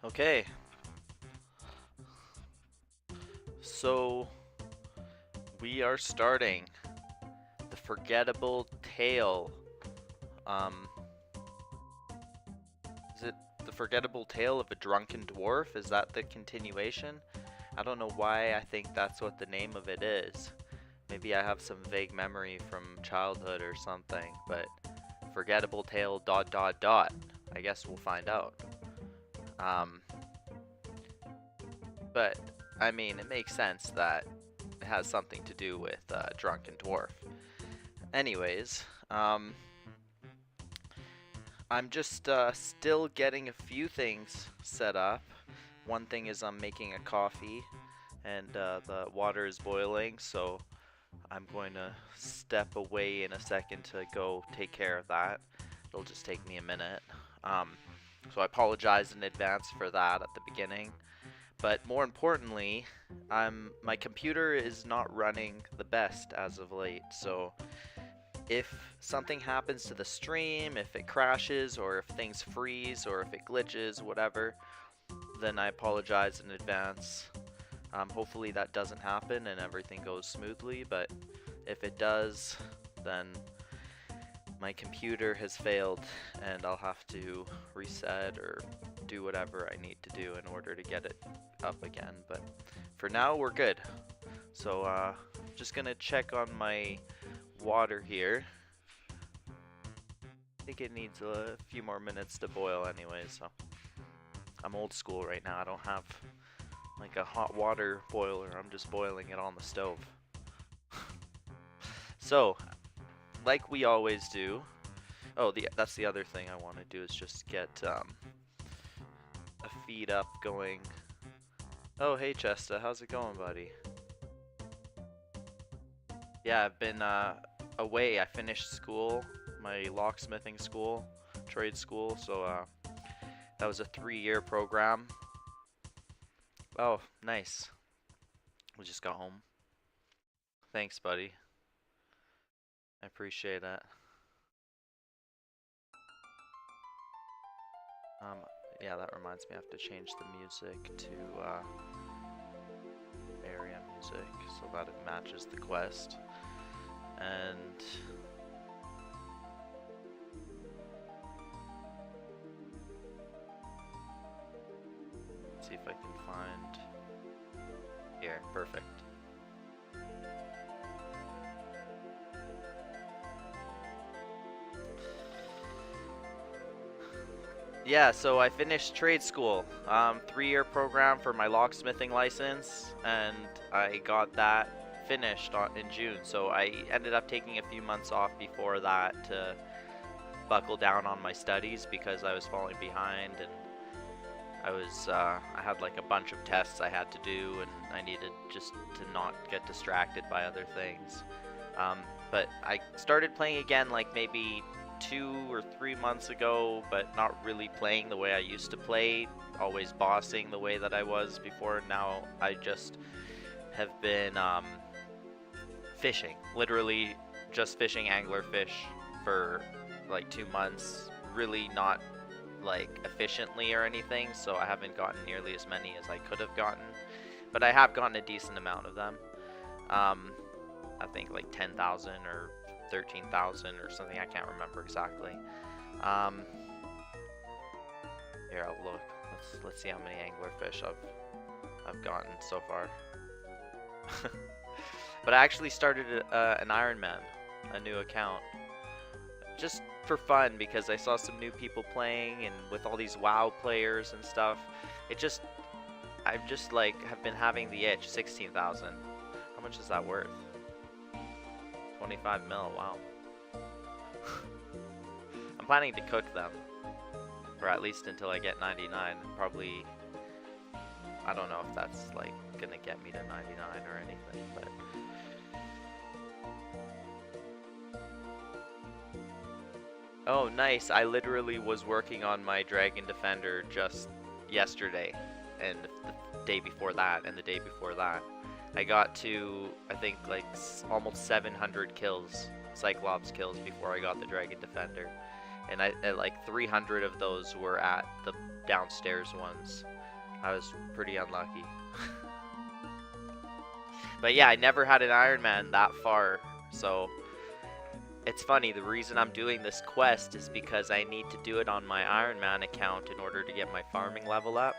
Okay, so we are starting the Forgettable Tale. Um, is it the Forgettable Tale of a Drunken Dwarf? Is that the continuation? I don't know why I think that's what the name of it is. Maybe I have some vague memory from childhood or something, but Forgettable Tale ... I guess we'll find out. Um, but I mean, it makes sense that it has something to do with Drunken Dwarf. Anyways, I'm just still getting a few things set up. One thing is I'm making a coffee, and the water is boiling, so I'm going to step away in a second to go take care of that. It'll just take me a minute. So I apologize in advance for that at the beginning. But more importantly, my computer is not running the best as of late, so if something happens to the stream, if it crashes, or if things freeze, or if it glitches, whatever, then I apologize in advance. Hopefully that doesn't happen and everything goes smoothly, but if it does, then my computer has failed and I'll have to reset or do whatever I need to do in order to get it up again. But for now, we're good. So just gonna check on my water here. I think it needs a few more minutes to boil anyway, so I'm old school right now. I don't have like a hot water boiler. I'm just boiling it on the stove. So, like we always do. Oh, that's the other thing I want to do is just get a feed up going. Oh, hey Chesta, how's it going, buddy? Yeah, I've been away. I finished school, my locksmithing school, trade school, so that was a 3-year program. Oh, nice. We just got home. Thanks, buddy. I appreciate that. Yeah, that reminds me I have to change the music to area music so that it matches the quest. And let's see if I can find here. Perfect. Yeah, so I finished trade school, 3-year program for my locksmithing license, and I got that finished in June. So I ended up taking a few months off before that to buckle down on my studies because I was falling behind, and I had like a bunch of tests I had to do, and I needed just to not get distracted by other things. But I started playing again like maybe 2 or 3 months ago, but not really playing the way I used to play, always bossing the way that I was before. Now I just have been fishing, literally just fishing anglerfish for like 2 months, really not like efficiently or anything, so I haven't gotten nearly as many as I could have gotten, but I have gotten a decent amount of them. I think like 10,000 or 13,000 or something, I can't remember exactly. Here, I'll look. Let's see how many anglerfish I've gotten so far. But I actually started an Iron Man, a new account, just for fun because I saw some new people playing, and with all these WoW players and stuff, I've just like have been having the itch. 16,000. How much is that worth? 25 mil, wow. I'm planning to cook them, or at least until I get 99. Probably, I don't know if that's like gonna get me to 99 or anything, but oh, nice. I literally was working on my Dragon Defender just yesterday, and the day before that, and the day before that. I got to, I think, like almost 700 kills, Cyclops kills, before I got the Dragon Defender. And like 300 of those were at the downstairs ones. I was pretty unlucky. But yeah, I never had an Iron Man that far, so it's funny, the reason I'm doing this quest is because I need to do it on my Iron Man account in order to get my farming level up,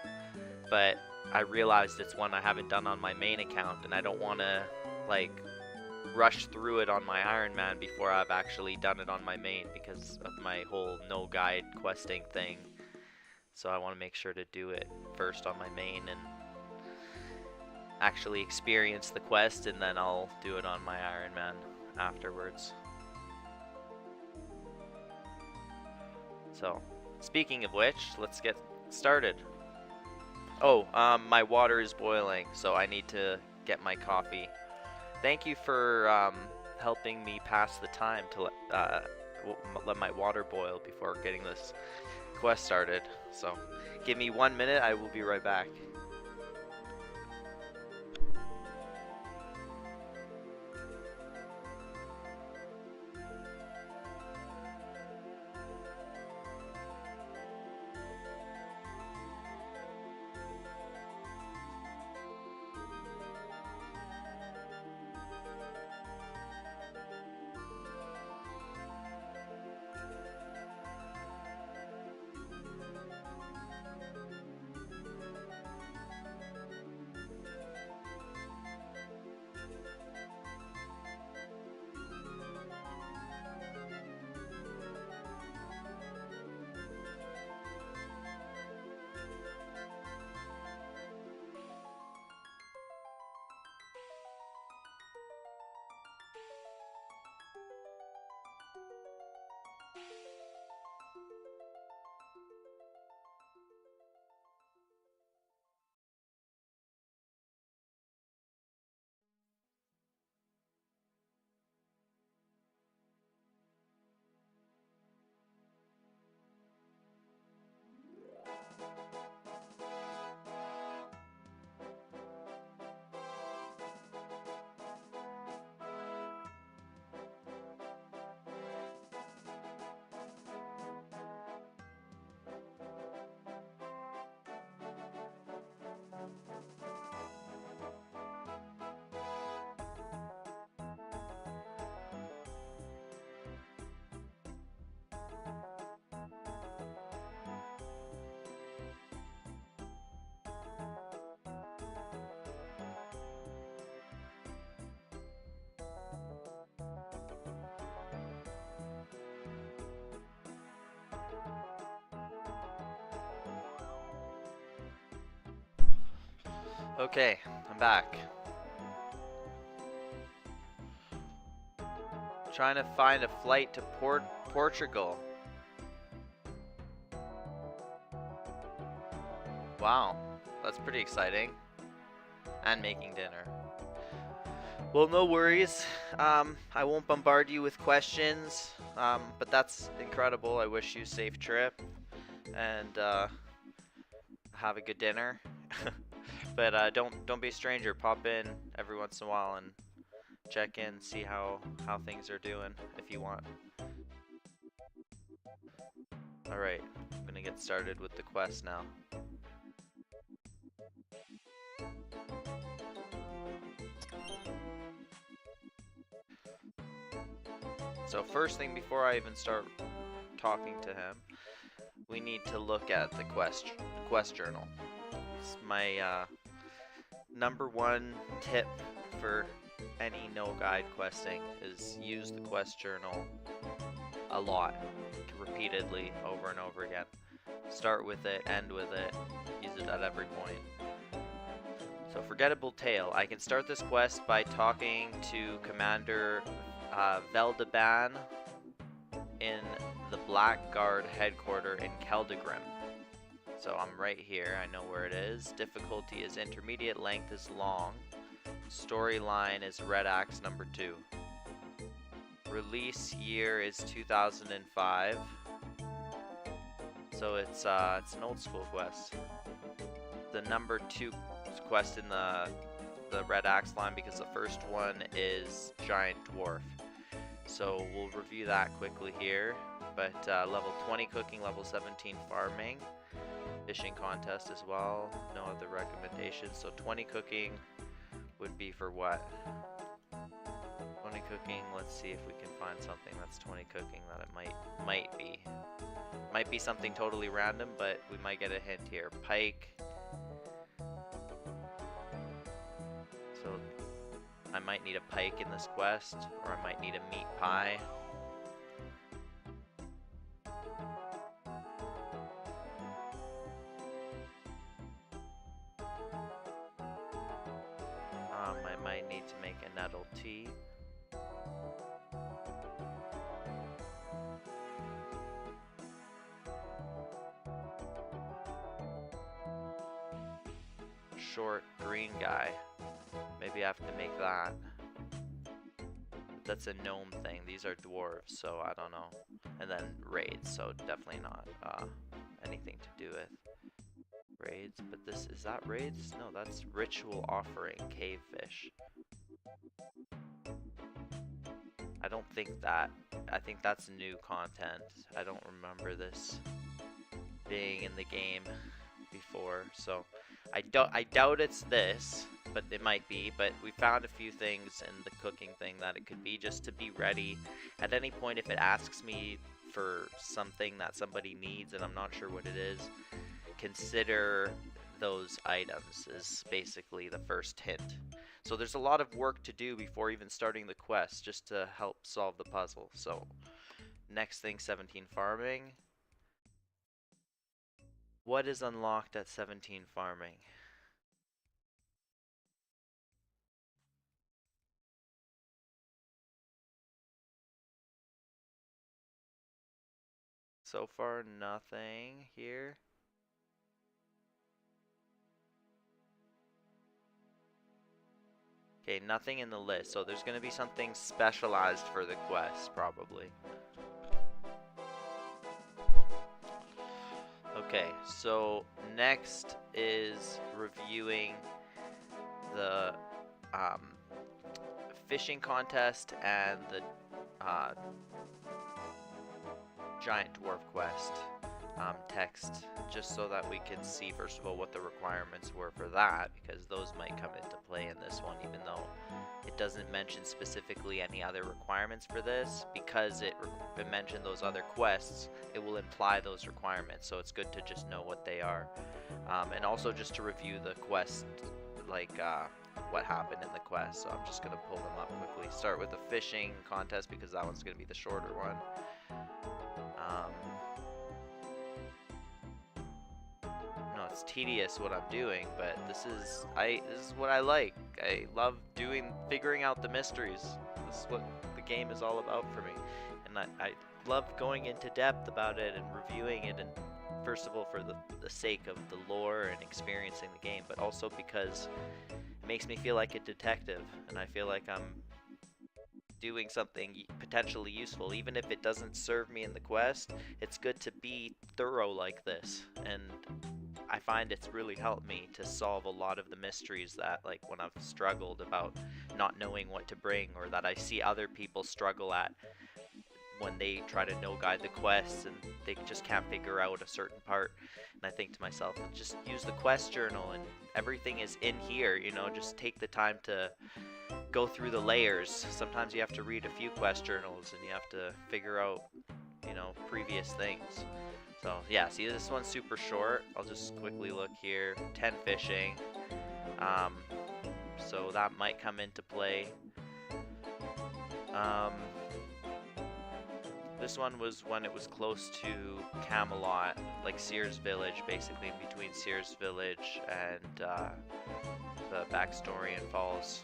but I realized it's one I haven't done on my main account, and I don't want to, like, rush through it on my Iron Man before I've actually done it on my main because of my whole no guide questing thing. So I want to make sure to do it first on my main and actually experience the quest, and then I'll do it on my Iron Man afterwards. So, speaking of which, let's get started. Oh, my water is boiling, so I need to get my coffee. Thank you for helping me pass the time to let my water boil before getting this quest started. So, give me 1 minute, I will be right back. Okay, I'm back. Trying to find a flight to Portugal. Wow, that's pretty exciting. And making dinner. Well, no worries. I won't bombard you with questions, but that's incredible. I wish you a safe trip and have a good dinner. But don't be a stranger. Pop in every once in a while and check in, see how things are doing if you want. Alright, I'm gonna get started with the quest now. So first thing, before I even start talking to him, we need to look at the quest journal. It's my number one tip for any no guide questing is use the quest journal a lot, repeatedly, over and over again. Start with it, end with it, use it at every point. So, Forgettable Tale. I can start this quest by talking to Commander Veldeban in the Blackguard headquarters in Keldegrim. So I'm right here, I know where it is. Difficulty is intermediate, length is long. Storyline is Red Axe number 2. Release year is 2005. So it's an old school quest. The number 2 quest in the Red Axe line, because the first one is Giant Dwarf. So we'll review that quickly here. But level 20 cooking, level 17 farming. fishing contest as well. No other recommendations. So 20 cooking would be for what? 20 cooking, let's see if we can find something that's 20 cooking that it might be. Might be something totally random, but we might get a hint here. Pike. So I might need a pike in this quest, or I might need a meat pie. I might need to make a nettle tea. Short green guy. Maybe I have to make that. That's a gnome thing. These are dwarves, so I don't know. And then raids, so definitely not anything to do with raids. But this, is that raids? No, that's ritual offering, cave fish. I don't think that, I think that's new content. I don't remember this being in the game before, so I doubt it's this, but it might be. But we found a few things in the cooking thing that it could be, just to be ready at any point if it asks me for something that somebody needs and I'm not sure what it is. Consider those items is basically the first hint. So there's a lot of work to do before even starting the quest, just to help solve the puzzle. So next thing, 17 farming. What is unlocked at 17 farming? So far, nothing here. Okay, nothing in the list. So there's going to be something specialized for the quest, probably. Okay, so next is reviewing the fishing contest and the giant dwarf quest text, just so that we can see first of all what the requirements were for that, because those might come into play in this one, even though it doesn't mention specifically any other requirements for this. Because it mentioned those other quests, it will imply those requirements, so it's good to just know what they are. And also just to review the quest, like what happened in the quest. So I'm just gonna pull them up quickly. Start with the fishing contest because that one's gonna be the shorter one. No, it's tedious what I'm doing, but this is what I like. I love figuring out the mysteries. This is what the game is all about for me, and I love going into depth about it and reviewing it. And first of all, for the sake of the lore and experiencing the game, but also because it makes me feel like a detective, and I feel like I'm doing something potentially useful. Even if it doesn't serve me in the quest, it's good to be thorough like this, and I find it's really helped me to solve a lot of the mysteries that, like, when I've struggled about not knowing what to bring, or that I see other people struggle at when they try to no-guide the quests and they just can't figure out a certain part. And I think to myself, just use the quest journal and everything is in here, you know, just take the time to go through the layers. Sometimes you have to read a few quest journals and you have to figure out, you know, previous things. So yeah, see, this one's super short. I'll just quickly look here. 10 fishing. So that might come into play. This one was when it was close to Camelot, like Sears Village, basically in between Sears Village and the Backstorian Falls.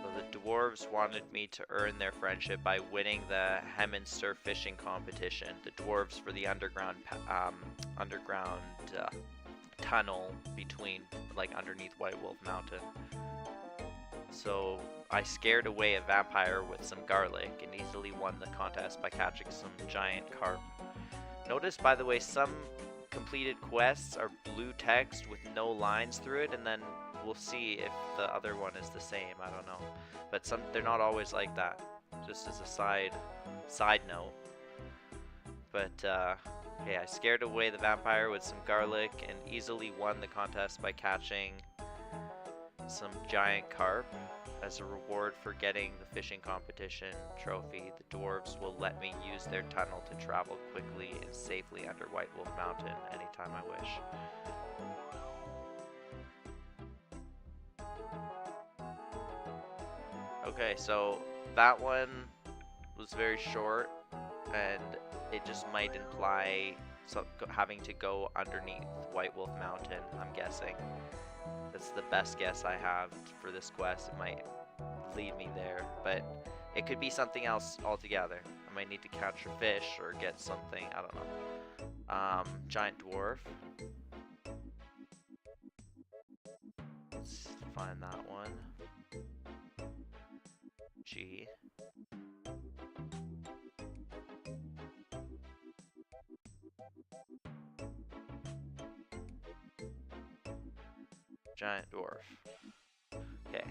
So the dwarves wanted me to earn their friendship by winning the Heminster fishing competition. The dwarves for the underground tunnel between, like, underneath White Wolf Mountain. So I scared away a vampire with some garlic and easily won the contest by catching some giant carp. Notice, by the way, some completed quests are blue text with no lines through it, and then we'll see if the other one is the same. I don't know, but they're not always like that. Just as a side note. But Okay, I scared away the vampire with some garlic and easily won the contest by catching some giant carp. As a reward for getting the fishing competition trophy, the dwarves will let me use their tunnel to travel quickly and safely under White Wolf Mountain anytime I wish. Okay, so that one was very short, and it just might imply having to go underneath White Wolf Mountain, I'm guessing. That's the best guess I have for this quest. It might lead me there, but it could be something else altogether. I might need to catch a fish or get something, I don't know. Giant dwarf. Let's find that one. G. Giant dwarf. Okay.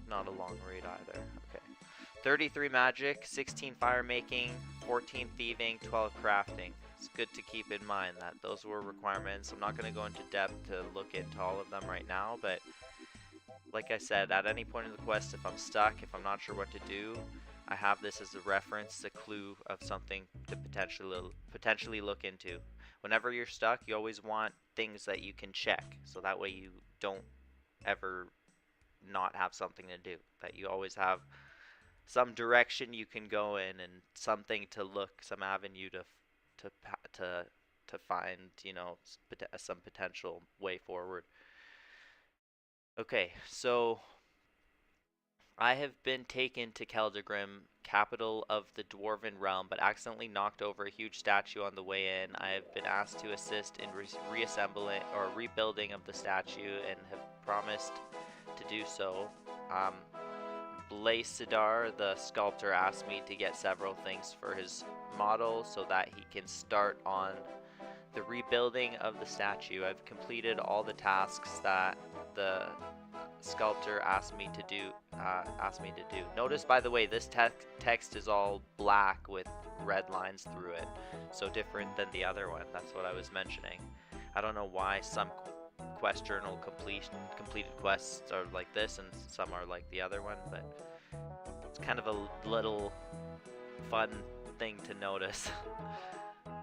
Not a long read either. Okay. 33 magic, 16 fire making, 14 thieving, 12 crafting. It's good to keep in mind that those were requirements. I'm not going to go into depth to look into all of them right now, but like I said, at any point in the quest, if I'm stuck, if I'm not sure what to do, I have this as a reference, a clue of something to potentially look into. Whenever you're stuck, you always want things that you can check, so that way you don't ever not have something to do. That you always have some direction you can go in and something to look, some avenue to find, you know, some potential way forward. Okay, so I have been taken to Keldegrim, capital of the Dwarven realm, but accidentally knocked over a huge statue on the way in. I have been asked to assist in reassembling or rebuilding of the statue and have promised to do so. Blacidar, the sculptor, asked me to get several things for his model so that he can start on the rebuilding of the statue. I've completed all the tasks that the sculptor asked me to do. Notice, by the way, this text is all black with red lines through it, so different than the other one. That's what I was mentioning. I don't know why some quest journal completed quests are like this and some are like the other one, but it's kind of a little fun thing to notice.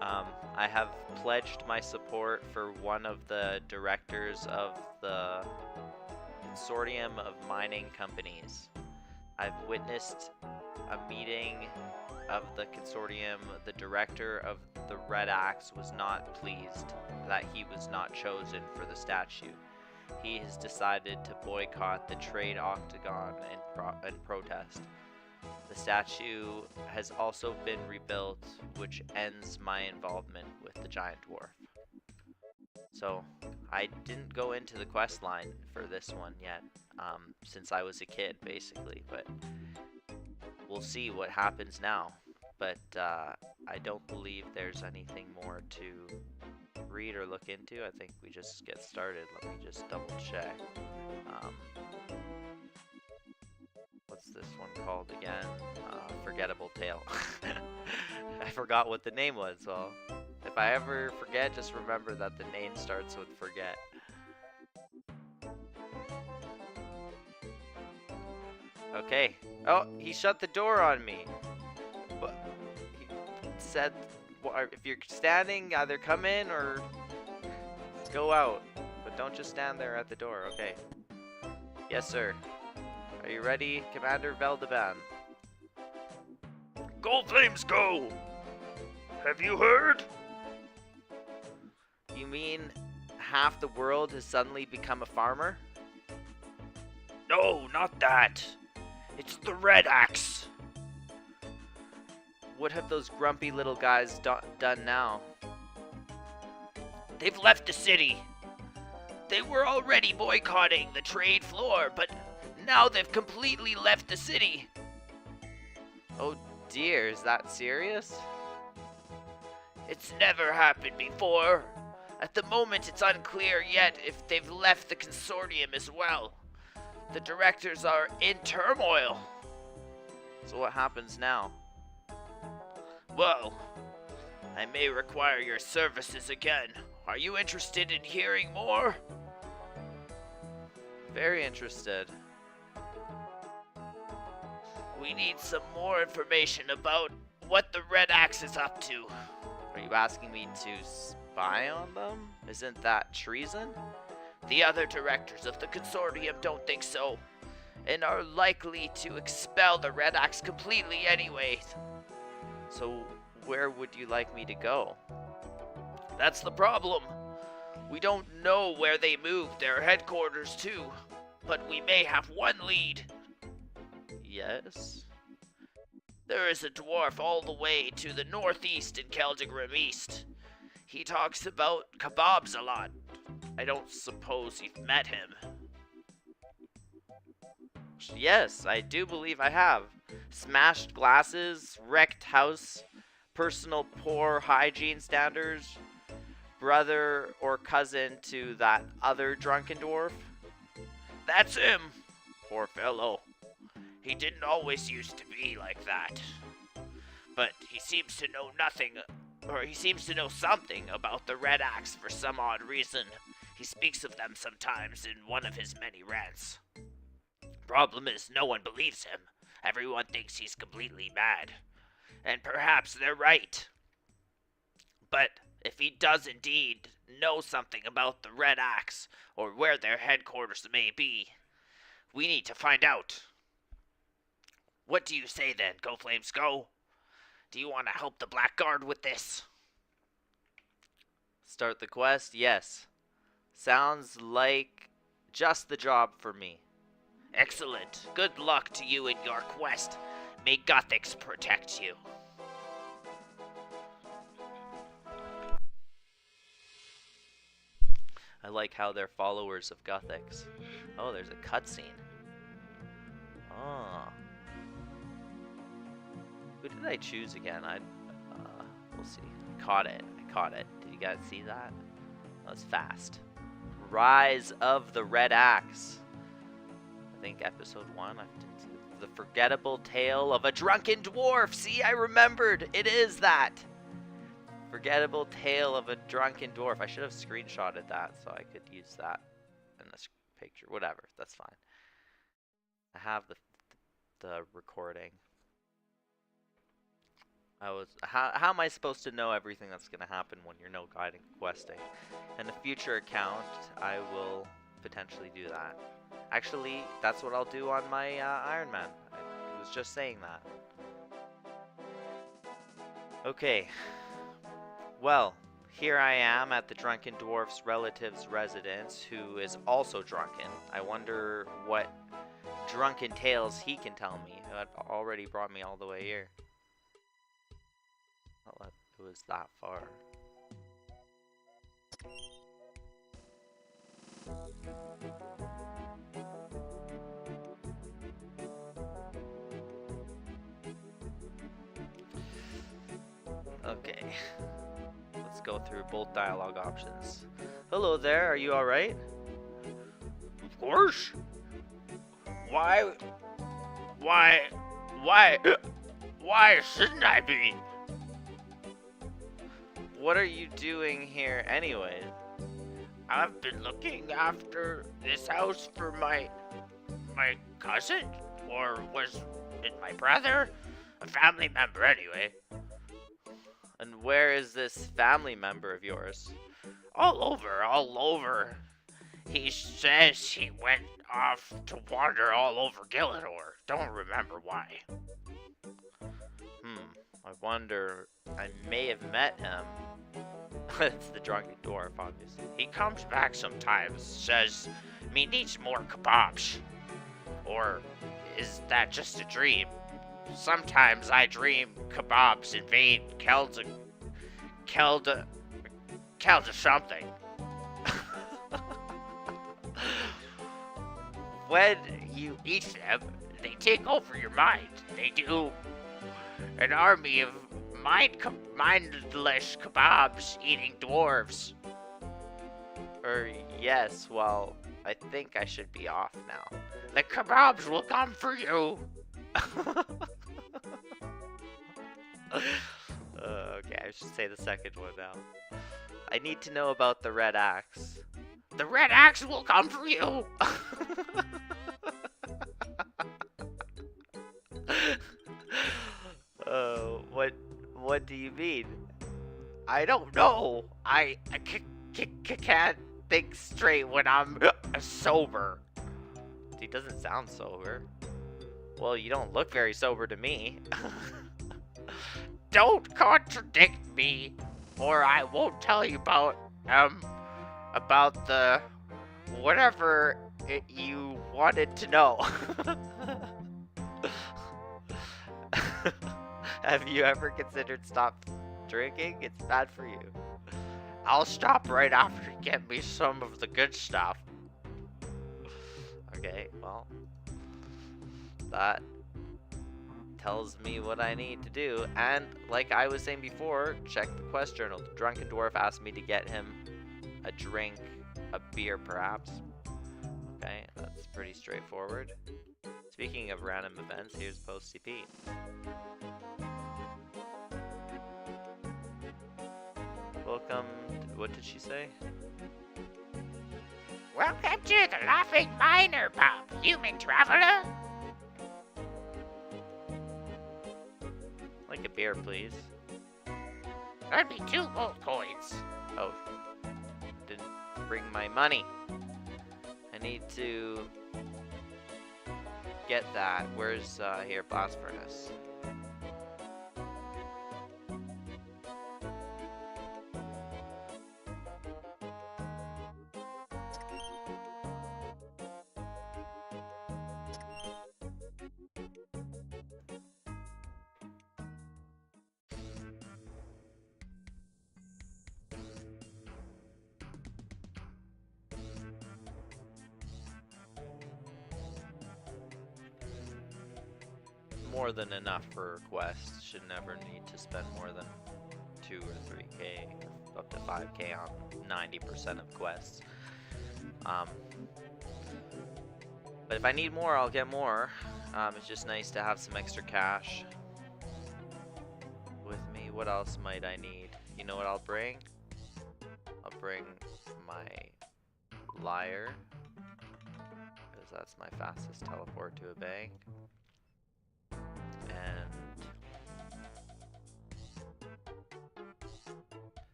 I have pledged my support for one of the directors of the consortium of mining companies. I've witnessed a meeting of the consortium. The director of the Red Axe was not pleased that he was not chosen for the statue. He has decided to boycott the trade octagon in protest. The statue has also been rebuilt, which ends my involvement with the giant dwarf. So I didn't go into the quest line for this one yet, since I was a kid, basically, but we'll see what happens now. But I don't believe there's anything more to read or look into. I think we just get started. Let me just double check. What's this one called again? Forgettable Tale. I forgot what the name was, so if I ever forget, just remember that the name starts with forget. Okay. Oh, he shut the door on me. But he said, if you're standing, either come in or go out. But don't just stand there at the door. Okay. Yes, sir. Are you ready, Commander Veldeban? Go, Flames, go! Have you heard? You mean half the world has suddenly become a farmer? No, not that. It's the Red Axe. What have those grumpy little guys done now? They've left the city. They were already boycotting the trade floor, but now they've completely left the city. Oh dear, is that serious? It's never happened before. At the moment, it's unclear yet if they've left the consortium as well. The directors are in turmoil. So what happens now? Well, I may require your services again. Are you interested in hearing more? Very interested. We need some more information about what the Red Axe is up to. Are you asking me to spy on them? Isn't that treason? The other directors of the consortium don't think so, and are likely to expel the Red Axe completely anyway. So where would you like me to go? That's the problem. We don't know where they moved their headquarters to, but we may have one lead. Yes? There is a dwarf all the way to the northeast in Keldegrim East. He talks about kebabs a lot. I don't suppose you've met him. Yes, I do believe I have. Smashed glasses, wrecked house, personal poor hygiene standards, brother or cousin to that other drunken dwarf. That's him. Poor fellow. He didn't always used to be like that. But he seems to know nothing, or he seems to know something about the Red Axe for some odd reason. He speaks of them sometimes in one of his many rants. Problem is, no one believes him. Everyone thinks he's completely mad. And perhaps they're right. But if he does indeed know something about the Red Axe, or where their headquarters may be, we need to find out. What do you say then, Go Flames Go? Do you want to help the Blackguard with this? Start the quest? Yes. Sounds like just the job for me. Excellent. Good luck to you in your quest. May Gothics protect you. I like how they're followers of Gothics. Oh, there's a cutscene. Oh. Who did I choose again? We'll see. I caught it. Did you guys see that? That was fast. Rise of the Red Axe. I think episode 1. The Forgettable Tale of a Drunken Dwarf. See, I remembered. It is that. Forgettable Tale of a Drunken Dwarf. I should have screenshotted that so I could use that in this picture. Whatever. That's fine. I have the recording. How am I supposed to know everything that's going to happen when you're no guiding questing? In a future account, I will potentially do that. Actually, that's what I'll do on my Iron Man. I was just saying that. Okay. Well, here I am at the Drunken Dwarf's relative's residence, who is also drunken. I wonder what drunken tales he can tell me. That already brought me all the way here. It was that far. Okay. Let's go through both dialogue options. Hello there, are you alright? Of course. Why shouldn't I be? What are you doing here anyway? I've been looking after this house for my cousin, or was it my brother? A family member anyway. And where is this family member of yours? All over. He says he went off to wander all over Gillador. Don't remember why. I wonder, I may have met him. It's the drunken dwarf, obviously. He comes back sometimes, says me needs more kebabs. Or is that just a dream? Sometimes I dream kebabs invade Kelda something. When you eat them, they take over your mind. They do. An army of mindless kebabs eating dwarves. Yes, well, I think I should be off now. The kebabs will come for you. Okay, I should say the second one now. I need to know about the red axe. The red axe will come for you. What do you mean? I don't know. I can't think straight when I'm sober. He doesn't sound sober. Well, you don't look very sober to me. Don't contradict me, or I won't tell you about the whatever you wanted to know. Have you ever considered stop drinking? It's bad for you. I'll stop right after you get me some of the good stuff. Okay, well, that tells me what I need to do. And like I was saying before, check the quest journal. The drunken dwarf asked me to get him a drink, a beer perhaps. Okay, that's pretty straightforward. Speaking of random events, here's post CP. Welcome. What did she say? Welcome to the Laughing Miner Pub, human traveler. Like a beer, please. That'd be 2 gold coins. Oh, didn't bring my money. I need to get that. Where's here, blast furnace? More than enough for a quest. Should never need to spend more than 2 or 3k, up to 5k on 90% of quests. But if I need more, I'll get more. It's just nice to have some extra cash with me. What else might I need? You know what I'll bring? I'll bring my lyre, because that's my fastest teleport to a bank. And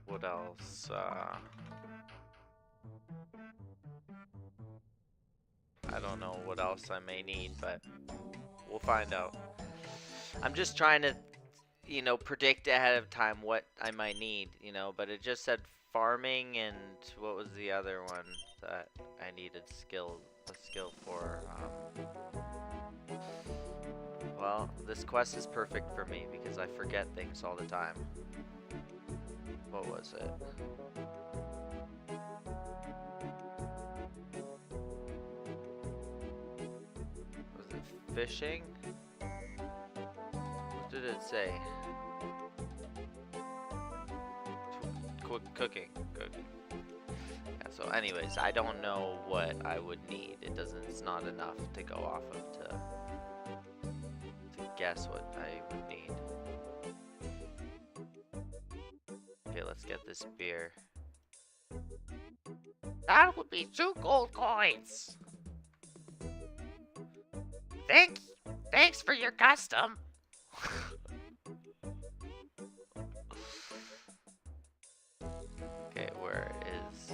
what else? I don't know what else I may need, but we'll find out. I'm just trying to, you know, predict ahead of time what I might need, you know, but it just said farming and what was the other one that I needed a skill for? Well, this quest is perfect for me because I forget things all the time. What was it? Was it fishing? What did it say? Cooking. Yeah, so anyways, I don't know what I would need. It's not enough to go off of to guess what I would need. Okay, let's get this beer. That would be 2 gold coins. Thanks for your custom. Okay, where is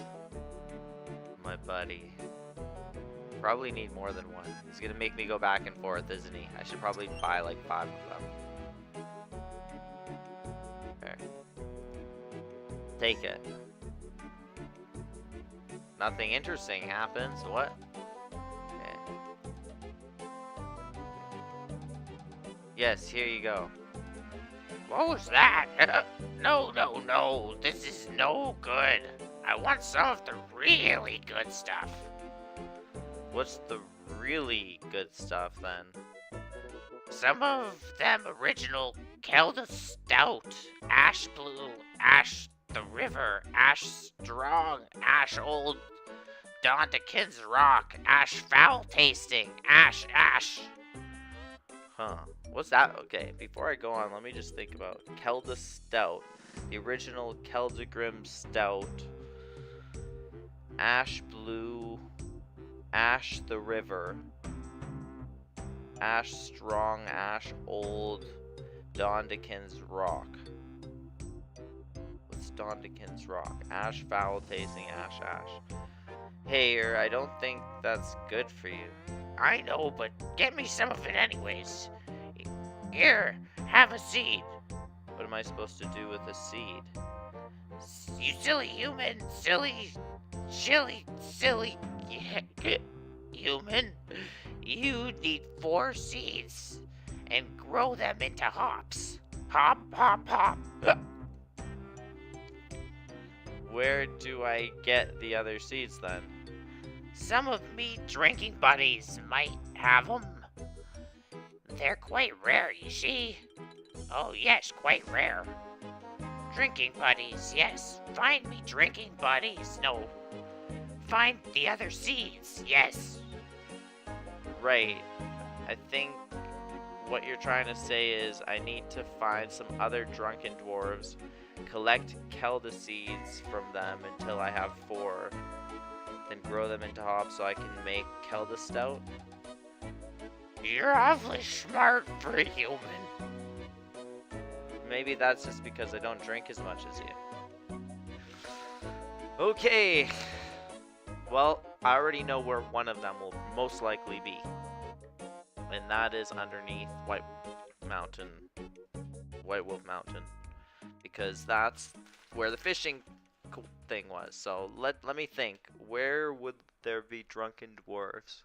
my buddy? Probably need more than one. He's gonna make me go back and forth, isn't he? I should probably buy like 5 of them. Okay. Take it. Nothing interesting happens. What? Okay. Yes, here you go. What was that? No. This is no good. I want some of the really good stuff. What's the really good stuff then? Some of them original Kelda Stout, Ash Blue, Ash the River, Ash Strong, Ash Old, Don Dickens Rock, Ash Foul Tasting, Ash. Huh. What's that? Okay, before I go on, let me just think about Kelda Stout. The original Keldagrim Stout. Ash Blue. Ash the River. Ash Strong. Ash Old. Dondikin's Rock. What's Dondikin's Rock? Ash Foul Tasting. Ash Ash. Hey, I don't think that's good for you. I know, but get me some of it anyways. Here, have a seed. What am I supposed to do with a seed? You silly human, silly human. You need 4 seeds and grow them into hops. Hop, hop, hop. Where do I get the other seeds then? Some of me drinking buddies might have them. They're quite rare, you see. Oh yes, quite rare. Drinking buddies, yes. Find me drinking buddies. No. Find the other seeds, yes. Right. I think what you're trying to say is I need to find some other drunken dwarves, collect Kelda seeds from them until I have 4, then grow them into hops so I can make Kelda Stout. You're awfully smart for a human. Maybe that's just because I don't drink as much as you. Okay. Well, I already know where one of them will most likely be. And that is underneath White Wolf Mountain. Because that's where the fishing thing was. So let me think. Where would there be drunken dwarves?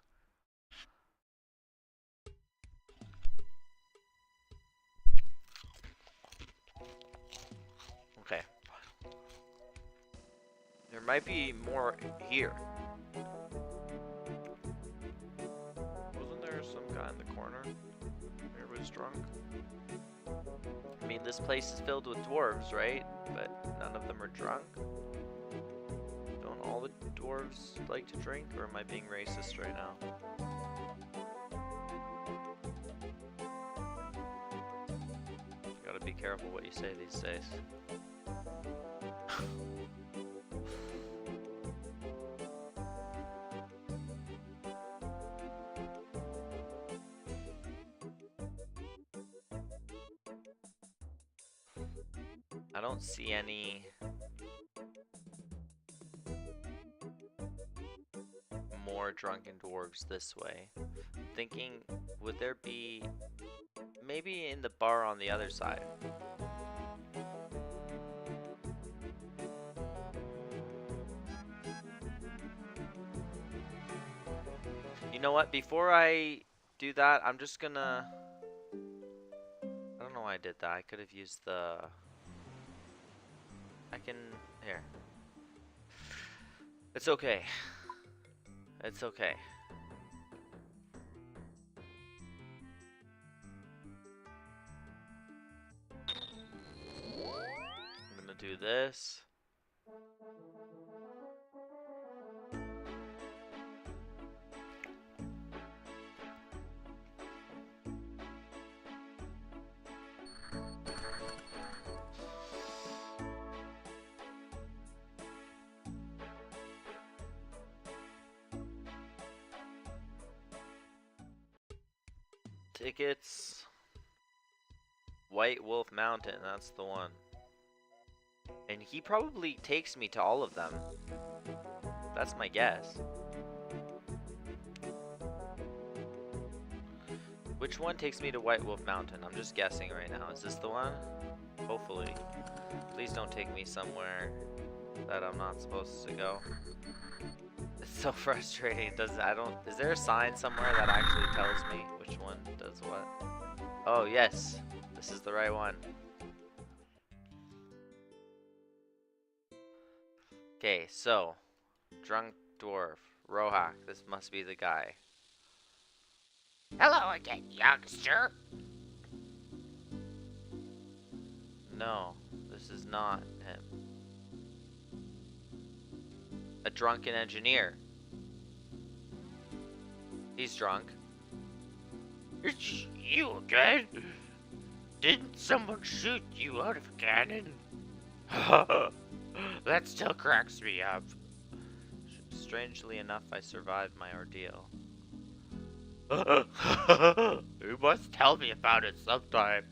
Okay. There might be more here. Wasn't there some guy in the corner? Everybody's drunk. I mean, this place is filled with dwarves, right? But none of them are drunk. Don't all the dwarves like to drink, or am I being racist right now? Gotta be careful what you say these days. I don't see any more drunken dwarves this way. I'm thinking, would there be maybe in the bar on the other side? You know what? Before I do that, I'm just gonna... I don't know why I did that. I could have used the... I can... Here. It's okay. It's okay. I'm gonna do this. Tickets. White Wolf Mountain, that's the one. And he probably takes me to all of them. That's my guess. Which one takes me to White Wolf Mountain? I'm just guessing right now. Is this the one? Hopefully. Please don't take me somewhere that I'm not supposed to go. It's so frustrating. Is there a sign somewhere that actually tells me which one does what? Oh, yes. This is the right one. Okay, so drunk dwarf, Rohak. This must be the guy. Hello again, youngster. No, this is not him. A drunken engineer. He's drunk. It's you again? Didn't someone shoot you out of a cannon? That still cracks me up. Strangely enough, I survived my ordeal. You must tell me about it sometime.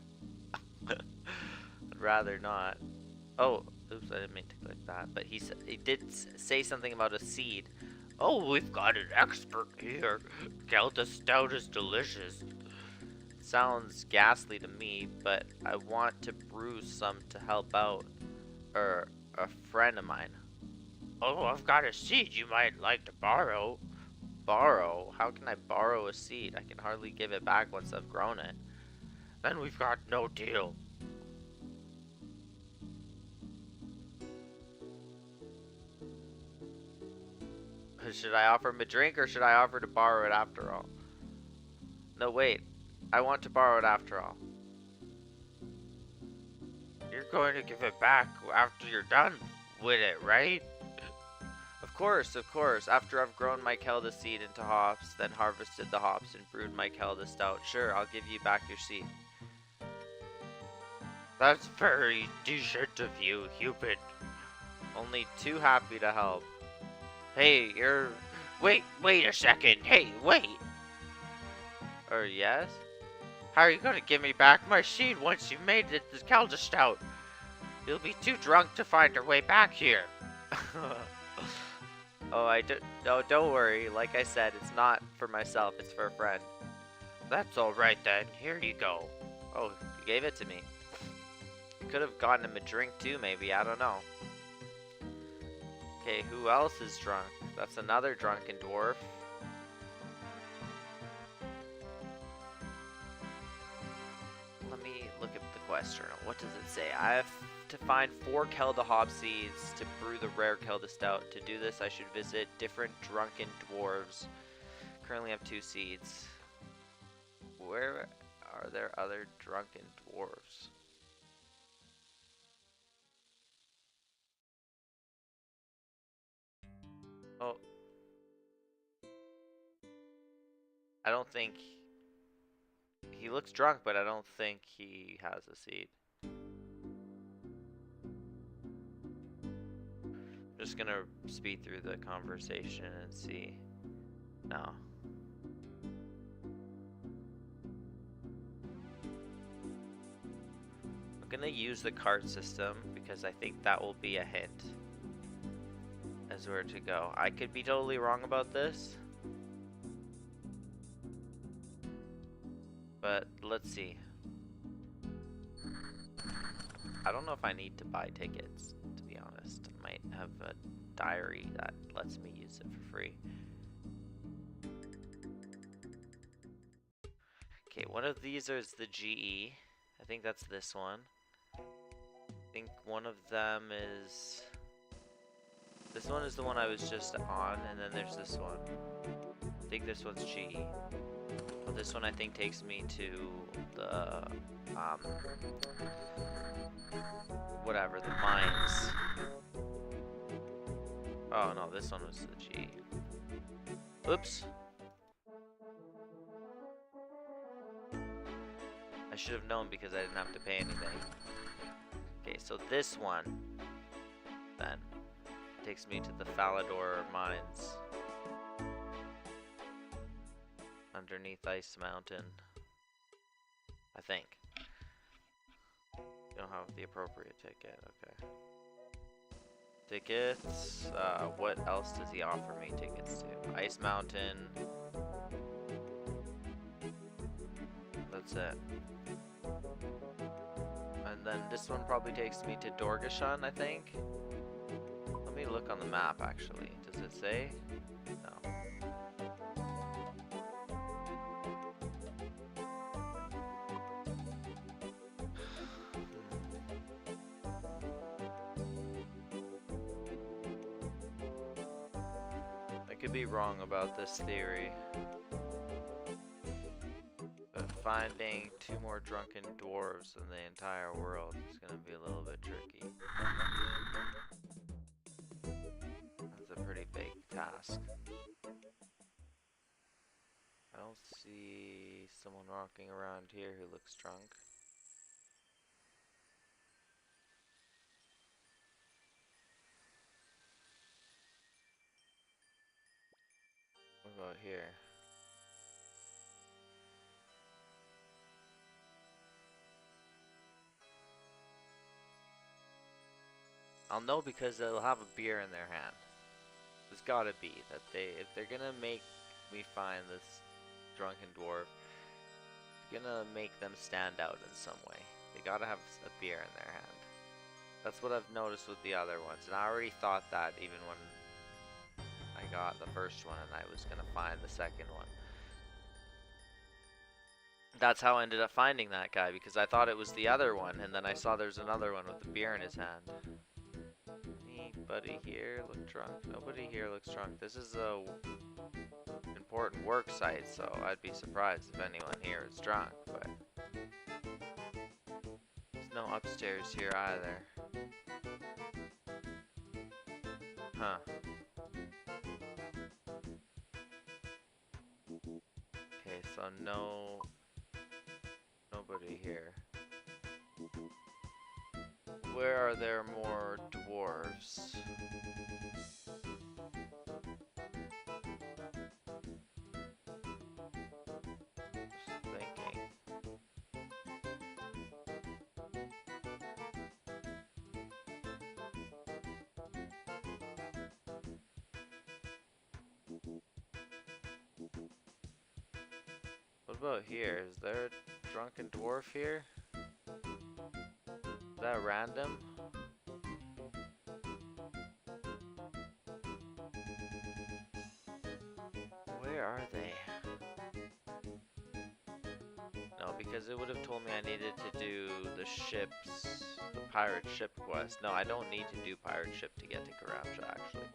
I'd rather not. Oh, oops, I didn't mean to click that. But he did say something about a seed. Oh, we've got an expert here. Gelda Stout is delicious. Sounds ghastly to me, but I want to brew some to help out a friend of mine. Oh, I've got a seed you might like to borrow. Borrow? How can I borrow a seed? I can hardly give it back once I've grown it. Then we've got no deal. Should I offer him a drink or should I offer to borrow it after all? No, wait. I want to borrow it after all. You're going to give it back after you're done with it, right? Of course, of course. After I've grown my Kelda seed into hops, then harvested the hops and brewed my Kelda stout, sure, I'll give you back your seed. That's very decent of you, Cupid. Only too happy to help. Hey, wait a second. Hey, wait. Yes? How are you gonna give me back my seed once you've made it the Kelda Stout? You'll be too drunk to find your way back here. Oh, no, don't worry. Like I said, it's not for myself, it's for a friend. That's alright then. Here you go. Oh, you gave it to me. You could have gotten him a drink too, maybe. I don't know. Okay, who else is drunk? That's another drunken dwarf. Let me look at the quest journal. What does it say? I have to find 4 Kelda hop seeds to brew the rare Kelda stout. To do this, I should visit different drunken dwarves. Currently have 2 seeds. Where are there other drunken dwarves? Oh. I don't think... He looks drunk, but I don't think he has a seed. Just gonna speed through the conversation and see. No. I'm gonna use the cart system because I think that will be a hint as where to go. I could be totally wrong about this, but let's see. I don't know if I need to buy tickets, to be honest. I might have a diary that lets me use it for free. Okay, one of these is the GE. I think that's this one. I think one of them is... This one is the one I was just on, and then there's this one. I think this one's GE. Well, this one I think takes me to the, whatever, the mines. Oh no, this one was the GE. Oops. I should have known because I didn't have to pay anything. Okay, so this one, then, takes me to the Falador mines. Underneath Ice Mountain. I think. You don't have the appropriate ticket, okay. Tickets, what else does he offer me tickets to? Ice Mountain. That's it. And then this one probably takes me to Dorgashan, I think. Let me look on the map actually. Does it say? No. I could be wrong about this theory. But finding 2 more drunken dwarves in the entire world is gonna be a little bit tricky. That's a pretty big task. I don't see someone walking around here who looks drunk. What about here? I'll know because they'll have a beer in their hand. There's gotta be that if they're gonna make me find this drunken dwarf, they're gonna make them stand out in some way. They gotta have a beer in their hand. That's what I've noticed with the other ones, and I already thought that even when I got the first one and I was gonna find the second one. That's how I ended up finding that guy, because I thought it was the other one, and then I saw there's another one with a beer in his hand. Anybody here look drunk? Nobody here looks drunk. This is a important work site, so I'd be surprised if anyone here is drunk, but there's no upstairs here either. Huh. Okay, so nobody here. Where are there more dwarves? Just thinking. What about here? Is there a drunken dwarf here? Is that random? Where are they? No, because it would have told me I needed to do the pirate ship quest. No, I don't need to do pirate ship to get to Karamja, actually.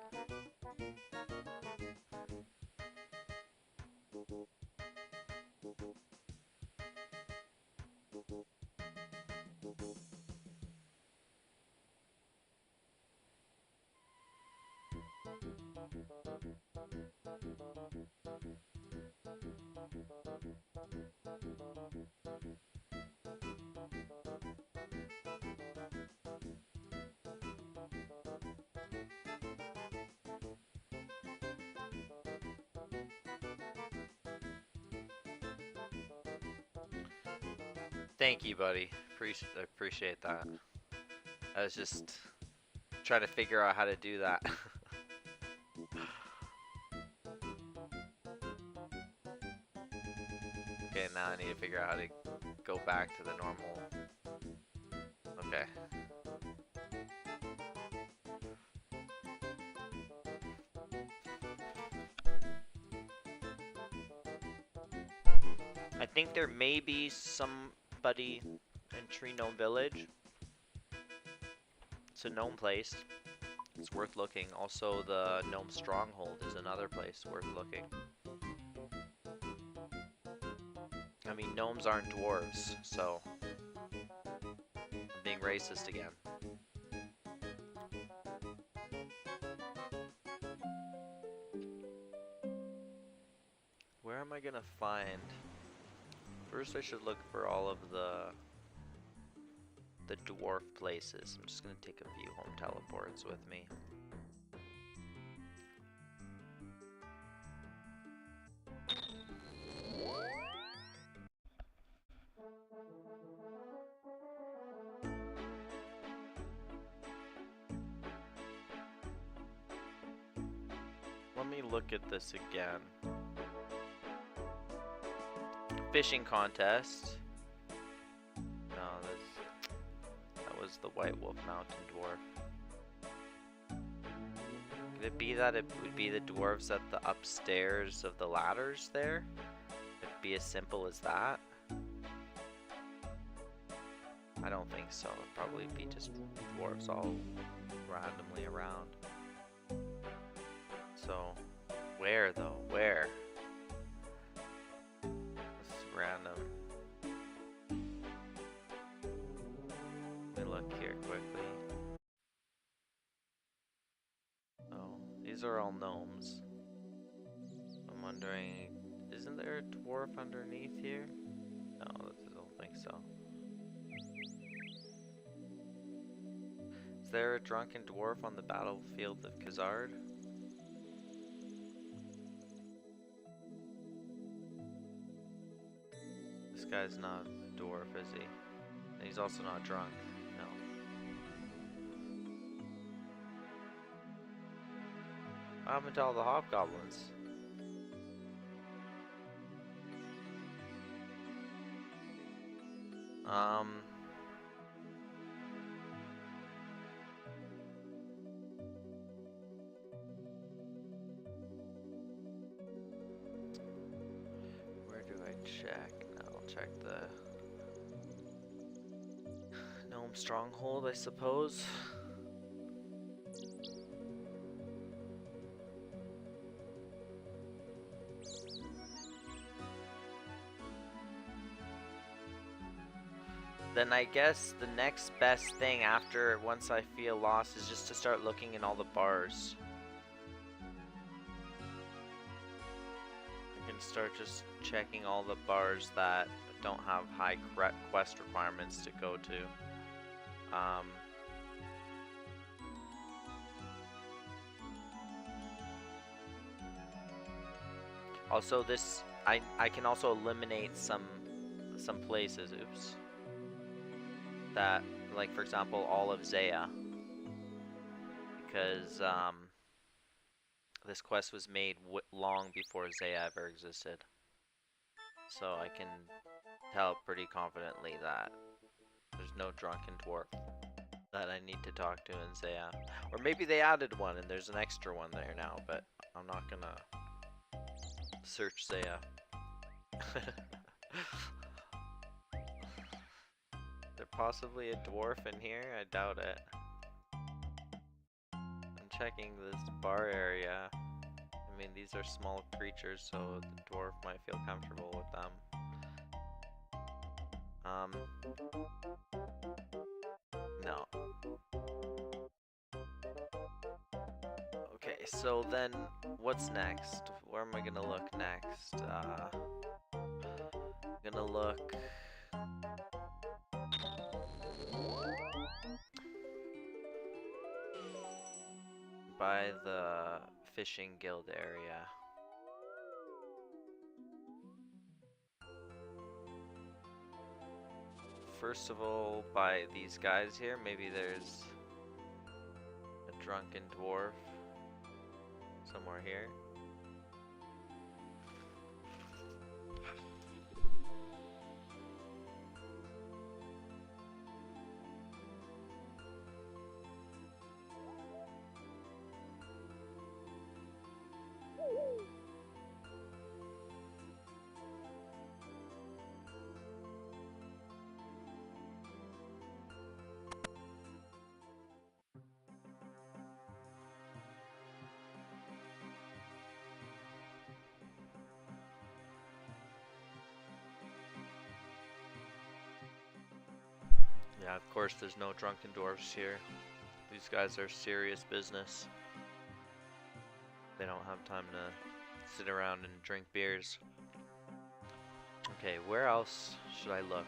Thank you, buddy. I appreciate that. I was just trying to figure out how to do that. Okay, now I need to figure out how to go back to the normal. Okay. I think there may be somebody in Tree Gnome Village. It's a gnome place. It's worth looking. Also, the Gnome Stronghold is another place worth looking. I mean, gnomes aren't dwarves, so I'm being racist again. Where am I gonna find? First, I should look for all of the dwarf places. I'm just gonna take a few home teleports with me. Let me look at this again. Fishing contest. No, that was the White Wolf Mountain Dwarf. Could it be that it would be the dwarves at the upstairs of the ladders there? It'd be as simple as that? I don't think so. It'd probably be just dwarves all randomly around. So, where though? Where? This is random. Let me look here quickly. Oh, these are all gnomes. I'm wondering, Isn't there a dwarf underneath here? No, I don't think so. Is there a drunken dwarf on the battlefield of Khazard? This guy's not a dwarf, is he? And he's also not drunk. No. What happened to all the hobgoblins? Where do I check? Now I'll check the Gnome Stronghold, I suppose. Then I guess the next best thing after once I feel lost is just to start looking in all the bars. I can start just checking all the bars that don't have high quest requirements to go to. Also this, I can also eliminate some places, oops. That, like for example, all of Zaya, because this quest was made long before Zaya ever existed, so I can tell pretty confidently that there's no drunken dwarf that I need to talk to in Zaya, or maybe they added one and there's an extra one there now, but I'm not gonna search Zaya. There possibly a dwarf in here? I doubt it. I'm checking this bar area. I mean, these are small creatures, so the dwarf might feel comfortable with them. No. Okay, so then what's next? Where am I gonna look next? I'm gonna look by the fishing guild area. First of all, by these guys here, maybe there's a drunken dwarf somewhere here. Yeah, of course there's no drunken dwarves here. These guys are serious business. They don't have time to sit around and drink beers. Okay, where else should I look?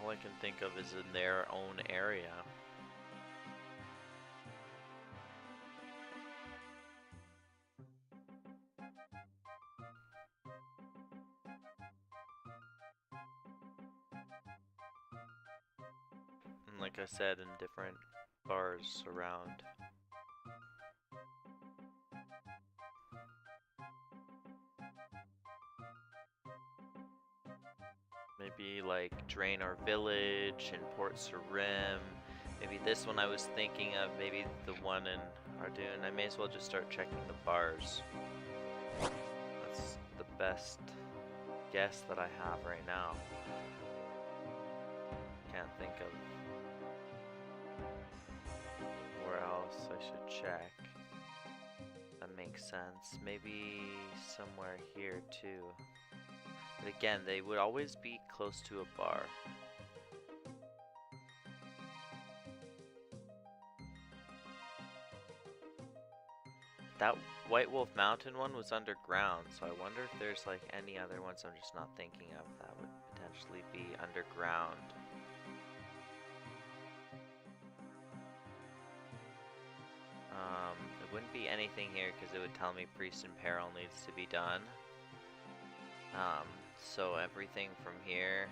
All I can think of is in their own area. And like I said, in different bars around. Maybe like Draenor Village and Port Sarim. Maybe this one I was thinking of, maybe the one in Ardoon. I may as well just start checking the bars. That's the best guess that I have right now. Can't think of where else I should check. That makes sense. Maybe somewhere here too. But again, they would always be close to a bar. That White Wolf Mountain one was underground, so I wonder if there's like any other ones I'm just not thinking of that would potentially be underground. It wouldn't be anything here because it would tell me Priest in Peril needs to be done. So everything from here.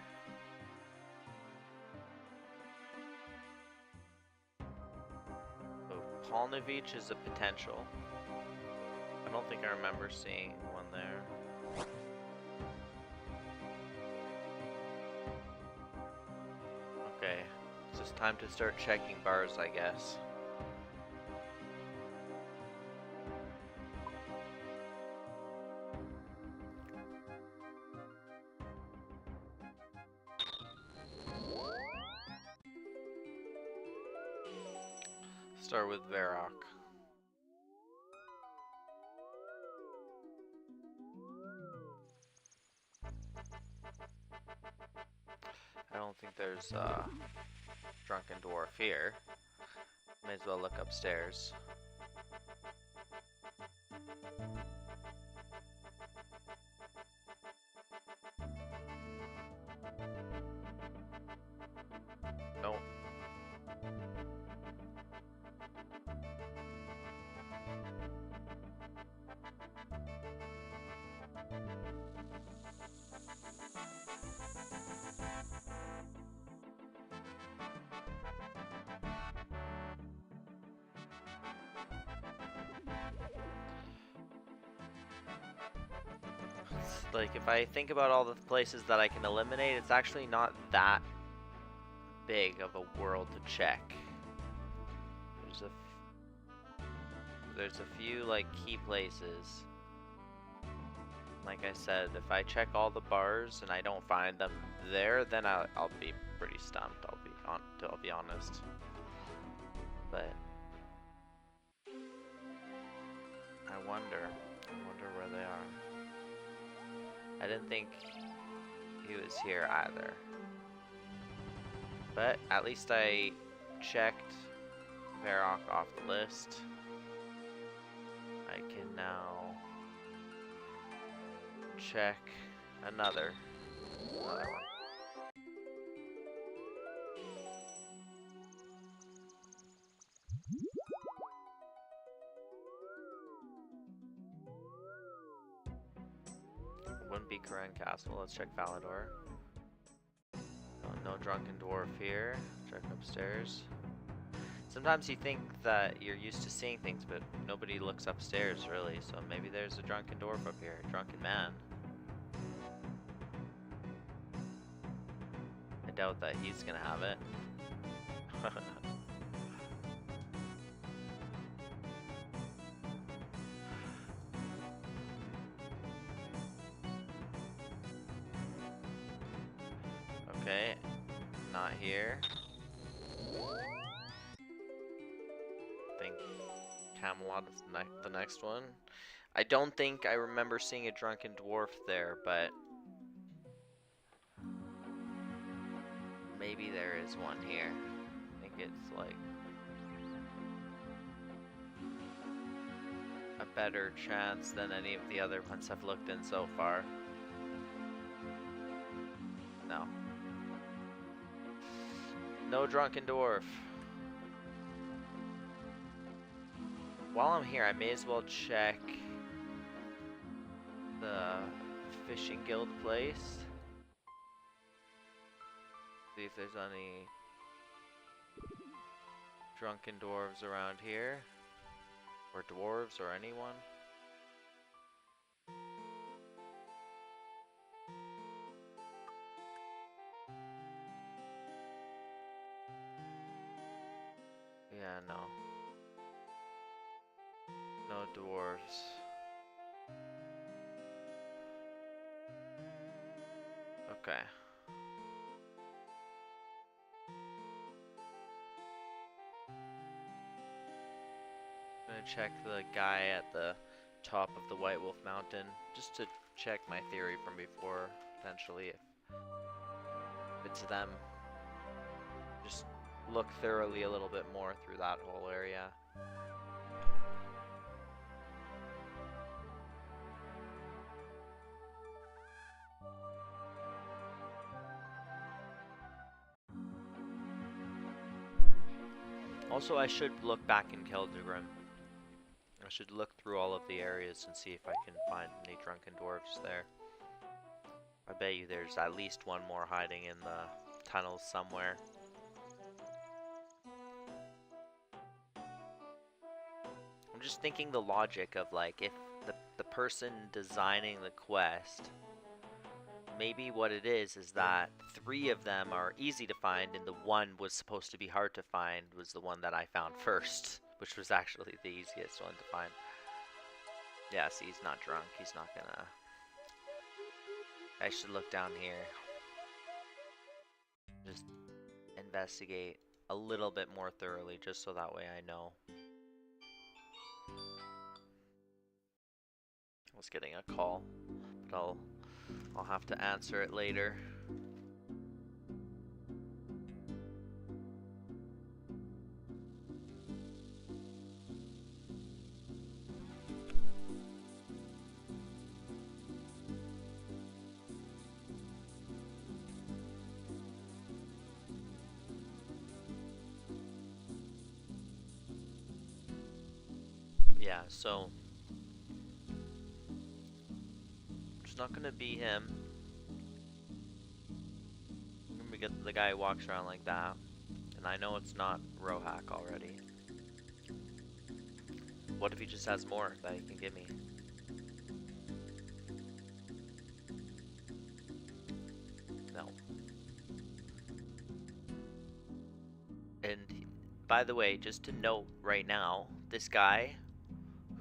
So Polnavich is a potential. I don't think I remember seeing one there. Okay, it's just time to start checking bars, I guess. Start with Varrock. I don't think there's a drunken dwarf here. May as well look upstairs. Nope. Like, if I think about all the places that I can eliminate, it's actually not that big of a world to check. There's a few, like, key places. Like I said, if I check all the bars and I don't find them there, then I'll be pretty stumped, I'll be honest. But I wonder where they are. I didn't think he was here either. But at least I checked Varrock off the list. I can now check another one. Wouldn't be Karen Castle. Let's check Valador. No drunken dwarf here. Check upstairs. Sometimes you think that you're used to seeing things, but nobody looks upstairs really, so maybe there's a drunken dwarf up here, a drunken man. I doubt that he's gonna have it. Okay, not here. I think Camelot is the next one. I don't think I remember seeing a drunken dwarf there, but maybe there is one here. I think it's like a better chance than any of the other ones I've looked in so far. No. No drunken dwarf. While I'm here, I may as well check the fishing guild place. See if there's any drunken dwarves around here. Or dwarves or anyone. Yeah, no. No dwarves. Okay. I'm gonna check the guy at the top of the White Wolf Mountain, just to check my theory from before, potentially, if it's them. Just look thoroughly a little bit more through that whole area. Also, I should look back in Keldegrim. I should look through all of the areas and see if I can find any drunken dwarves there. I bet you there's at least one more hiding in the tunnels somewhere. I'm just thinking the logic of like if the person designing the quest, maybe what it is that 3 of them are easy to find and the one was supposed to be hard to find was the one that I found first, which was actually the easiest one to find. Yeah, see, he's not drunk. He's not gonna... I should look down here. Just investigate a little bit more thoroughly, just so that way I know. I was getting a call, but I'll have to answer it later. Yeah, so it's not gonna be him. I'm gonna get the guy who walks around like that, and I know it's not Rohak already. What if he just has more that he can give me? No. And by the way, just to note right now, this guy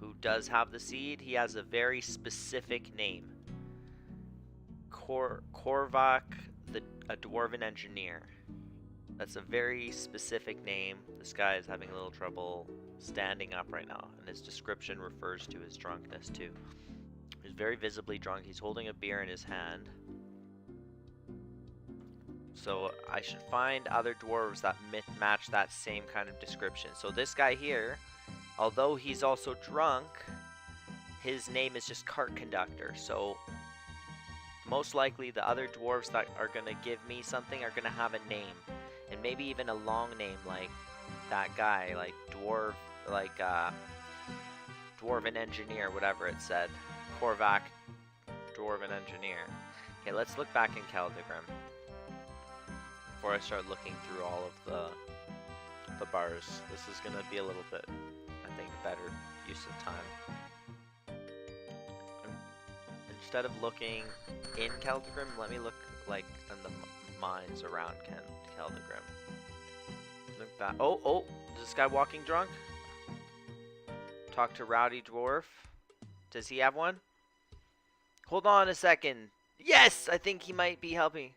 who does have the seed, he has a very specific name. Korvac, a dwarven engineer. That's a very specific name. This guy is having a little trouble standing up right now, and his description refers to his drunkenness too. He's very visibly drunk. He's holding a beer in his hand. So I should find other dwarves that match that same kind of description. So this guy here, although he's also drunk, his name is just cart conductor. So most likely the other dwarves that are gonna give me something are gonna have a name, and maybe even a long name like that guy, like dwarven engineer, whatever it said. Korvac, dwarven engineer. Okay, let's look back in Keldegrim before I start looking through all of the bars. This is gonna be a little bit, I think, better use of time. Instead of looking in Keldegrim, let me look like in the mines around Keldegrim. Look back. Oh, is this guy walking drunk? Talk to Rowdy Dwarf. Does he have one? Hold on a second. Yes, I think he might be helping.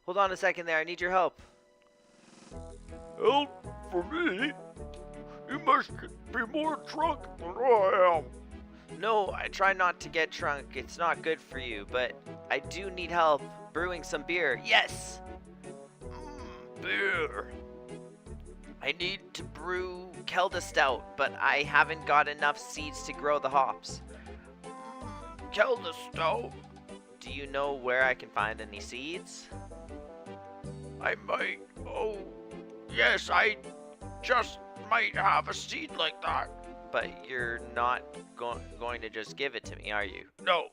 Hold on a second there, I need your help. Help for me? You must be more drunk than I am. No, I try not to get drunk. It's not good for you, but I do need help brewing some beer. Yes! Beer. I need to brew Kelda Stout, but I haven't got enough seeds to grow the hops. Kelda Stout. Do you know where I can find any seeds? I might. Oh, yes, I just might have a seed like that. But you're not going to just give it to me, are you? No.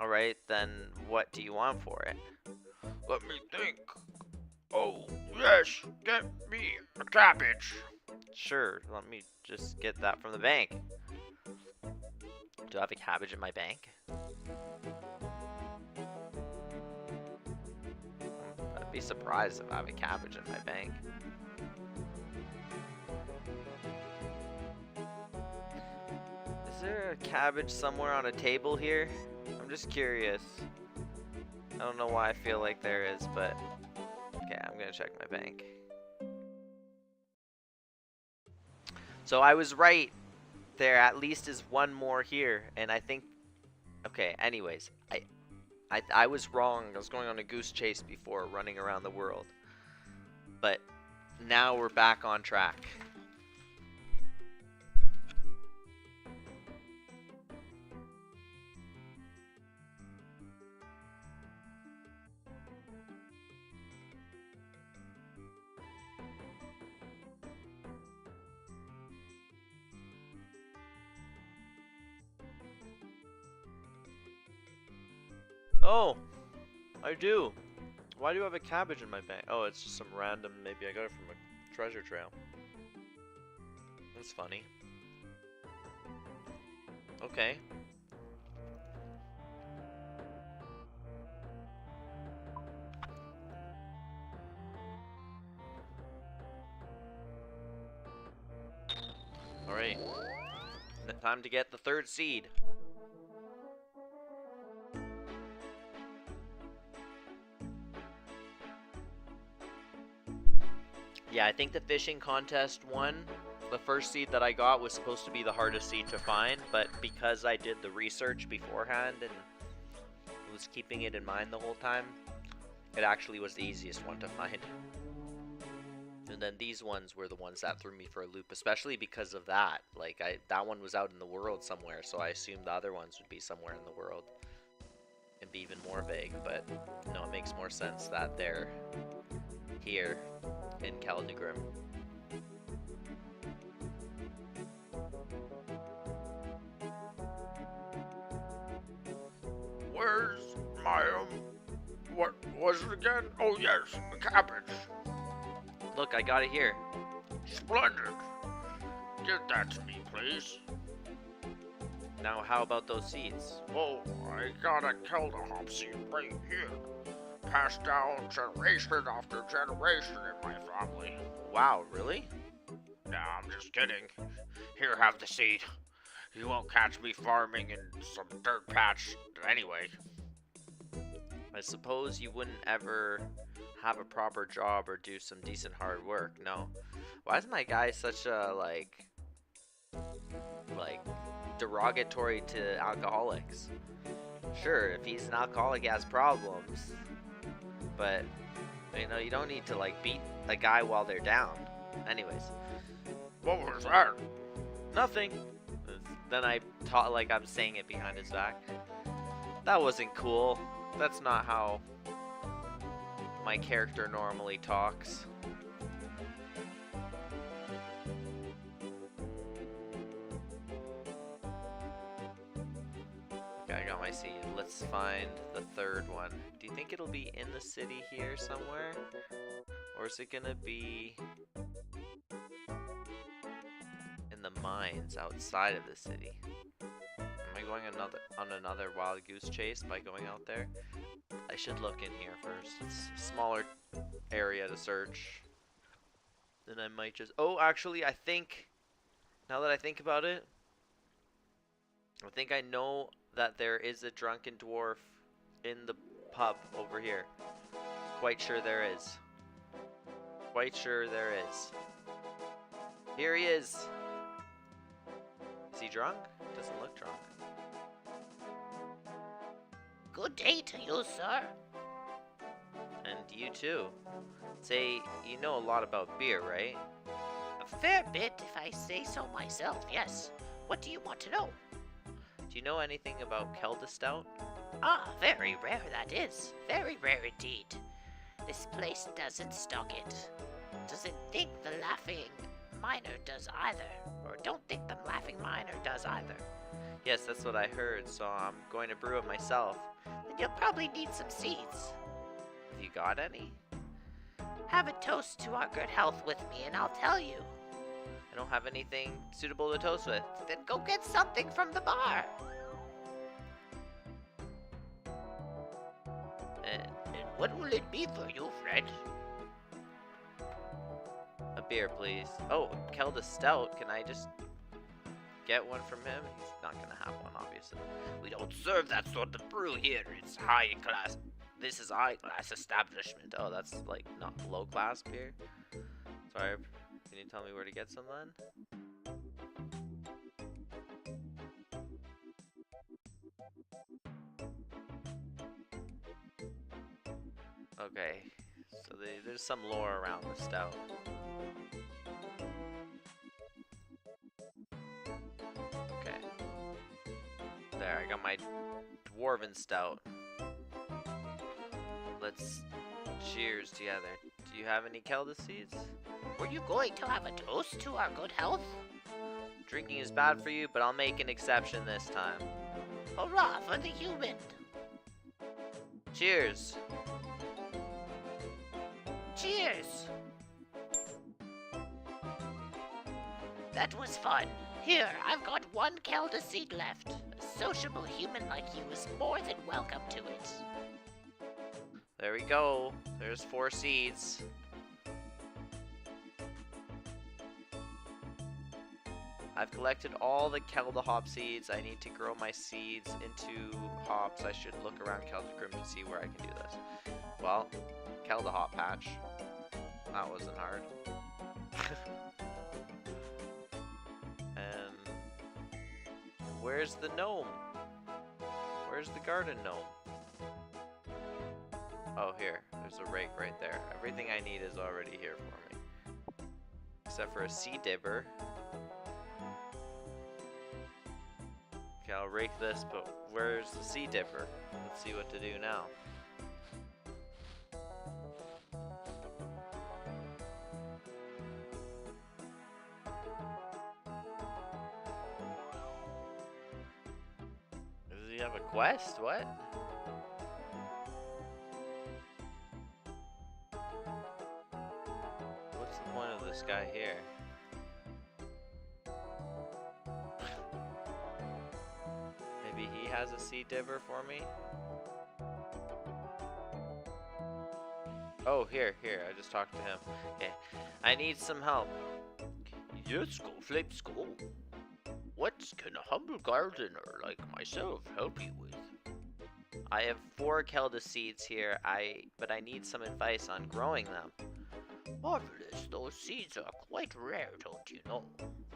Alright, then what do you want for it? Let me think. Oh, yes, get me a cabbage. Sure, let me just get that from the bank. Do I have a cabbage in my bank? I'd be surprised if I have a cabbage in my bank. Is there a cabbage somewhere on a table here? I'm just curious. I don't know why I feel like there is, but okay, I'm gonna check my bank. So I was right. There at least is one more here, and I think... Okay, anyways, I was wrong. I was going on a goose chase before, running around the world. But now we're back on track. Oh, I do. Why do you have a cabbage in my bag? Oh, it's just some random, maybe I got it from a treasure trail. That's funny. Okay. Alright. Time to get the third seed. Yeah, I think the fishing contest won. The first seed that I got was supposed to be the hardest seed to find, but because I did the research beforehand and was keeping it in mind the whole time, it actually was the easiest one to find. And then these ones were the ones that threw me for a loop, especially because of that. Like, that one was out in the world somewhere, so I assumed the other ones would be somewhere in the world and be even more vague, but no, it makes more sense that they're here in Keldegrim. Where's my, what was it again? Oh yes, the cabbage. Look, I got it here. Splendid. Give that to me, please. Now, how about those seeds? Oh, I got a Kelda hop seed right here. Passed down generation after generation in my family. Wow, really? Nah, I'm just kidding. Here, have the seed. You won't catch me farming in some dirt patch anyway. I suppose you wouldn't ever have a proper job or do some decent hard work, no. Why is my guy such a, like derogatory to alcoholics? Sure, if he's an alcoholic, he has problems. But, you know, you don't need to, like, beat a guy while they're down. Anyways. What was that? Nothing. Then I taught like I'm saying it behind his back. That wasn't cool. That's not how my character normally talks. Okay, I got my seed. Let's find the third one. Do you think it'll be in the city here somewhere? Or is it gonna be in the mines outside of the city? Am I going on another wild goose chase by going out there? I should look in here first. It's a smaller area to search. Then I might just... Oh, actually, I think... Now that I think about it, I think I know that there is a drunken dwarf in the pub over here. Quite sure there is. Quite sure there is. Here he is. Is he drunk? Doesn't look drunk. Good day to you, sir. And you too. Say, you know a lot about beer, right? A fair bit, if I say so myself, yes. What do you want to know? Do you know anything about Kelda Stout? Ah, very rare that is. Very rare indeed. This place doesn't stock it. Doesn't think the Laughing Miner does either. Or don't think the Laughing Miner does either. Yes, that's what I heard, so I'm going to brew it myself. Then you'll probably need some seeds. Have you got any? Have a toast to our good health with me and I'll tell you. I don't have anything suitable to toast with. Then go get something from the bar. And what will it be for you, Fred? A beer, please. Oh, Kelda Stout. Can I just get one from him? He's not gonna have one, obviously. We don't serve that sort of brew here. It's high class. This is high class establishment. Oh, that's like not low class beer. Sorry, can you tell me where to get some then? Okay, so there's some lore around the stout. Okay. There, I got my dwarven stout. Let's cheers together. Do you have any Kelda seeds? Were you going to have a toast to our good health? Drinking is bad for you, but I'll make an exception this time. Hurrah for the human! Cheers. Cheers! That was fun. Here, I've got one Kelda seed left. A sociable human like you is more than welcome to it. There we go. There's 4 seeds. I've collected all the Kelda hop seeds. I need to grow my seeds into hops. I should look around Keldagrim and see where I can do this. Well, Kelda hop patch. That wasn't hard. And where's the gnome? Where's the garden gnome? Oh, here. There's a rake right there. Everything I need is already here for me. Except for a seed dibber. Okay, I'll rake this, but where's the seed dipper? Let's see what to do now. Does he have a quest? What? What's the point of this guy here? Maybe he has a seed dibber for me? Oh, here. I just talked to him. Okay. I need some help. Yes, go Flips, go. What can a humble gardener like myself help you with? I have 4 Kelda seeds here, but I need some advice on growing them. Marvelous, those seeds are quite rare, don't you know?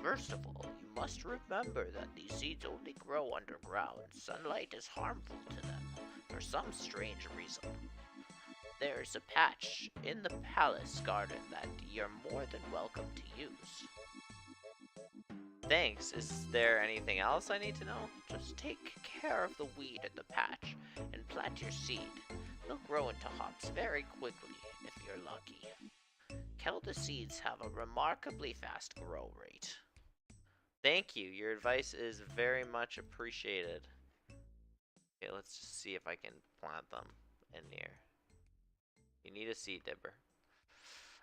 First of all, you must remember that these seeds only grow underground. Sunlight is harmful to them, for some strange reason. There's a patch in the palace garden that you're more than welcome to use. Thanks. Is there anything else I need to know? Just take care of the weed in the patch and plant your seed. They'll grow into hops very quickly if you're lucky. Kelda seeds have a remarkably fast grow rate. Thank you. Your advice is very much appreciated. Okay, let's just see if I can plant them in here. You need a seed dibber.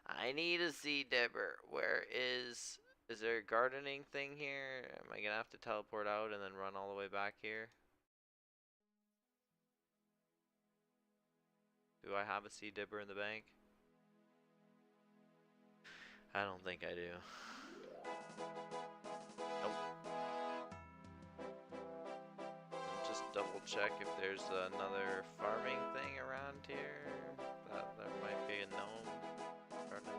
I need a seed dibber. Where is there a gardening thing here? Am I gonna have to teleport out and then run all the way back here? Do I have a seed dibber in the bank? I don't think I do. Nope. Just double check if there's another farming thing around here. That there might be a gnome. Or no.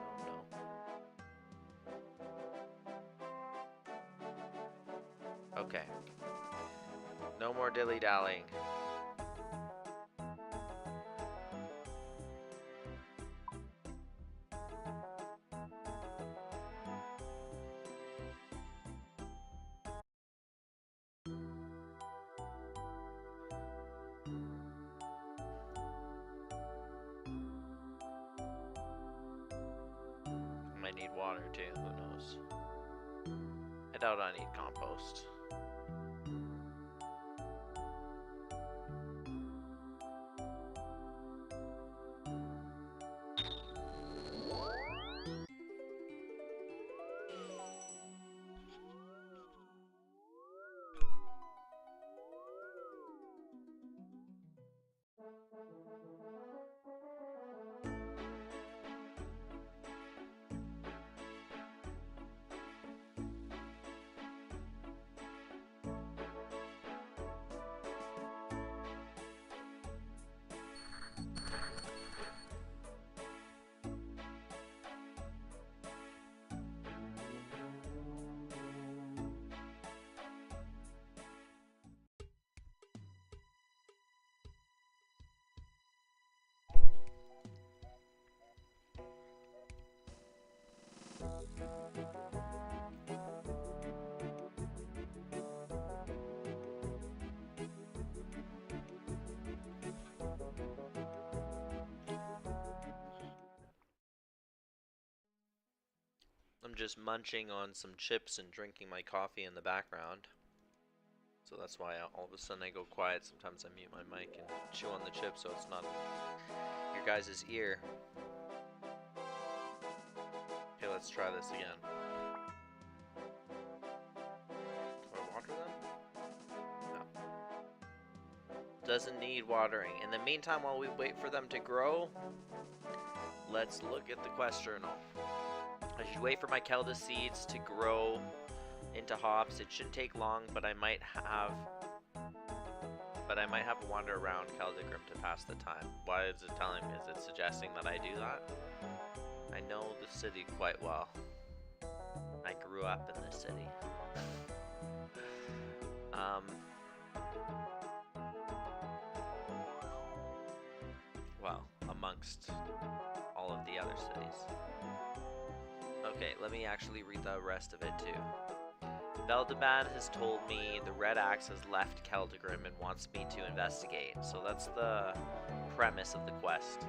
Okay. No more dilly-dallying. Might need water too, who knows. I doubt I need compost. I'm just munching on some chips and drinking my coffee in the background. So that's why all of a sudden I go quiet. Sometimes I mute my mic and chew on the chip so it's not in your guys' ear. Okay, let's try this again. Do I water them? No. Doesn't need watering. In the meantime, while we wait for them to grow, let's look at the quest journal. I should wait for my Kelda seeds to grow into hops. It shouldn't take long, but I might have to wander around Keldagrim to pass the time. Why is it telling me? Is it suggesting that I do that? I know the city quite well. I grew up in this city. Well, amongst all of the other cities. Okay, let me actually read the rest of it too. Veldeban has told me the Red Axe has left Keldagrim and wants me to investigate. So that's the premise of the quest.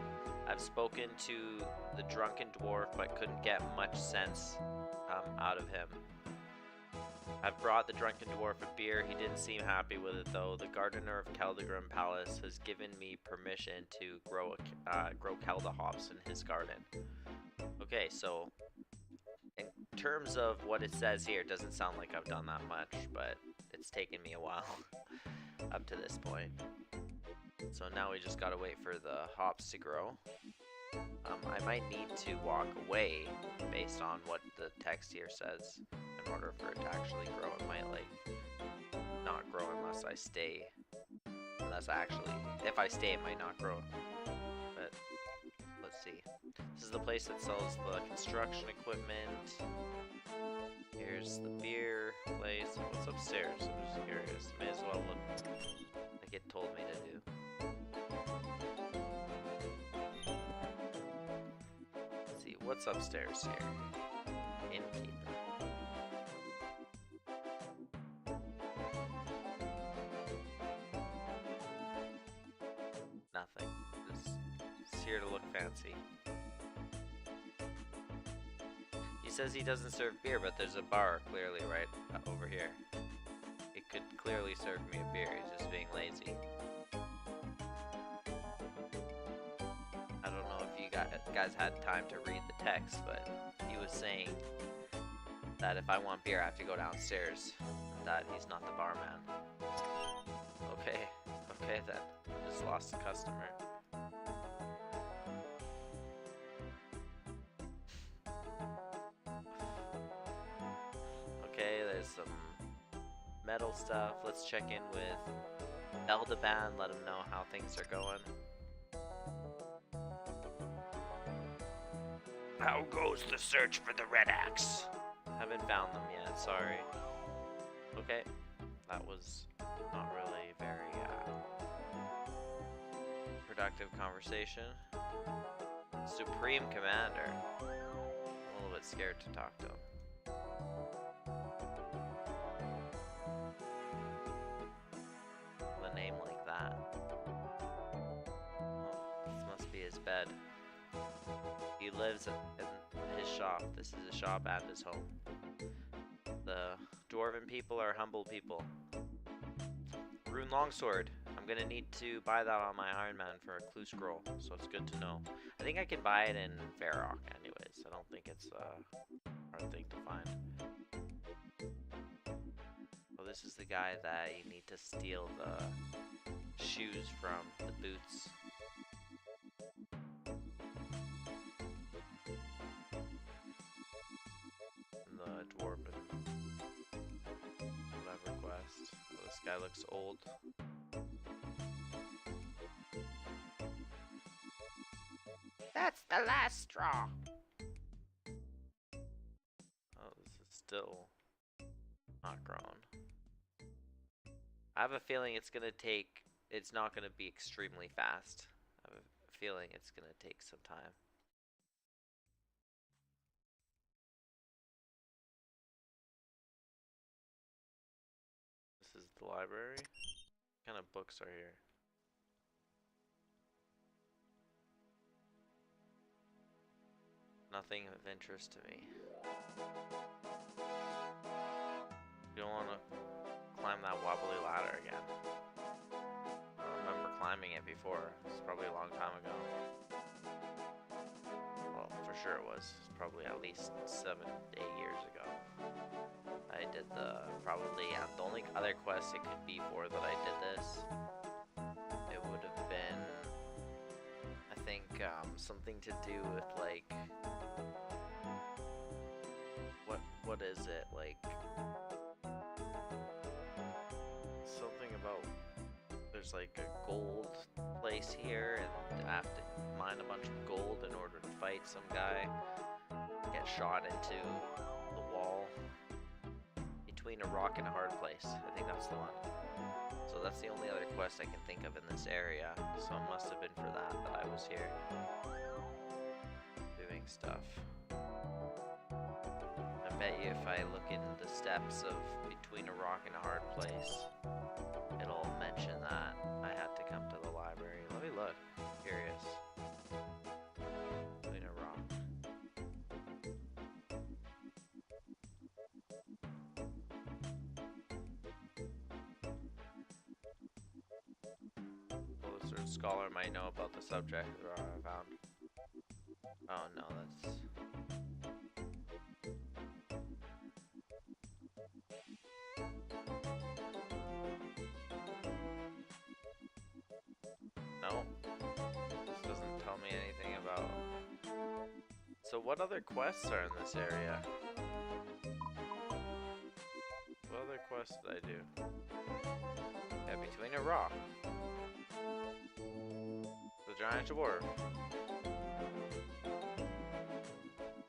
I've spoken to the drunken dwarf but couldn't get much sense out of him. I've brought the drunken dwarf a beer. He didn't seem happy with it though. The gardener of Keldagrim Palace has given me permission to grow Kelda hops in his garden. Okay, so in terms of what it says here, it doesn't sound like I've done that much, but it's taken me a while up to this point. So now we just gotta wait for the hops to grow. I might need to walk away based on what the text here says in order for it to actually grow. It might like not grow unless I stay. If I stay, it might not grow. But let's see. This is the place that sells the construction equipment. Here's the beer place. What's upstairs? I'm just curious. May as well look like it told me to do. Let's see, what's upstairs here? Innkeeper. Nothing. Just here to look fancy. He says he doesn't serve beer, but there's a bar clearly right over here. It could clearly serve me a beer. He's just being lazy. I don't know if you guys had time to read the text, but he was saying that if I want beer, I have to go downstairs. That he's not the barman. Okay, then. Just lost a customer. Okay, there's some metal stuff. Let's check in with Eldeban, let him know how things are going. How goes the search for the Red Axe? Haven't found them yet, sorry. Okay, that was not really very productive conversation. Supreme Commander. I'm a little bit scared to talk to him. With a name like that. Oh, this must be his bed. He lives in his shop. This is his shop and his home. The dwarven people are humble people. Rune Longsword. I'm gonna need to buy that on my Iron Man for a clue scroll, so it's good to know. I think I can buy it in Varrock anyways. I don't think it's a hard thing to find. Well, this is the guy that you need to steal the shoes from, the boots. The dwarven whatever quest. Oh, this guy looks old. That's the last straw. Oh, this is still not grown. I have a feeling it's not gonna be extremely fast. I have a feeling it's gonna take some time. This is the library. What kind of books are here? Nothing of interest to me. You don't want to climb that wobbly ladder again. I don't remember climbing it before. It's probably a long time ago. Well, for sure it was. It's probably at least 7, 8 years ago. I did probably the only other quest it could be for that I did this. It would have been, I think, something to do with like, what is it, like, something about, there's like a gold place here and I have to mine a bunch of gold in order to fight some guy, get shot into the wall, between a rock and a hard place. I think that's the one. So that's the only other quest I can think of in this area, so it must have been for that I was here doing stuff. I bet you if I look in the steps of between a rock and a hard place, it'll mention that I had to come to the library. Let me look. I'm curious. Between a rock. Well, a certain scholar might know about the subject that I found. Oh no, that's... No, this doesn't tell me anything about... So what other quests are in this area? What other quests did I do? Yeah, between a rock. The giant dwarf.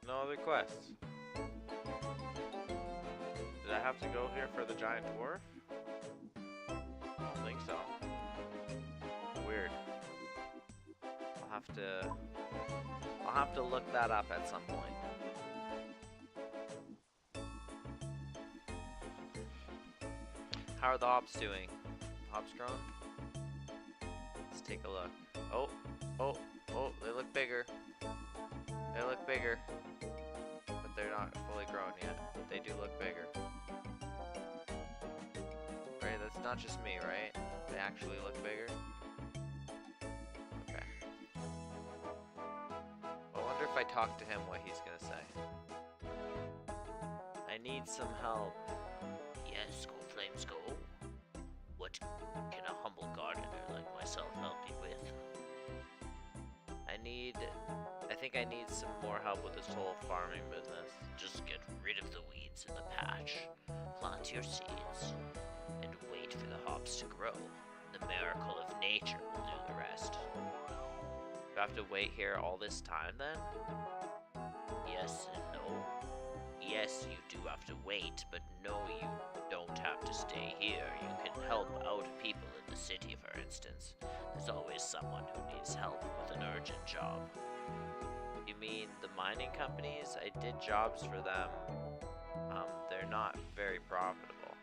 No other quests. Did I have to go here for the giant dwarf? I don't think so. Weird. I'll have to look that up at some point. How are the hops doing? Hops grown? Let's take a look. Oh, they look bigger. They look bigger. But they're not fully grown yet. But they do look bigger. Right, that's not just me, right? They actually look bigger. Okay. I wonder if I talk to him what he's gonna say. I need some help. Yes, go flames go. What can a humble gardener like myself help you with? I think I need some more help with this whole farming business. Just get rid of the weeds in the patch, plant your seeds, and wait for the hops to grow. The miracle of nature will do the rest. Do I have to wait here all this time then? Yes and no. Yes, you do have to wait, but no, you don't have to stay here. You can help out people in the city, for instance. There's always someone who needs help with an urgent job. You mean the mining companies? I did jobs for them. They're not very profitable.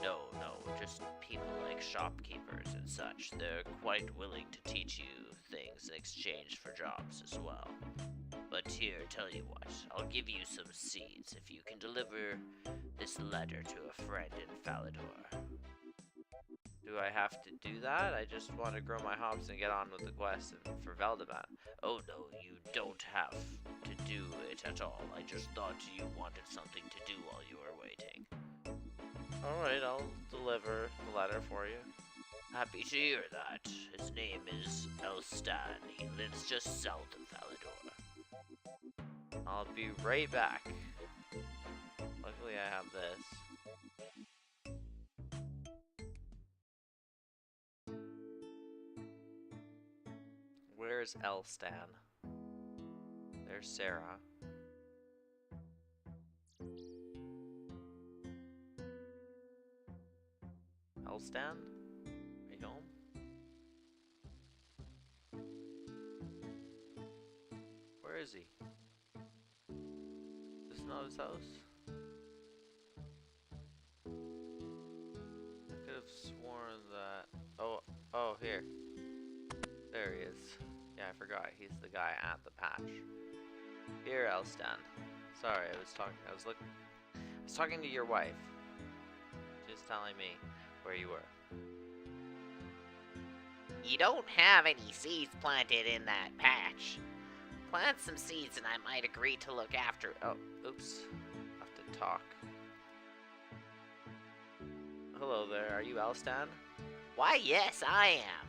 No, just people like shopkeepers and such. They're quite willing to teach you things in exchange for jobs as well. But here, tell you what, I'll give you some seeds if you can deliver this letter to a friend in Falador. Do I have to do that? I just want to grow my hops and get on with the quest for Veldebat. Oh no, you don't have to do it at all. I just thought you wanted something to do while you were waiting. Alright, I'll deliver the letter for you. Happy to hear that. His name is Elstan. He lives just south of Falador. I'll be right back. Luckily I have this. Where's Elstan? There's Sarah. Elstan? Are you home? Where is he? Is this not his house? I could have sworn that... Oh, here. There he is. Yeah, I forgot. He's the guy at the patch. Here, Elstan. Sorry, I was talking to your wife. She's just telling me where you were. You don't have any seeds planted in that patch. Plant some seeds and I might agree to look after. Oh, oops. I have to talk. Hello there, are you Elstan? Why, yes, I am.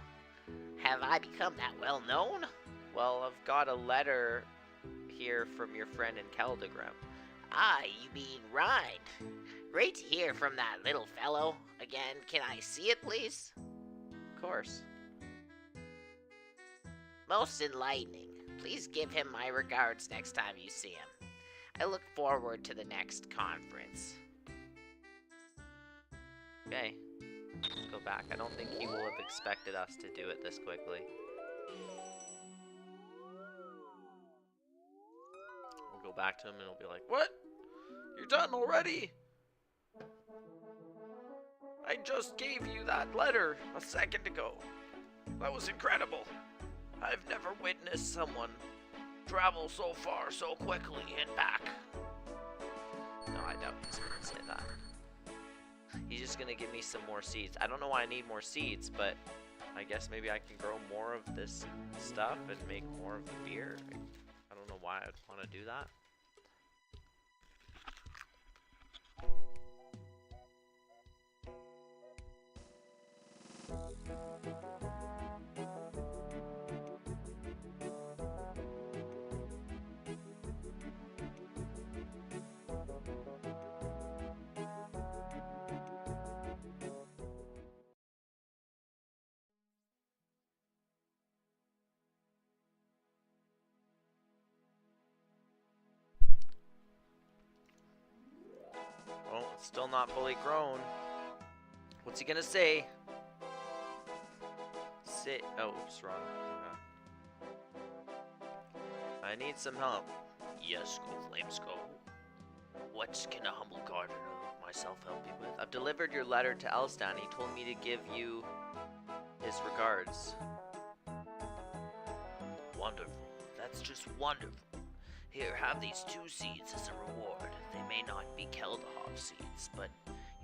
Have I become that well known? Well, I've got a letter here from your friend in Caldegram. Ah, you mean Rind. Great to hear from that little fellow. Again, can I see it, please? Of course. Most enlightening. Please give him my regards next time you see him. I look forward to the next conference. Okay. Let's go back. I don't think he will have expected us to do it this quickly. We'll go back to him and he'll be like, "What? You're done already? I just gave you that letter a second ago. That was incredible. I've never witnessed someone travel so far so quickly and back." No, I doubt he's gonna say that. He's just gonna give me some more seeds. I don't know why I need more seeds, but I guess maybe I can grow more of this stuff and make more of the beer. I don't know why I'd want to do that. Well, it's still not fully grown. What's he gonna say? Oh, oops, wrong. I need some help. Yes, go Flames, go. What can a humble gardener like myself help you with? I've delivered your letter to Elstan. He told me to give you his regards. Wonderful. That's just wonderful. Here, have these 2 seeds as a reward. They may not be Keldahov seeds, but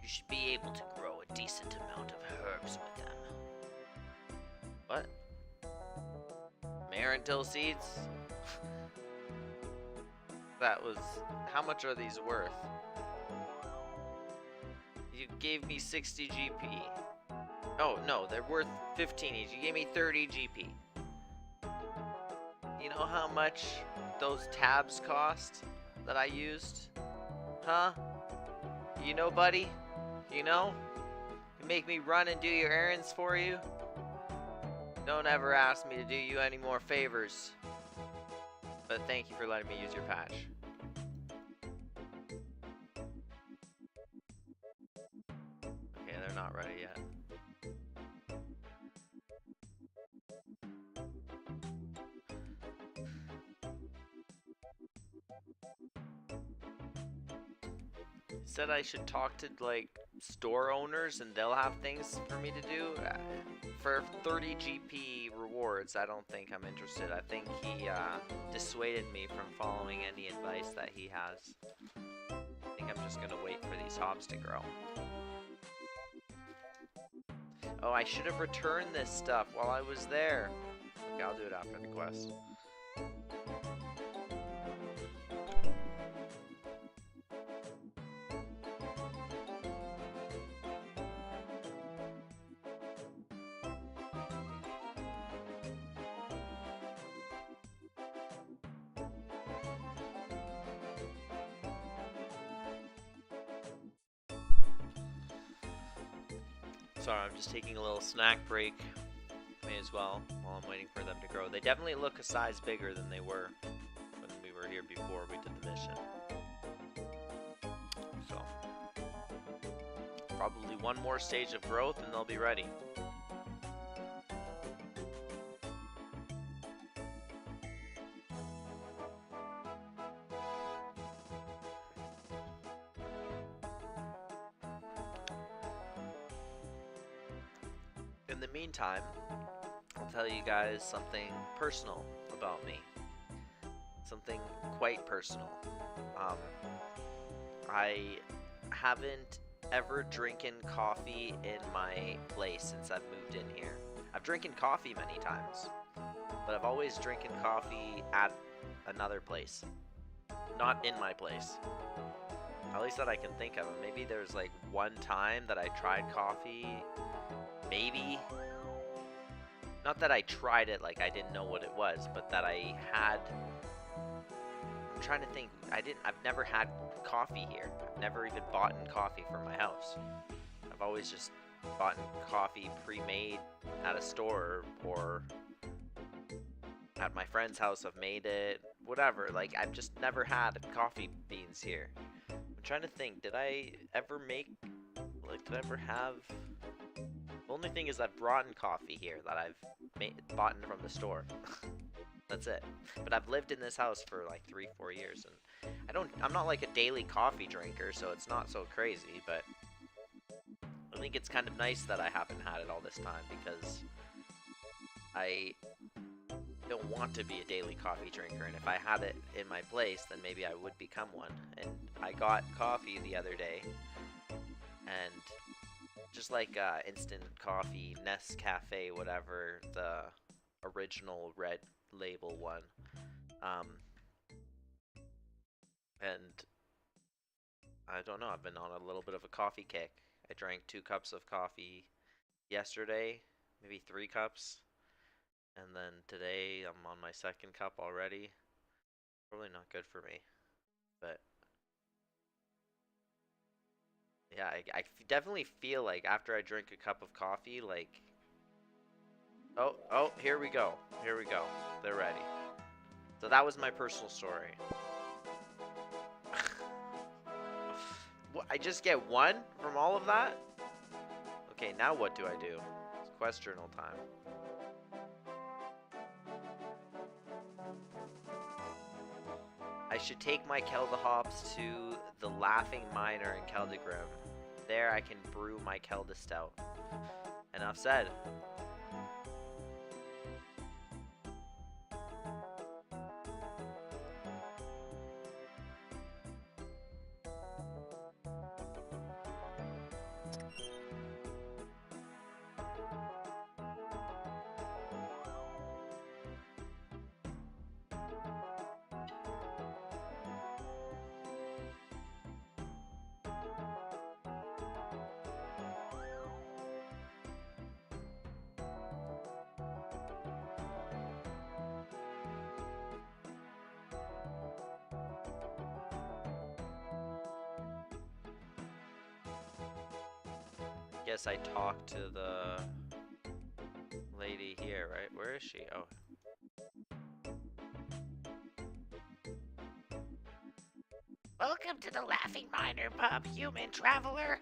you should be able to grow a decent amount of herbs with them. What? Marentil seeds? That was... How much are these worth? You gave me 60 GP. Oh, no, they're worth 15 each. You gave me 30 GP. You know how much those tabs cost that I used? Huh? You know, buddy? You know? You make me run and do your errands for you? Don't ever ask me to do you any more favors. But thank you for letting me use your patch. Okay, they're not ready yet. Said I should talk to like store owners and they'll have things for me to do. For 30 GP rewards, I don't think I'm interested. I think he dissuaded me from following any advice that he has. I think I'm just gonna wait for these hops to grow. Oh, I should have returned this stuff while I was there. Okay, I'll do it after the quest. Sorry, I'm just taking a little snack break. May as well, while I'm waiting for them to grow. They definitely look a size bigger than they were when we were here before we did the mission. So, probably one more stage of growth and they'll be ready. In the meantime, I'll tell you guys something personal about me. Something quite personal. I haven't ever drinking coffee in my place since I've moved in here. I've drinking coffee many times, but I've always drinking coffee at another place, not in my place. At least that I can think of. Maybe there's like one time that I tried coffee, maybe. Not that I tried it like I didn't know what it was, but that I had. I'm trying to think. I've never had coffee here. I've never even bought coffee for my house. I've always just bought coffee pre-made at a store or at my friend's house. I've made it, whatever. Like, I've just never had coffee beans here. I'm trying to think, did I ever make, like, did I ever have, the only thing is I've brought in coffee here that I've bought from the store. That's it. But I've lived in this house for like 3-4 years, and I'm not like a daily coffee drinker, so it's not so crazy, but I think it's kind of nice that I haven't had it all this time, because I don't want to be a daily coffee drinker, and if I had it in my place, then maybe I would become one. And I got coffee the other day, and just like instant coffee, Nescafe, whatever, the original red label one, and I don't know, I've been on a little bit of a coffee kick. I drank 2 cups of coffee yesterday, maybe 3 cups, and then today I'm on my 2nd cup already. Probably not good for me, but yeah, I definitely feel like after I drink a cup of coffee, like, oh, here we go, they're ready. So that was my personal story. What, I just get 1 from all of that? Okay, now what do I do? It's quest journal time. I should take my Kelda hops to the Laughing Miner in Keldagrim. There I can brew my Kelda stout. Enough said. Guess I talked to the lady here, right? Where is she? Oh. Welcome to the Laughing Miner pub, human traveler.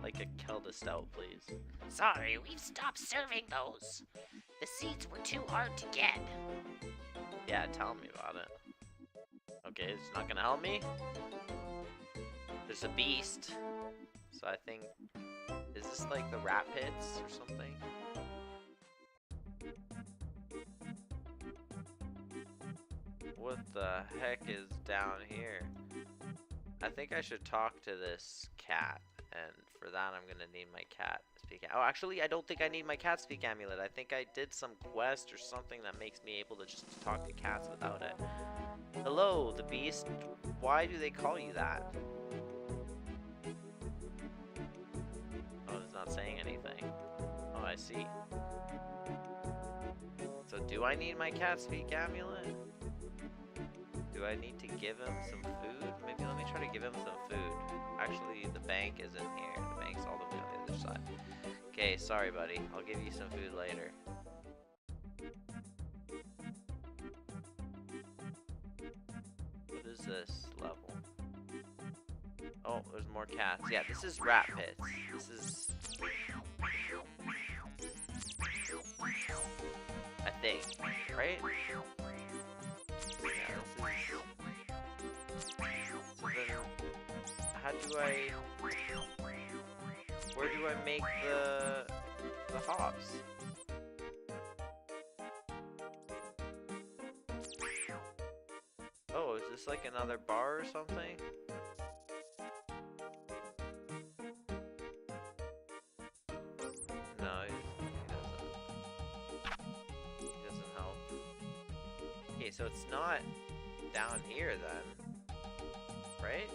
Like a Kelda stout, please. Sorry, we've stopped serving those. The seeds were too hard to get. Yeah, tell me about it. Okay, it's not gonna help me? There's a beast. So I think... Is this like the rat pits or something? What the heck is down here? I think I should talk to this cat. And for that, I'm gonna need my cat speak. Oh, actually, I don't think I need my cat speak amulet. I think I did some quest or something that makes me able to just talk to cats without it. Hello, the beast. Why do they call you that? Oh, it's not saying anything. Oh, I see. So do I need my cat speak amulet? Do I need to give him some food? Maybe let me try to give him some food. Actually, the bank isn't here. The bank's all the way on the other side. Okay, sorry, buddy. I'll give you some food later. What is this level? Oh, there's more cats. Yeah, this is rat pits. This is... I think, right? Yeah, how do I... Where do I make the hops? Oh, is this like another bar or something? No, he doesn't help. Okay, so it's not down here then, right?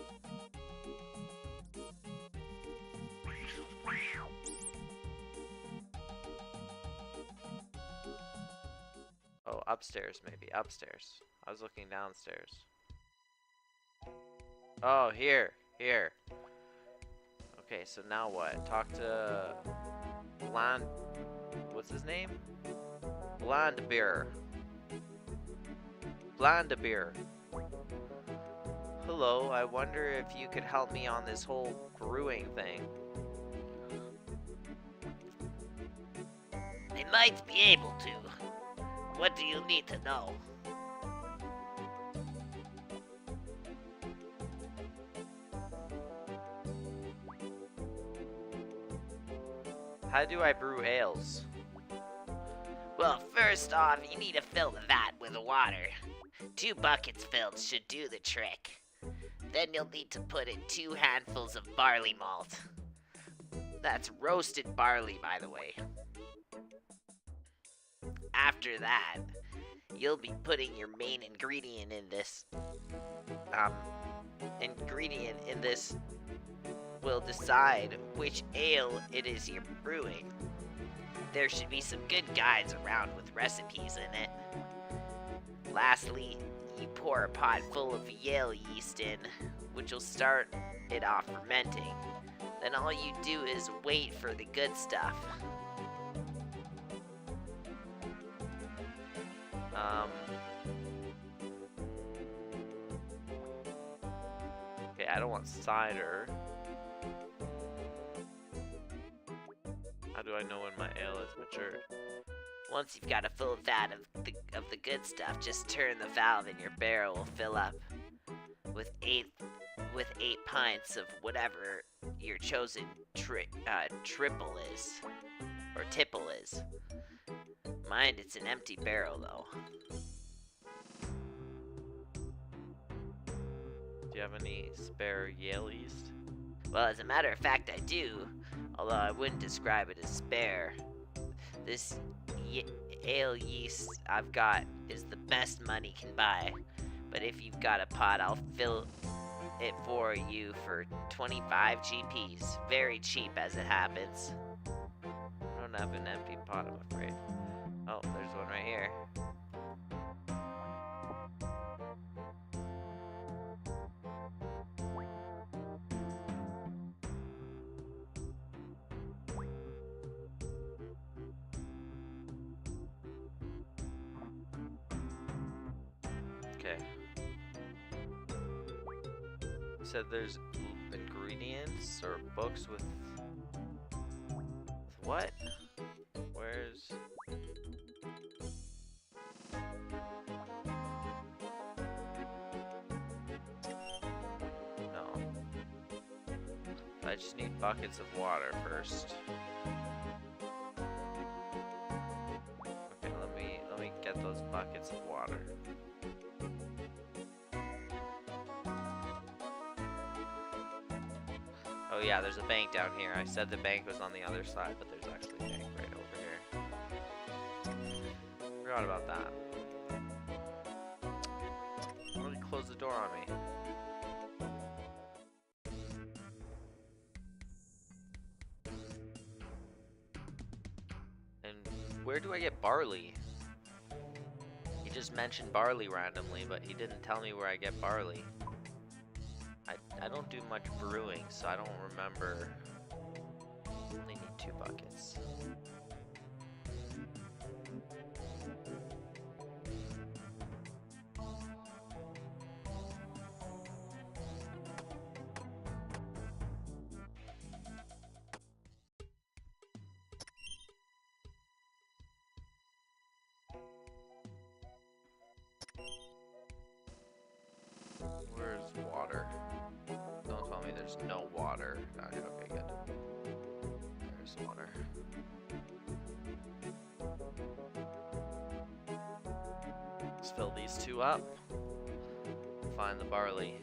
Oh, upstairs maybe, upstairs. I was looking downstairs. Oh, here. Okay, so now what? Talk to Land. What's his name? Blandbeer. Hello, I wonder if you could help me on this whole brewing thing. I might be able to. What do you need to know? How do I brew ales? Well, first off, you need to fill the vat with water. 2 buckets filled should do the trick. Then you'll need to put in 2 handfuls of barley malt. That's roasted barley, by the way. After that, you'll be putting your main ingredient in this. Will decide which ale it is you're brewing. There should be some good guides around with recipes in it. Lastly, you pour a pot full of Yale yeast in, which will start it off fermenting. Then all you do is wait for the good stuff. Okay, I don't want cider. How do I know when my ale is matured? Once you've got a full vat of the good stuff, just turn the valve and your barrel will fill up with 8 pints of whatever your chosen triple is, or tipple is. Mind, it's an empty barrel though. Do you have any spare Yale yeast? Well, as a matter of fact, I do, although I wouldn't describe it as spare. This ale yeast I've got is the best money can buy, but if you've got a pot, I'll fill it for you for 25 GPs. Very cheap as it happens. I don't have an empty pot, I'm afraid. Oh, there's one right here. Okay. You said there's ingredients or books with what? Where's... No. I just need buckets of water first. Okay, let me get those buckets of water. Oh yeah, there's a bank down here. I said the bank was on the other side, but there's actually a bank right over here. Forgot about that. Why don't you close the door on me? And where do I get barley? He just mentioned barley randomly, but he didn't tell me where I get barley. I don't do much brewing, so I don't remember. I only need 2 buckets. Where's water? Don't tell me there's no water. Okay, good. There's water. Let's fill these 2 up. find the barley.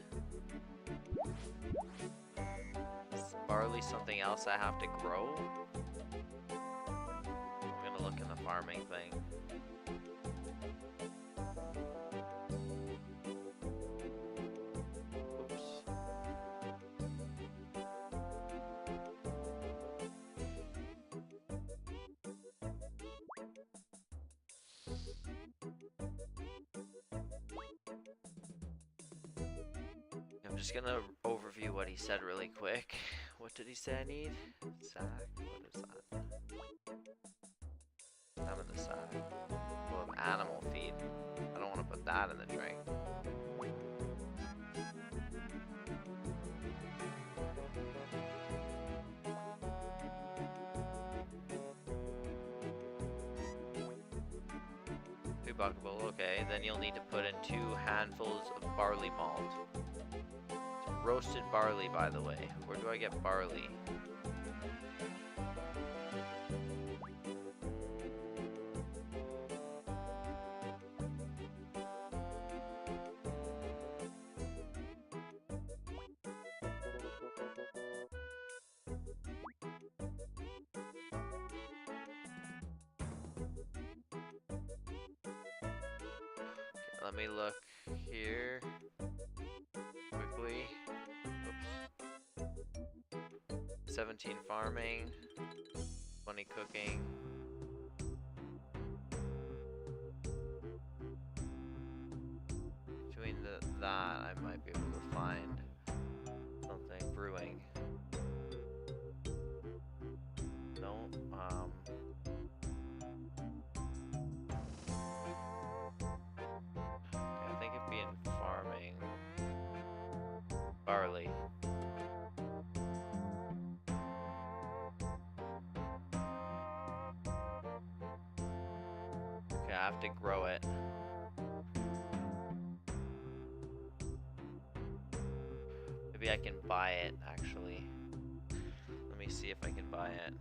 Is barley something else I have to grow? I'm gonna look in the farming thing. Oops. I'm just gonna overview what he said really quick. What did he say I need? Sack? What is that? I'm in the sack. Well, animal feed. I don't want to put that in the drink. Buckable, okay. Then you'll need to put in 2 handfuls of barley malt. Roasted barley, by the way. Where do I get barley? Let me look here quickly. Oops. 17 farming, 20 cooking. Between that, I might be able to find something brewing. No, I think it'd be in farming. Barley. Okay, I have to grow it. Maybe I can buy it, actually. Let me see if I can buy it.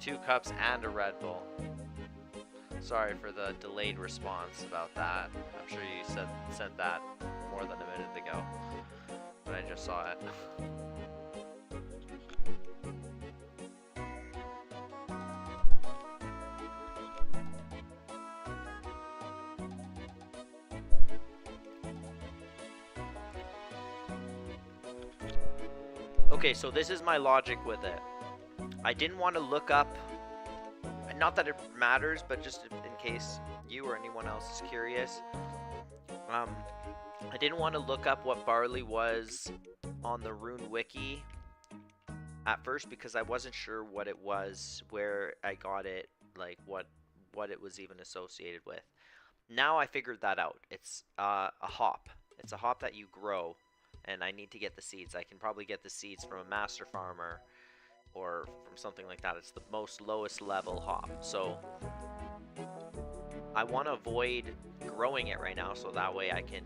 Two cups and a Red Bull. Sorry for the delayed response about that. I'm sure you sent that more than a minute ago, but I just saw it. Okay, so this is my logic with it. I didn't want to look up, not that it matters, but just in case you or anyone else is curious, I didn't want to look up what barley was on the Rune Wiki at first because I wasn't sure what it was, where I got it, like what it was even associated with. Now I figured that out. It's a hop. It's a hop that you grow, and I need to get the seeds. I can probably get the seeds from a master farmer or from something like that. It's the most lowest level hop. So I want to avoid growing it right now so that way I can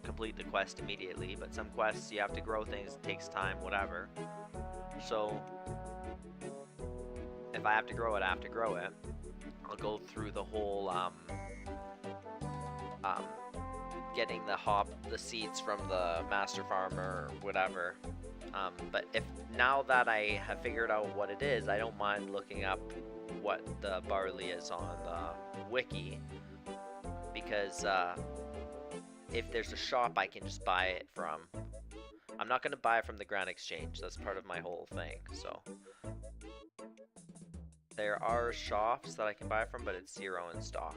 complete the quest immediately. But some quests you have to grow things, it takes time, whatever. So if I have to grow it, I have to grow it. I'll go through the whole getting the seeds from the master farmer or whatever. But if now that I have figured out what it is, I don't mind looking up what the barley is on the wiki, because if there's a shop I can just buy it from. I'm not going to buy it from the Grand Exchange. That's part of my whole thing. So there are shops that I can buy it from, but it's 0 in stock.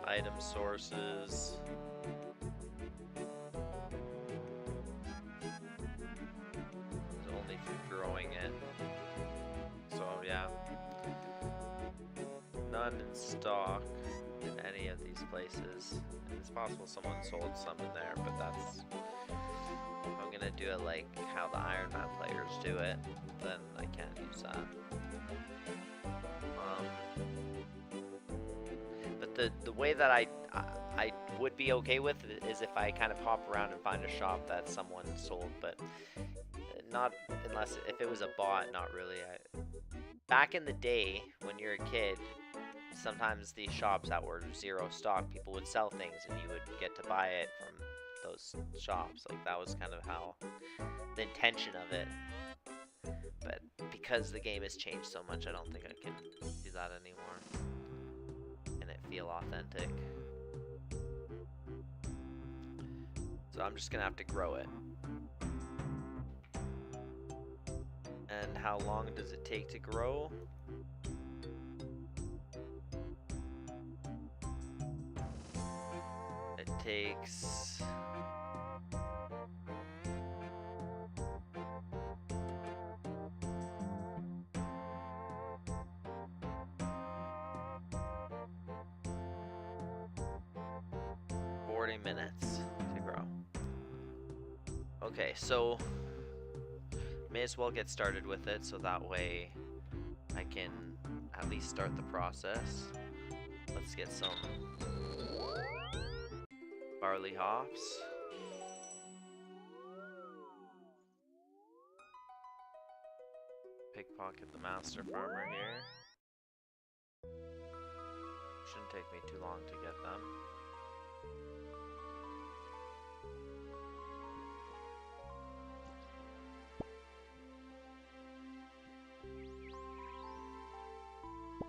Item sources. It's only for growing it. So yeah. None in stock in any of these places. And it's possible someone sold some in there, but that's... I'm gonna do it like how the Iron Man players do it, then I can't use that. But the way that I would be okay with it is if I kind of hop around and find a shop that someone sold, but not unless if it was a bot. Not really. Back in the day when you're a kid, sometimes these shops that were zero stock, people would sell things and you would get to buy it from those shops. Like that was kind of how the intention of it. But because the game has changed so much, I don't think I can do that anymore and it feel authentic. So I'm just gonna have to grow it. And how long does it take to grow? It takes 40 minutes to grow. Okay, so may as well get started with it so that way I can at least start the process. Let's get some barley hops. Pickpocket the master farmer here. Shouldn't take me too long to get them.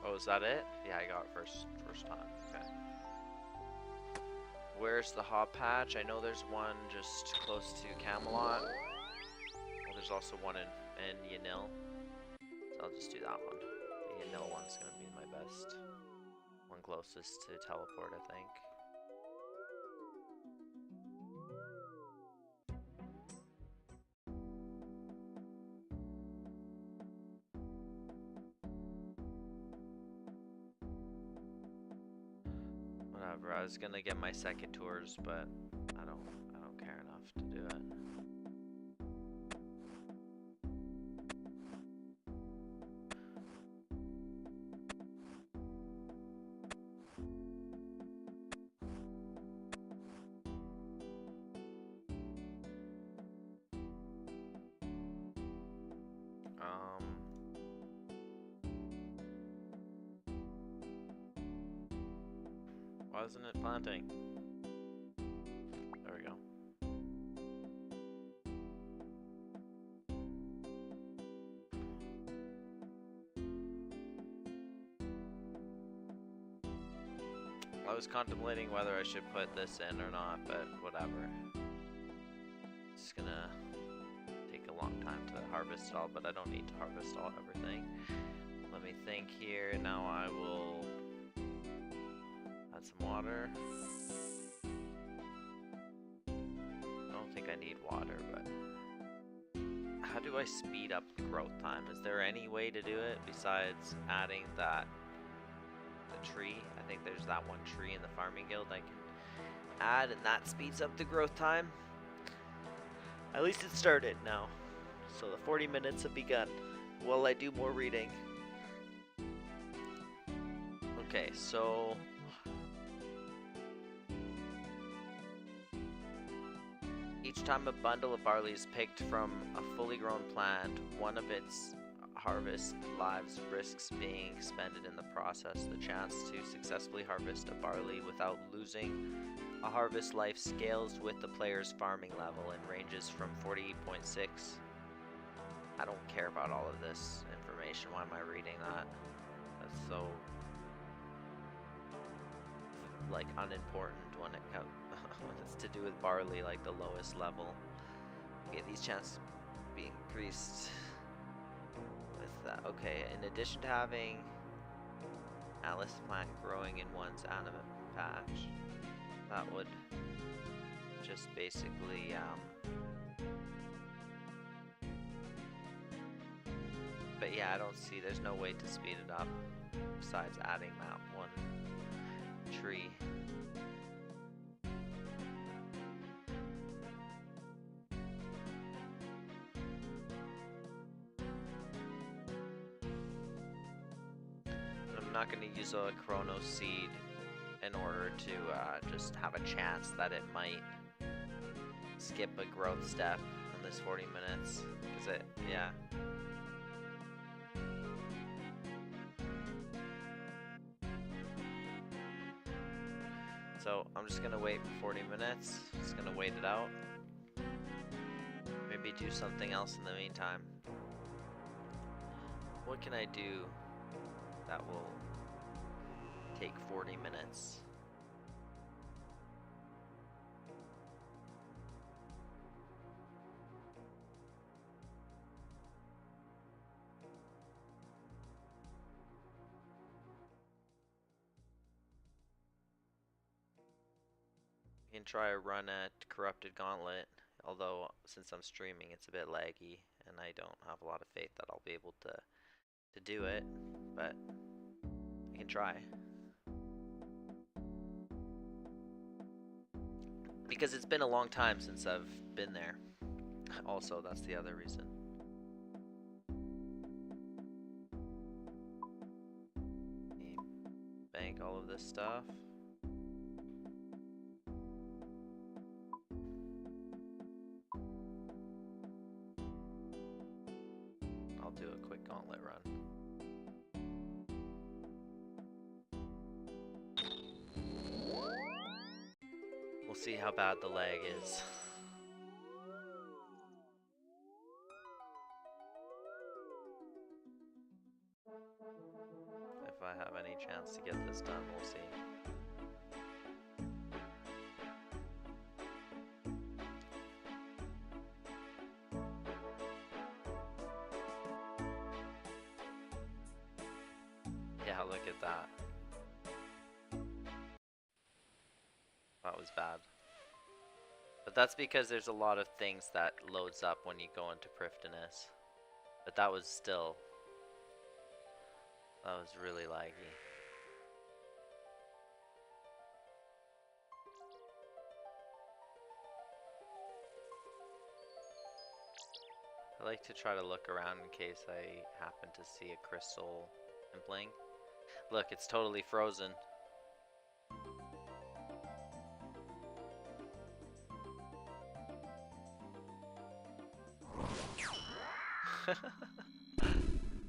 Oh, is that it? Yeah, I got it first time. Okay. Where's the hop patch? I know there's one just close to Camelot. Well, there's also one in Yanil. So I'll just do that one. The Yanil one's gonna be my best one, closest to teleport, I think. Whatever, I was gonna get my second tours, but I don't care enough to do it. Why isn't it planting? There we go. I was contemplating whether I should put this in or not, but whatever. It's gonna take a long time to harvest all, but I don't need to harvest all everything. Let me think here. Now I will add some water. I don't think I need water, but how do I speed up the growth time? Is there any way to do it besides adding the tree? I think there's that one tree in the farming guild I can add, and that speeds up the growth time. At least it started now. So the 40 minutes have begun. Will I do more reading? Okay, so each time a bundle of barley is picked from a fully grown plant, one of its harvest lives risks being expended in the process. The chance to successfully harvest a barley without losing a harvest life scales with the player's farming level and ranges from 48.6. I don't care about all of this information. Why am I reading that? That's so like unimportant when it comes when it's to do with barley, like the lowest level. Okay, these chances be increased with that. Okay, in addition to having Alice plant growing in one's animate patch, that would just basically but yeah, I don't see, there's no way to speed it up besides adding that one tree. I'm not going to use a Chrono Seed in order to just have a chance that it might skip a growth step in this 40 minutes. Because it, yeah. So I'm just going to wait for 40 minutes. Just going to wait it out. Maybe do something else in the meantime. What can I do that will take 40 minutes? I can try a run at Corrupted Gauntlet, although since I'm streaming it's a bit laggy and I don't have a lot of faith that I'll be able to do it, but I can try. Because it's been a long time since I've been there. Also, that's the other reason. Bank all of this stuff. I'll do a quick gauntlet run. We'll see how bad the lag is. If I have any chance to get this done, we'll see. Yeah, look at that. That was bad. But that's because there's a lot of things that loads up when you go into Prifdiness. But that was still... that was really laggy. I like to try to look around in case I happen to see a crystal impling. Look, it's totally frozen.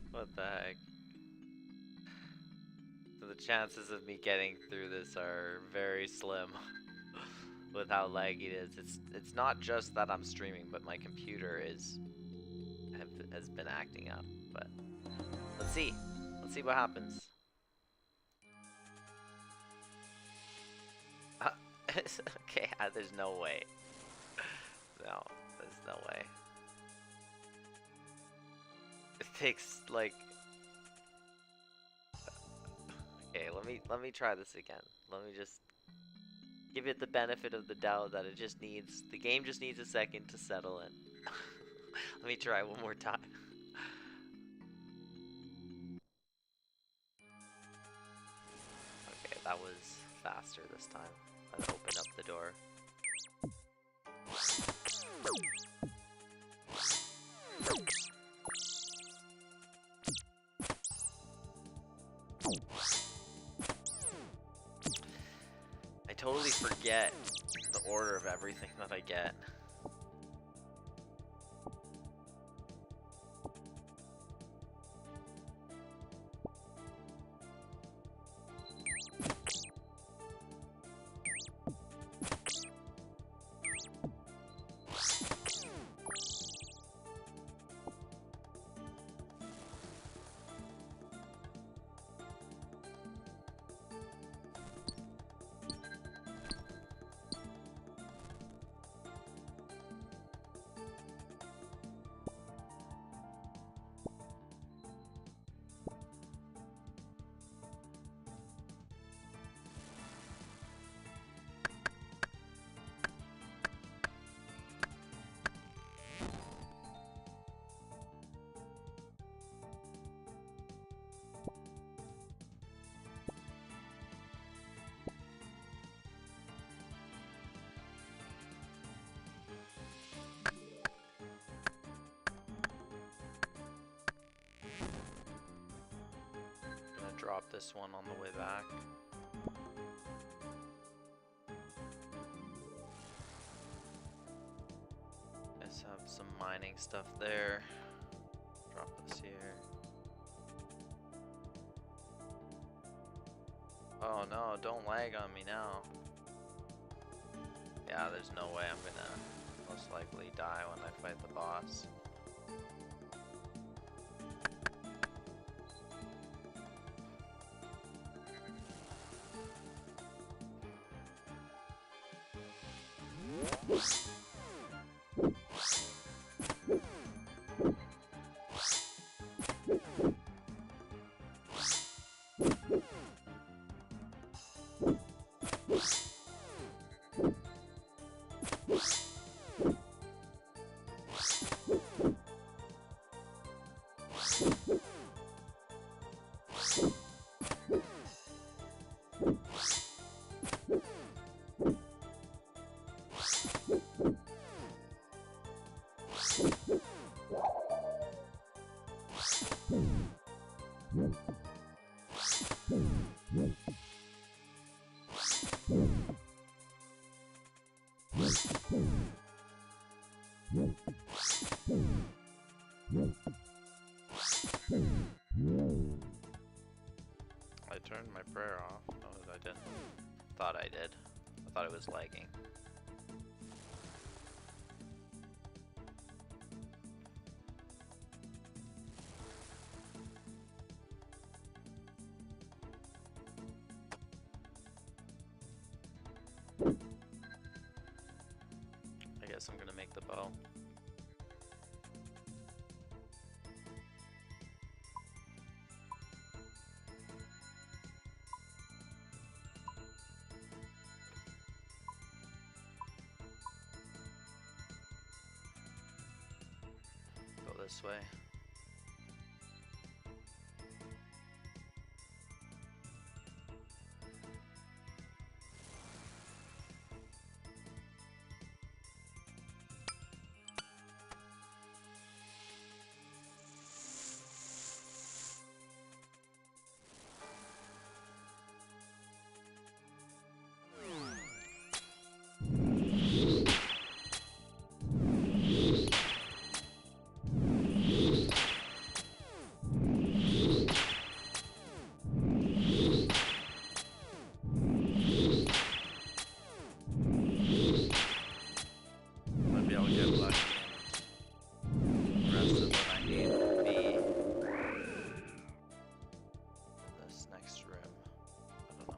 What the heck? So the chances of me getting through this are very slim with how laggy it is. It's not just that I'm streaming, but my computer has been acting up. But let's see. Let's see what happens. Okay, there's no way. No, there's no way. It takes like... Okay, let me try this again. Let me just give it the benefit of the doubt that the game just needs a second to settle in. Let me try one more time. Okay, that was faster this time. Let's open up the door. I totally forget the order of everything that I get. this one on the way back. Guys have some mining stuff there. Drop this here. Oh no, don't lag on me now. Yeah, there's no way I'm gonna most likely die when I fight the boss. I turned my prayer off. No, I didn't. Thought I did. I thought it was lagging. I guess I'm gonna make the bow. Go this way. Maybe I'll get lucky. The rest of what I need will be this next room. I don't know.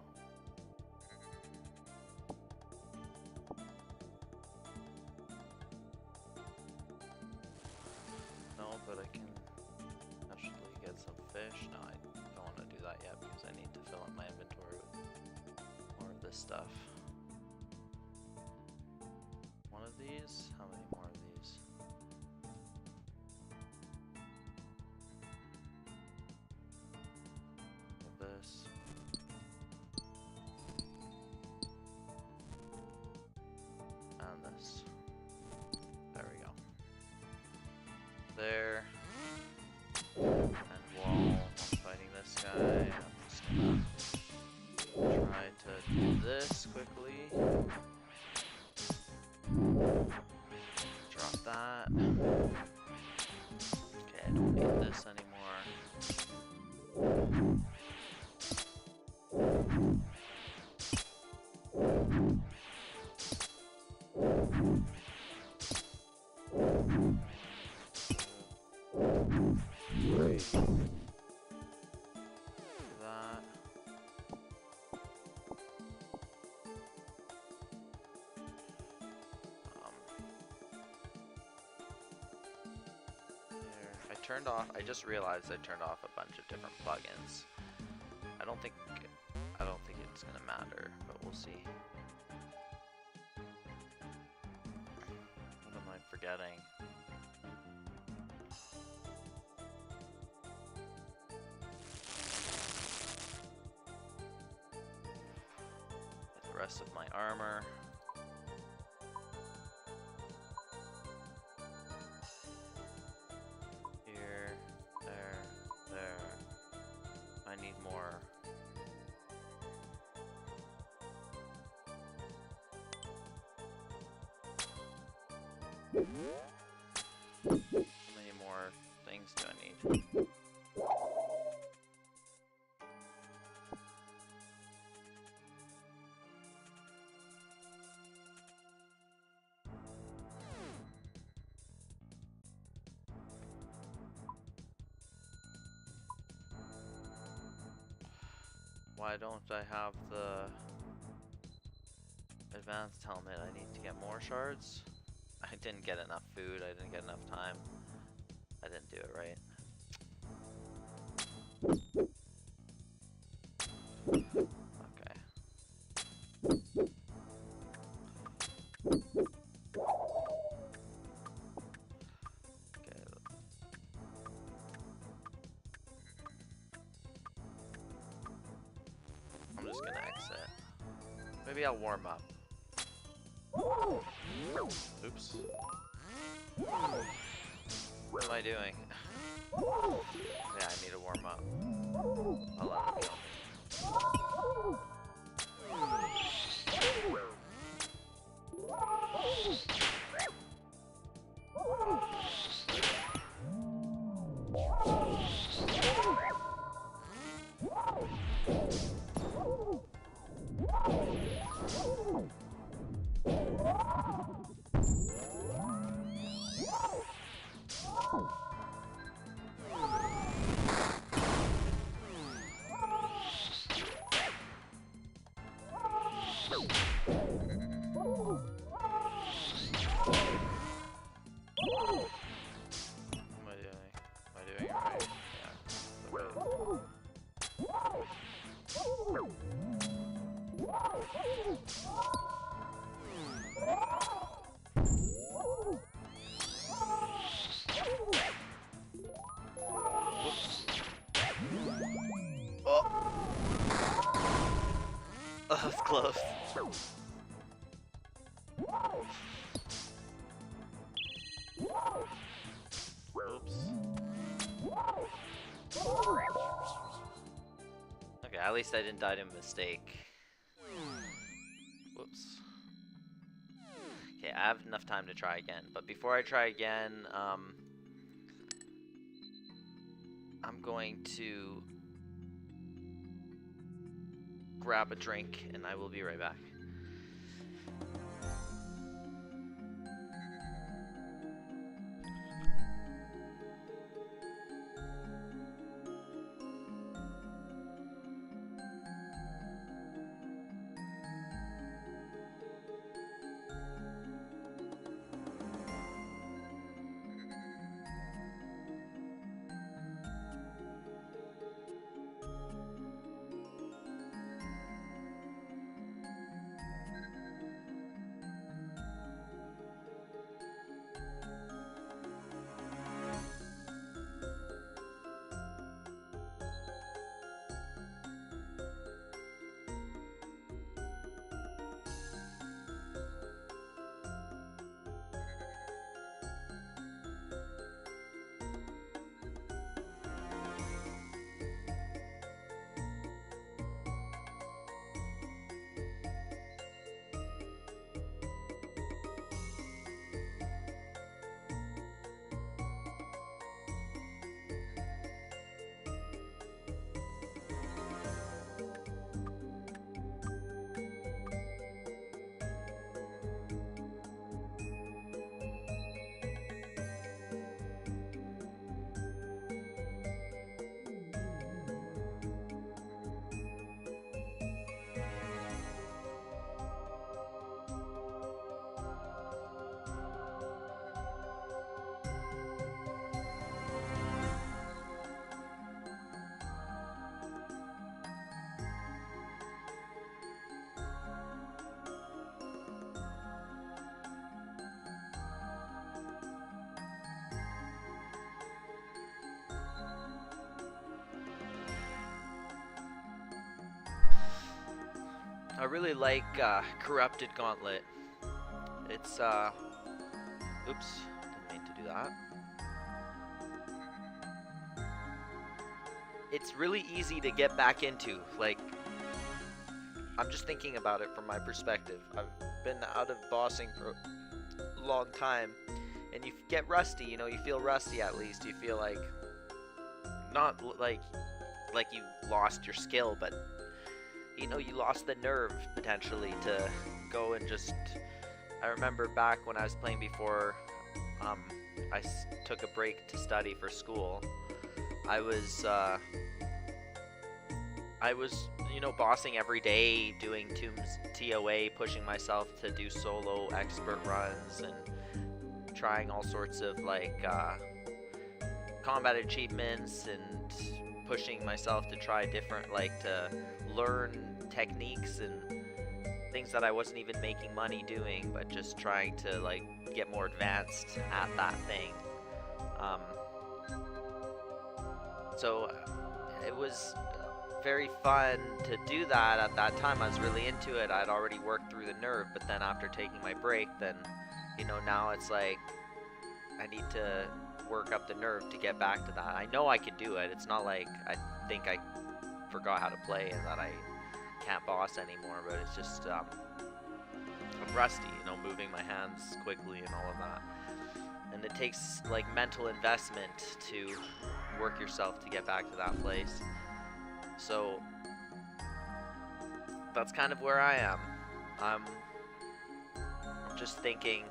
No, but I can actually get some fish. No, I don't want to do that yet because I need to fill up my inventory with more of this stuff. One of these? How many more of these? This. And this. There we go. There. And while I'm fighting this guy, I'm just gonna try to do this quickly. Drop that. Okay, I don't need this anymore. That. I just realized I turned off a bunch of different plugins. I don't think it's gonna matter, but we'll see. What am I forgetting? Get the rest of my armor. Here, there. I need more How many more things do I need? Why don't I have the advanced helmet? I need to get more shards. I didn't get enough food, I didn't get enough time. I didn't do it right. Okay. Okay. I'm just gonna exit. Maybe I'll warm up. Oops. What am I doing? Yeah, I need to warm up. I'll let it go. Oh, that was close. Oops. Okay, at least I didn't die to a mistake. Whoops. Okay, I have enough time to try again, but before I try again, I'm going to grab a drink and I will be right back. I really like Corrupted Gauntlet. It's oops, didn't mean to do that. It's really easy to get back into. Like, I'm just thinking about it from my perspective. I've been out of bossing for a long time, and you get rusty. You know, you feel rusty at least. You feel like not like you lost your skill, but you know, you lost the nerve potentially to go and just. I remember back when I was playing before I took a break to study for school. I was you know, bossing every day, doing Tombs TOA, pushing myself to do solo expert runs and trying all sorts of like combat achievements and pushing myself to try different, like, to learn techniques and things that I wasn't even making money doing, but just trying to like get more advanced at that thing. So it was very fun to do that at that time. I was really into it. I'd already worked through the nerve, but then after taking my break, then, you know, now it's like I need to work up the nerve to get back to that. I know I could do it. It's not like I think I forgot how to play and that I can't boss anymore, but it's just I'm rusty, you know, moving my hands quickly and all of that. And it takes like mental investment to work yourself to get back to that place. So that's kind of where I am. I'm just thinking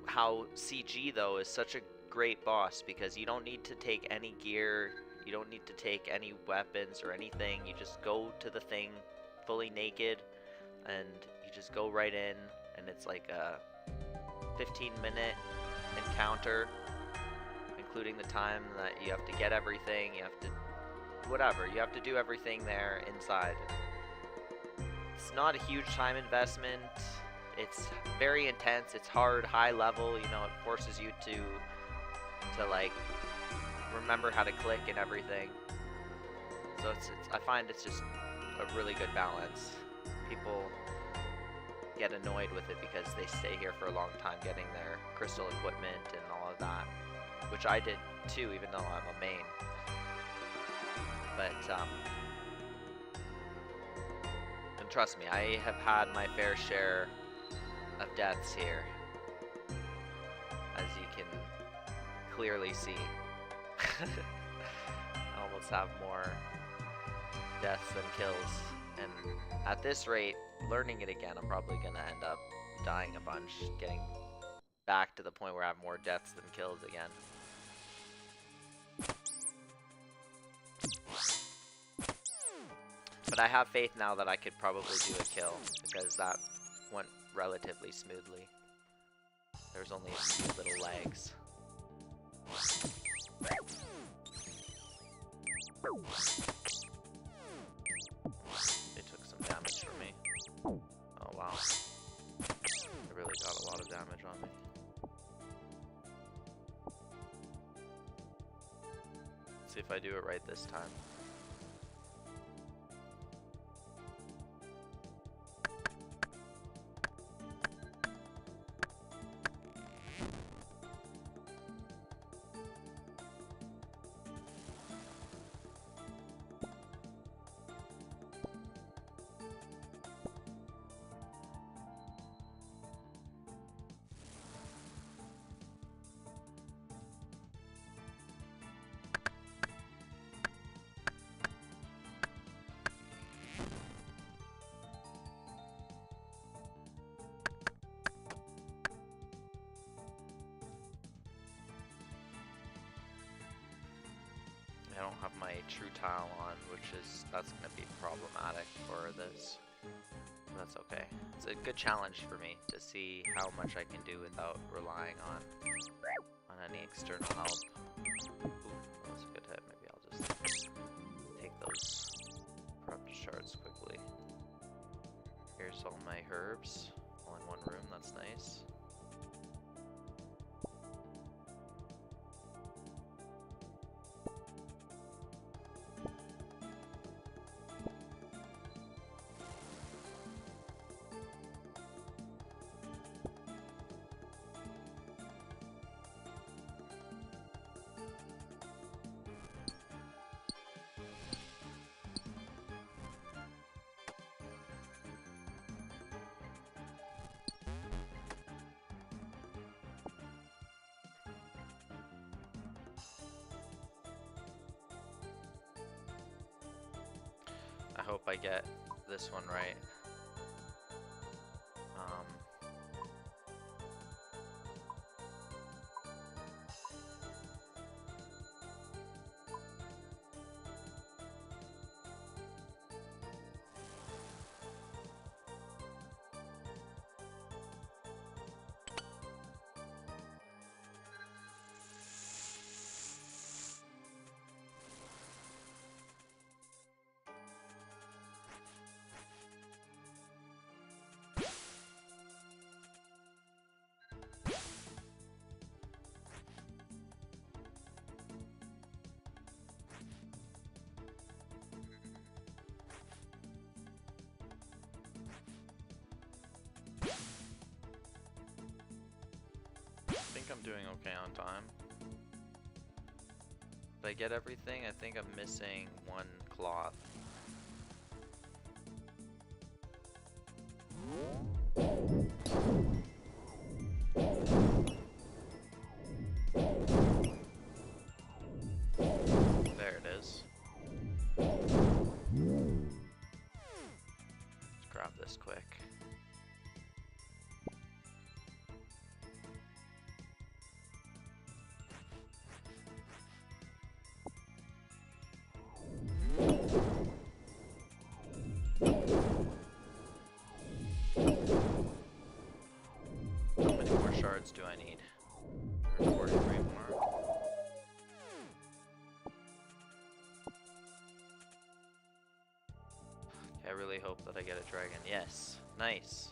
how CG though is such a great boss, because you don't need to take any gear, you don't need to take any weapons or anything. You just go to the thing fully naked and you just go right in, and it's like a 15-minute encounter, including the time that you have to get everything, you have to whatever, you have to do everything there inside. It's not a huge time investment. It's very intense. It's hard, high level. You know, it forces you to like remember how to click and everything. So it's I find it's just a really good balance. People get annoyed with it because they stay here for a long time getting their crystal equipment and all of that, which I did too, even though I'm a main. But and trust me, I have had my fair share of deaths here, as you can clearly see. I almost have more deaths than kills, and at this rate, learning it again, I'm probably gonna end up dying a bunch, getting back to the point where I have more deaths than kills again. But I have faith now that I could probably do a kill, because that went relatively smoothly. There's only a few little lags. They took some damage from me. Oh wow. They really got a lot of damage on me. Let's see if I do it right this time. I don't have my true tile on, that's gonna be problematic for this. That's okay. It's a good challenge for me to see how much I can do without relying on any external help. Ooh, that was a good hit. Maybe I'll just take those corrupted shards quickly. Here's all my herbs, all in one room. That's nice. I get this one right. I think I'm doing okay on time. Did I get everything? I think I'm missing one cloth. There it is. Let's grab this quick. How many more shards do I need? 43 more. I really hope that I get a dragon. Yes. Nice.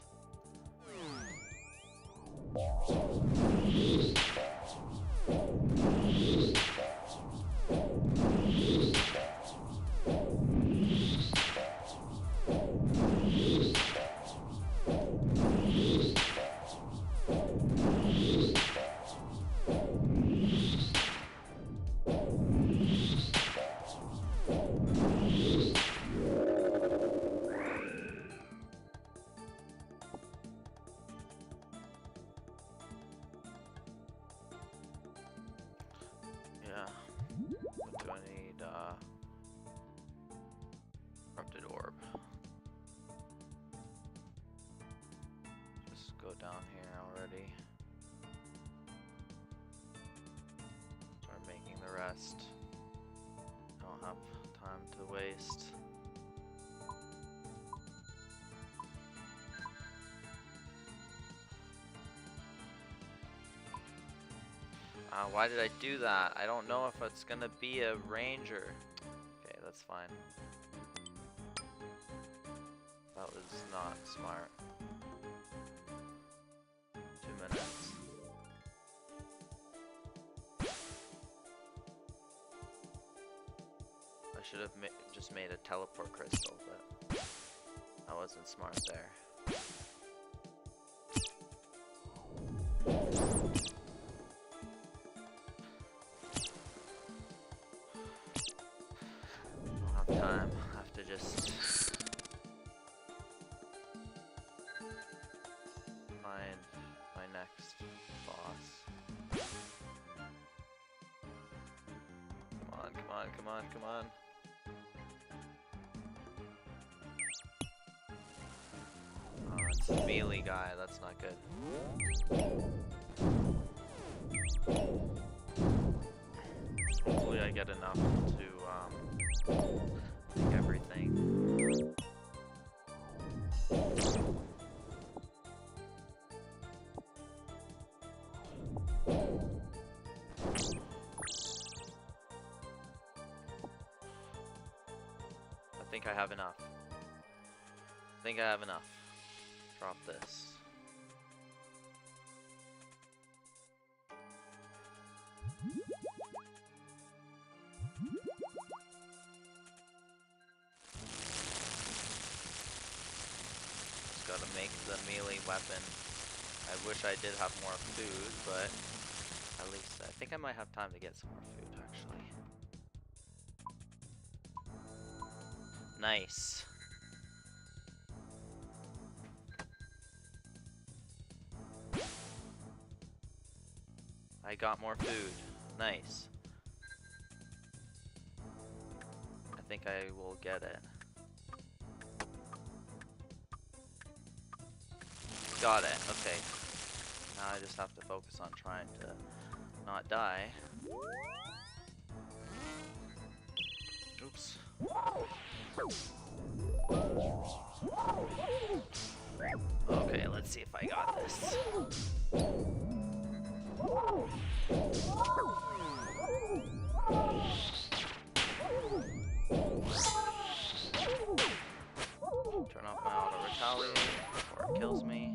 Yeah. What do I need? Corrupted orb. Just go down here already. Start making the rest. Don't have time to waste. Why did I do that? I don't know if it's gonna be a ranger. Okay, that's fine. That was not smart. 2 minutes. I should have just made a teleport crystal, but I wasn't smart there. Time. I have to just find my next boss. Come on, come on, come on, come on. Oh, it's a melee guy. That's not good. Hopefully I get enough to make everything. I think I have enough. I think I have enough. Drop this. Gotta make the melee weapon. I wish I did have more food, but at least I think I might have time to get some more food actually. Nice. I got more food. Nice. I think I will get it. got it. Okay. Now I just have to focus on trying to not die. Oops. Okay, let's see if I got this. Turn off my auto retaliate before it kills me.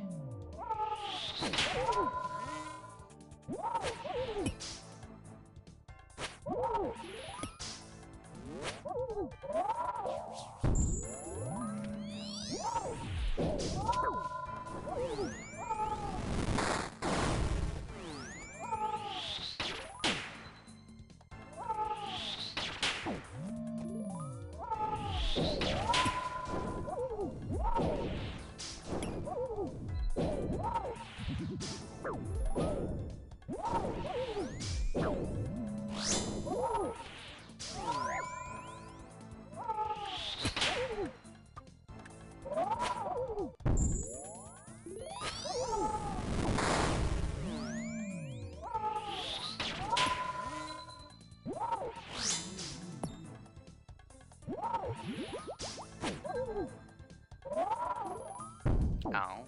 Ow.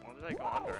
Why did I go under him?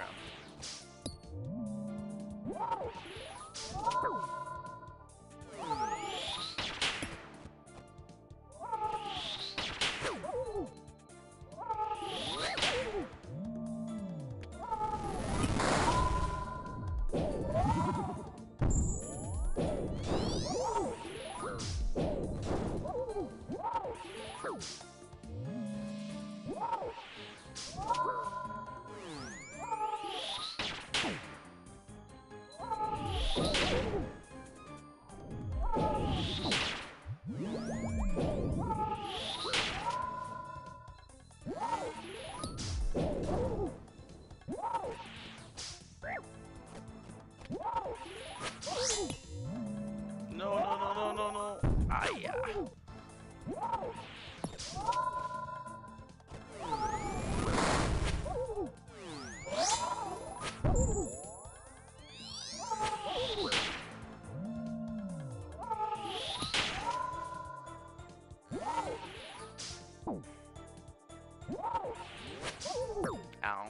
No, no, no, no, no, no. Ah, yeah. Ow.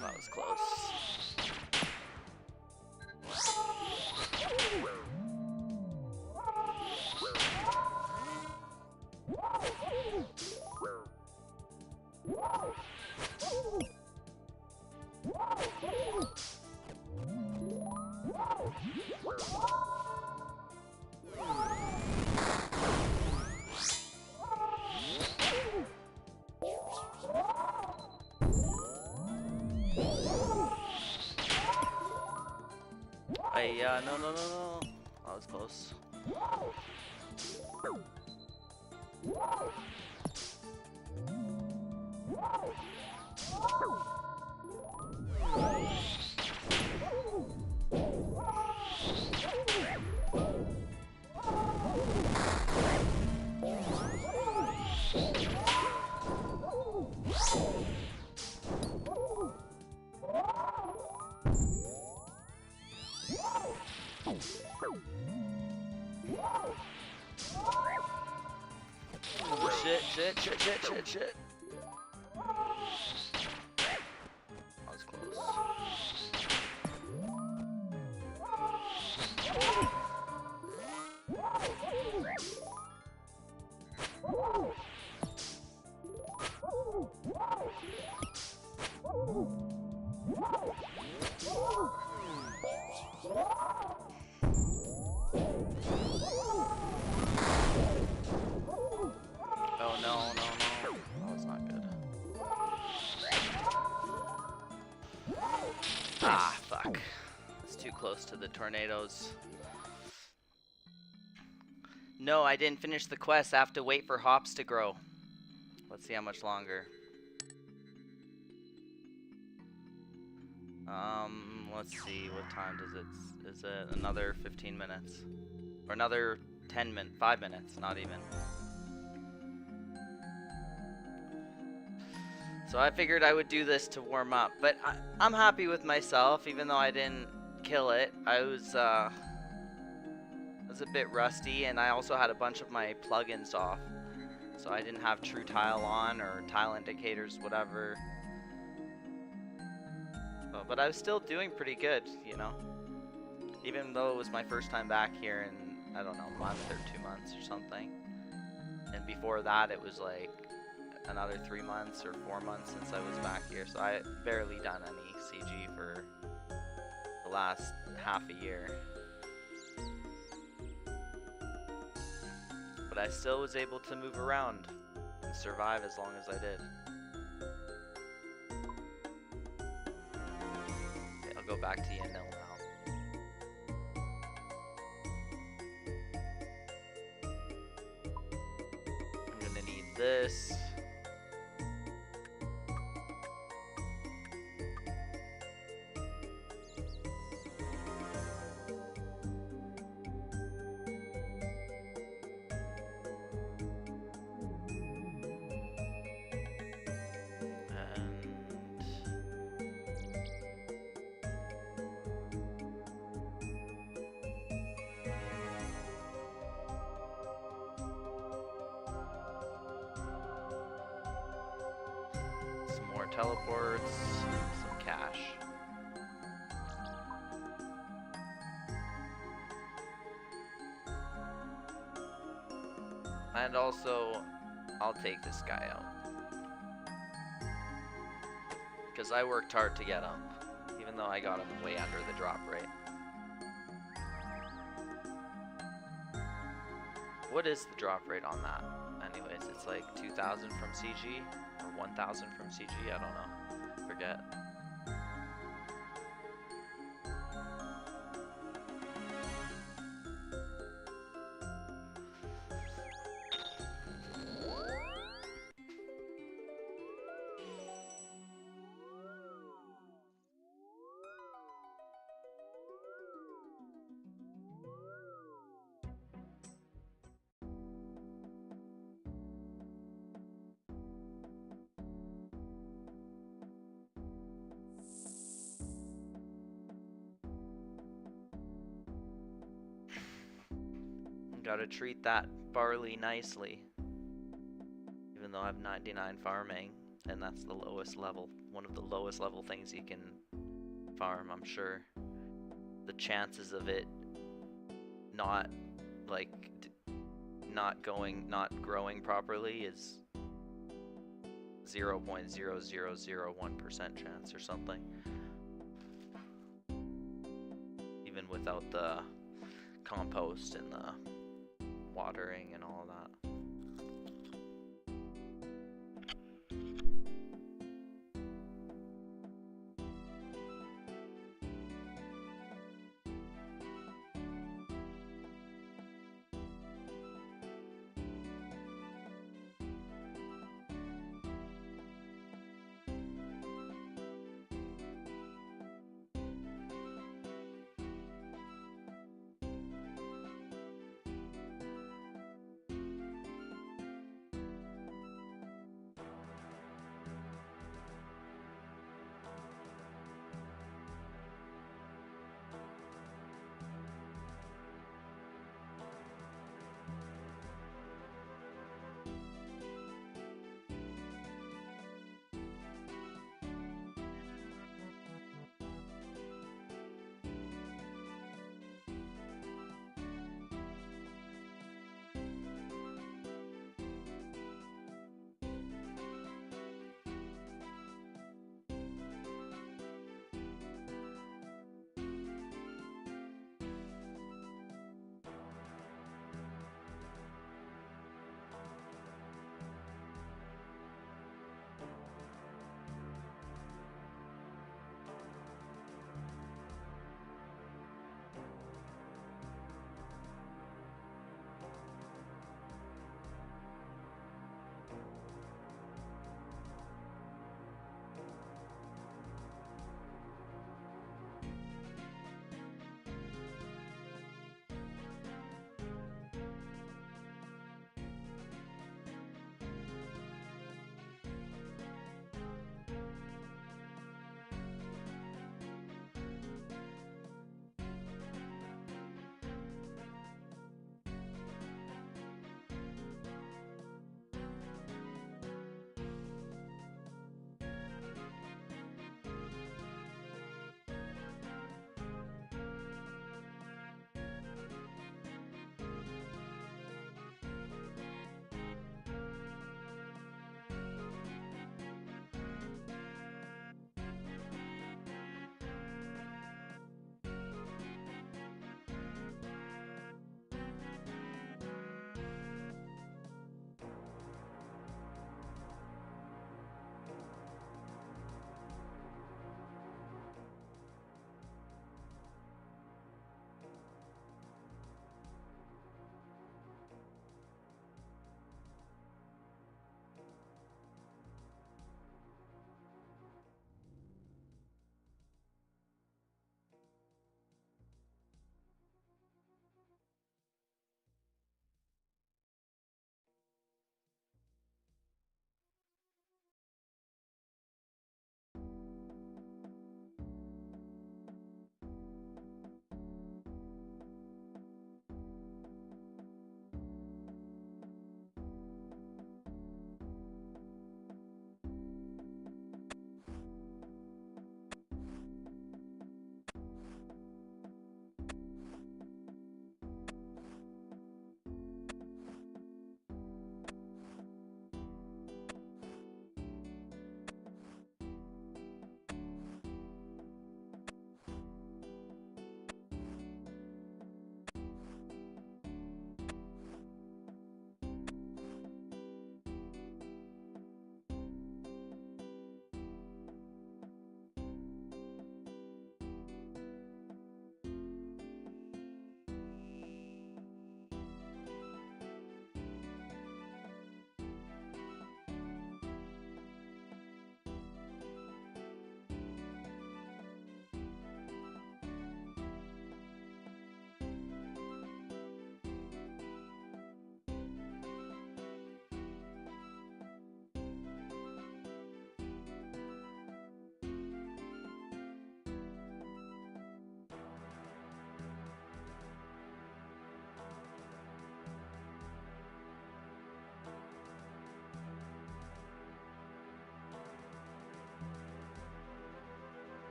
That was close. No, no, no, no. That was close. Shit. That was close. Oh no, no, no. That was not good. Ah, fuck. It's too close to the tornadoes. No, I didn't finish the quest. I have to wait for hops to grow. Let's see how much longer. Let's see, what time does it, is it another 15 minutes? Or another 5 minutes, not even. So I figured I would do this to warm up, but I'm happy with myself, even though I didn't kill it. I was a bit rusty, and I also had a bunch of my plugins off. So I didn't have true tile on, or tile indicators, whatever. But I was still doing pretty good, you know? Even though it was my first time back here in, I don't know, a month or 2 months or something. And before that, it was like another 3 months or 4 months since I was back here. So I barely done any CG for the last half a year. But I still was able to move around and survive as long as I did. Okay, I'll go back to Yanil now. I'm gonna need this. Some more teleports, some cash. And also, I'll take this guy out. Because I worked hard to get him, even though I got him way under the drop rate. What is the drop rate on that? Anyways, it's like 2,000 from CG, or 1,000 from CG, I don't know. Forget. Gotta treat that barley nicely. Even though I have 99 farming, and that's the lowest level, one of the lowest level things you can farm, I'm sure. The chances of it not, like, not growing properly is 0.0001% chance or something. Even without the compost and the watering and all that.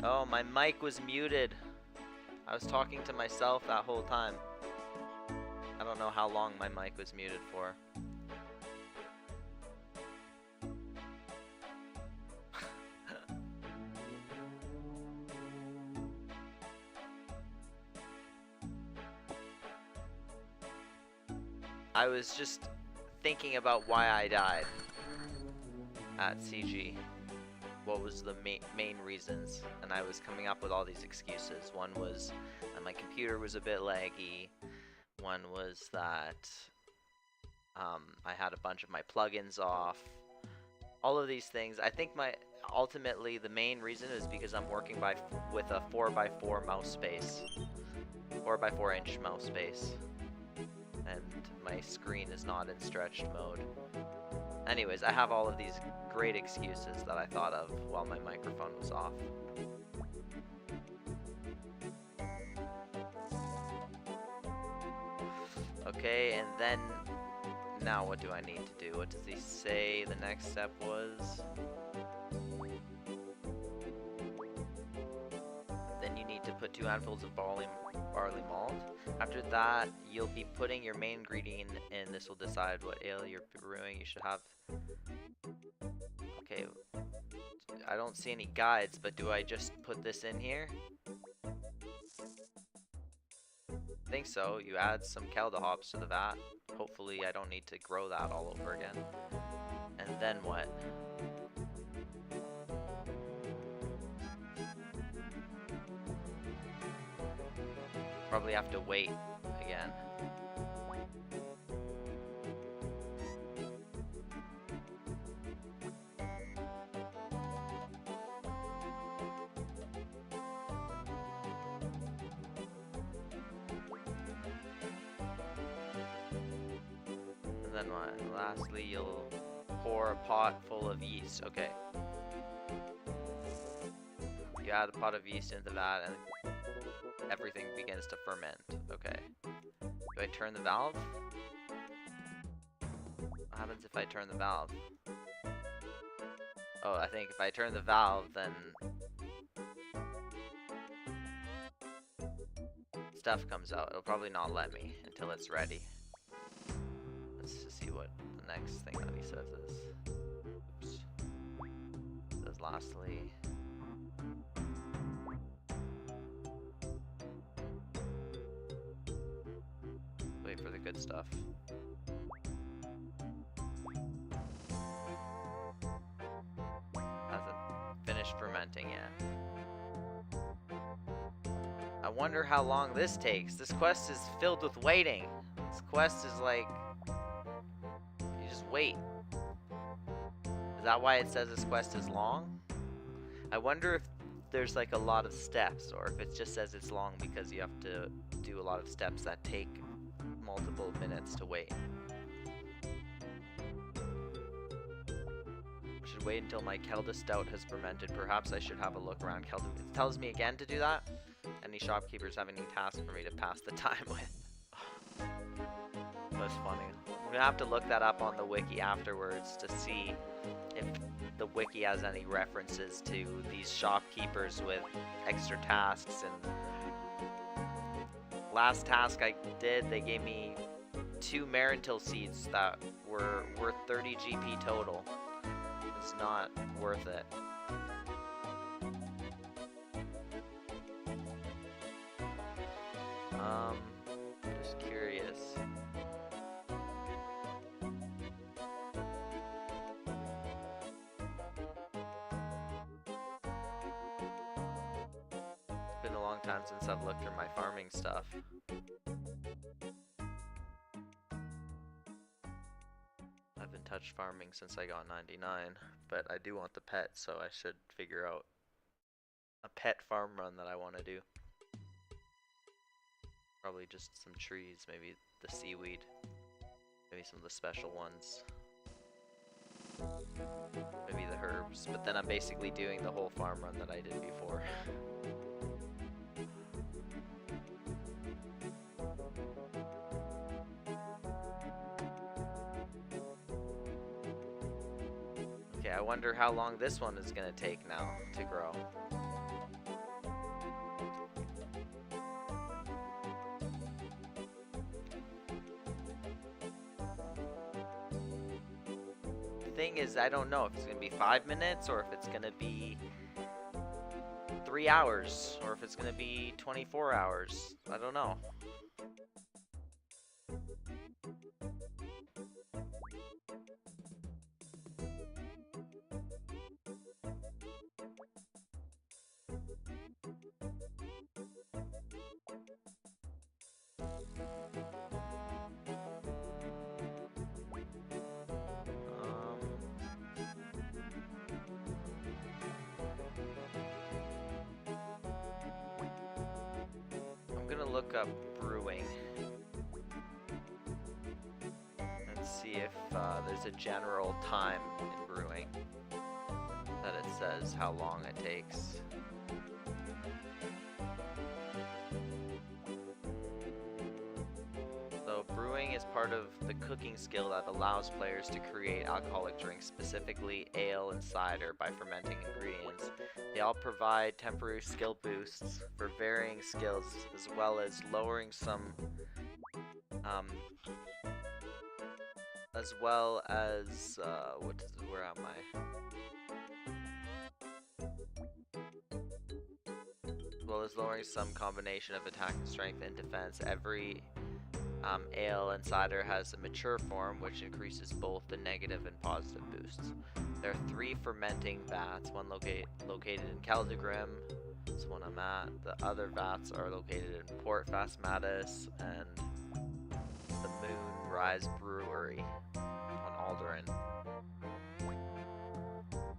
Oh, my mic was muted. I was talking to myself that whole time. I don't know how long my mic was muted for. I was just thinking about why I died at CG. What was the main reasons? And I was coming up with all these excuses. One was that my computer was a bit laggy. One was that I had a bunch of my plugins off. All of these things. I think ultimately the main reason is because I'm working with a 4x4 mouse space. 4x4 inch mouse space. And my screen is not in stretched mode. Anyways, I have all of these great excuses that I thought of while my microphone was off. Okay, and then now what do I need to do? What does he say the next step was? Then you need to put 2 handfuls of barley malt. After that, you'll be putting your main ingredient in. This will decide what ale you're brewing. You should have... Okay, I don't see any guides, but do I just put this in here? I think so. You add some Kelda hops to the vat. Hopefully I don't need to grow that all over again. And then what? Probably have to wait again. And then what? Lastly, you'll pour a pot full of yeast. Okay. You add a pot of yeast into that and everything begins to ferment. Okay. Do I turn the valve? What happens if I turn the valve? Oh, I think if I turn the valve, then stuff comes out. It'll probably not let me until it's ready. Let's just see what the next thing that he says is. Oops. It says lastly. Wait for the good stuff. Hasn't finished fermenting yet. I wonder how long this takes. This quest is filled with waiting. This quest is like... you just wait. Is that why it says this quest is long? I wonder if there's like a lot of steps, or if it just says it's long because you have to do a lot of steps that take multiple minutes to wait. I should wait until my Kelda Stout has fermented. Perhaps I should have a look around Kelda. It tells me again to do that. Any shopkeepers have any tasks for me to pass the time with? That's funny. I'm gonna have to look that up on the wiki afterwards to see if the wiki has any references to these shopkeepers with extra tasks. And last task I did, they gave me 2 Marentil seeds that were worth 30 GP total. It's not worth it. Just curious. It's been a long time since I've looked through my farming stuff. I haven't touched farming since I got 99, but I do want the pet, so I should figure out a pet farm run that I want to do. Probably just some trees, maybe the seaweed, maybe some of the special ones, maybe the herbs, but then I'm basically doing the whole farm run that I did before. Okay, I wonder how long this one is gonna take now to grow. thing is, I don't know if it's gonna be 5 minutes or if it's gonna be 3 hours or if it's gonna be 24 hours. I don't know. I'm gonna look up brewing and see if there's a general time in brewing that it says how long it takes. So brewing is part of the cooking skill that allows players to create alcoholic drinks, specifically ale and cider, by fermenting ingredients. They all provide temporary skill boosts for varying skills, as well as lowering some, as well as, where am I? As well as lowering some combination of attack and strength and defense. Every ale and cider has a mature form, which increases both the negative and positive boosts. There are 3 fermenting vats, one located in Caldegrim, that's one I'm at. The other vats are located in Port Phasmatis and the Moonrise Brewery on Alderan.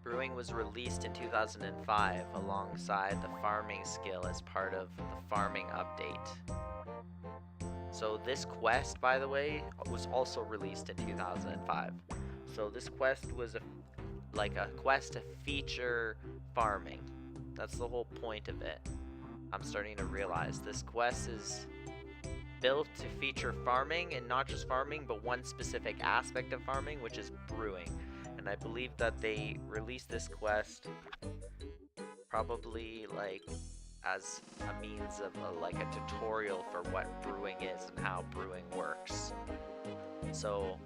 Brewing was released in 2005 alongside the farming skill as part of the farming update. So this quest, by the way, was also released in 2005. So this quest was a quest to feature farming. That's the whole point of it. I'm starting to realize this quest is built to feature farming, and not just farming, but one specific aspect of farming, which is brewing. And I believe that they released this quest probably like as a means of a tutorial for what brewing is and how brewing works. So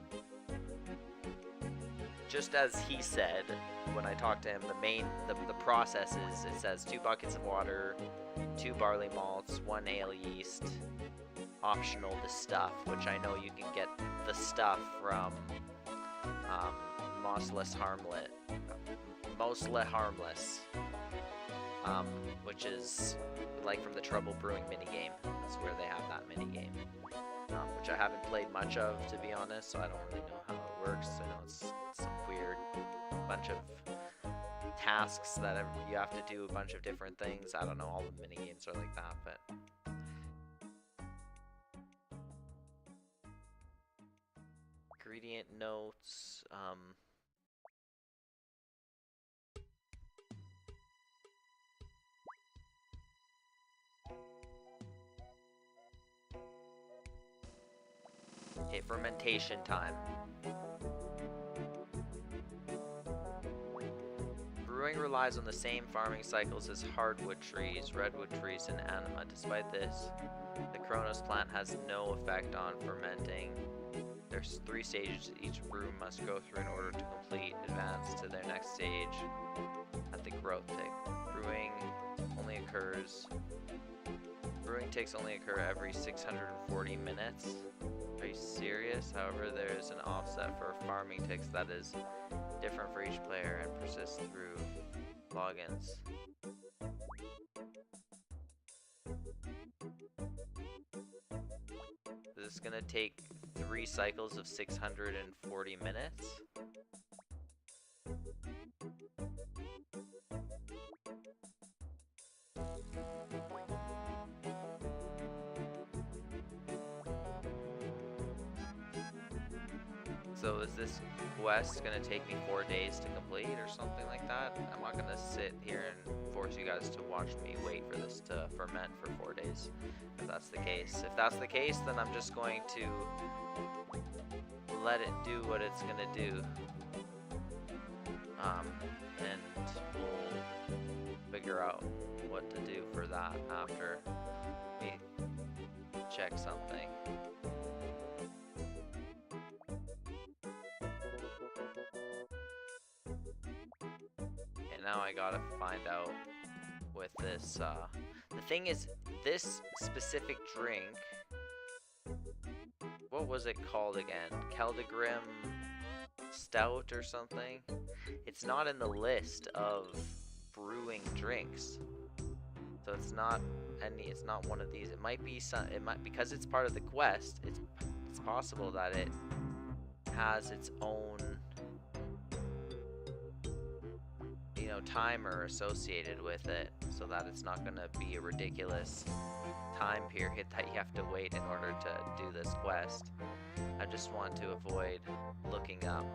just as he said when I talked to him, the process is, it says 2 buckets of water, 2 barley malts, 1 ale yeast, optional the stuff, which I know you can get the stuff from Mostlet Harmless, which is like from the Trouble Brewing minigame. That's where they have that minigame, which I haven't played much of, to be honest, so I don't really know how it works. I know it's some weird bunch of tasks that you have to do a bunch of different things. I don't know, all the minigames are like that, but ingredient notes, okay, fermentation time. Brewing relies on the same farming cycles as hardwood trees, redwood trees, and anima. Despite this, the Kronos plant has no effect on fermenting. There's 3 stages each brew must go through in order to complete advance to their next stage at the growth tick. Brewing ticks only occur every 640 minutes. Are you serious? However, there is an offset for farming ticks that is different for each player and persists through logins. This is gonna take 3 cycles of 640 minutes. So is this quest gonna take me 4 days to complete or something like that? I'm not gonna sit here and force you guys to watch me wait for this to ferment for 4 days, if that's the case. If that's the case, then I'm just going to let it do what it's gonna do. And we'll figure out what to do for that after we check something. now I gotta find out with this, the thing is, this specific drink, what was it called again? Keldagrim Stout or something? It's not in the list of brewing drinks. So it's not one of these. It might be because it's part of the quest, it's possible that it has its own, you know, timer associated with it, so that it's not gonna be a ridiculous time period that you have to wait in order to do this quest. I just want to avoid looking up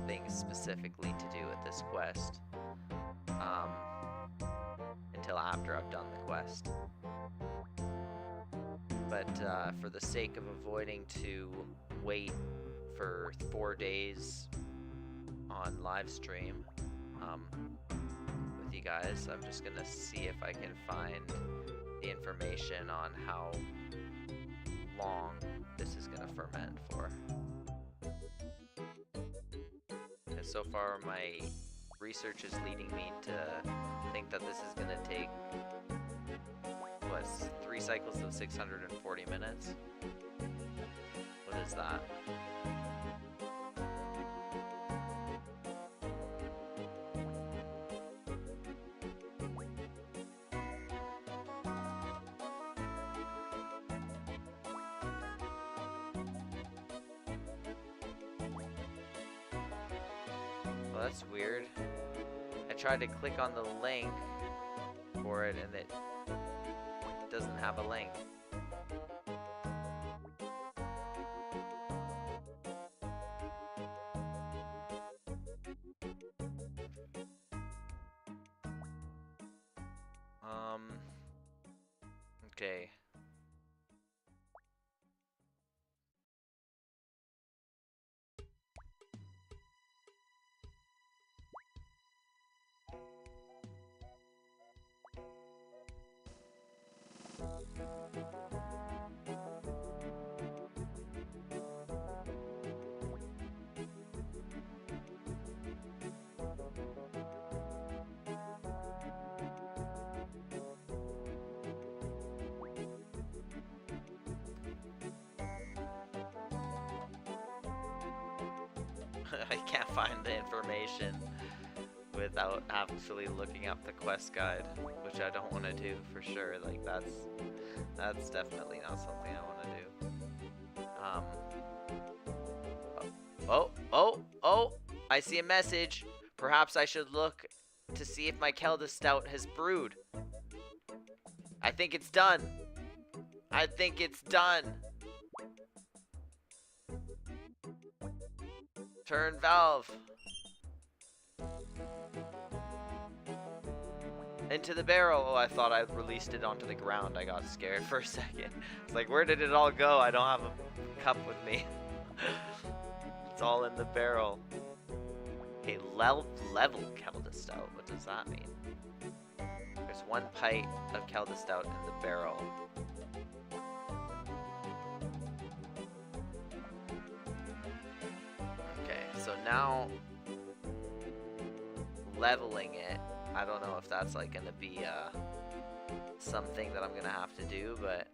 things specifically to do with this quest until after I've done the quest. But for the sake of avoiding to wait for 4 days on live stream with you guys, I'm just gonna see if I can find the information on how long this is gonna ferment for. Because so far my research is leading me to think that this is gonna take, what, 3 cycles of 640 minutes? What is that? Well, that's weird. I tried to click on the link for it and it doesn't have a link. Okay. I can't find the information without actually looking up the quest guide, which I don't want to do for sure. Like that's definitely not something I want to do. Oh! I see a message. Perhaps I should look to see if my Kelda Stout has brewed. I think it's done. I think it's done. Turn valve. Into the barrel. Oh, I thought I released it onto the ground. I got scared for a second. It's like, where did it all go? I don't have a cup with me. It's all in the barrel. Okay, level Kelda Stout. What does that mean? There's 1 pint of Kelda Stout in the barrel. So now, leveling it, I don't know if that's like gonna be something that I'm gonna have to do, but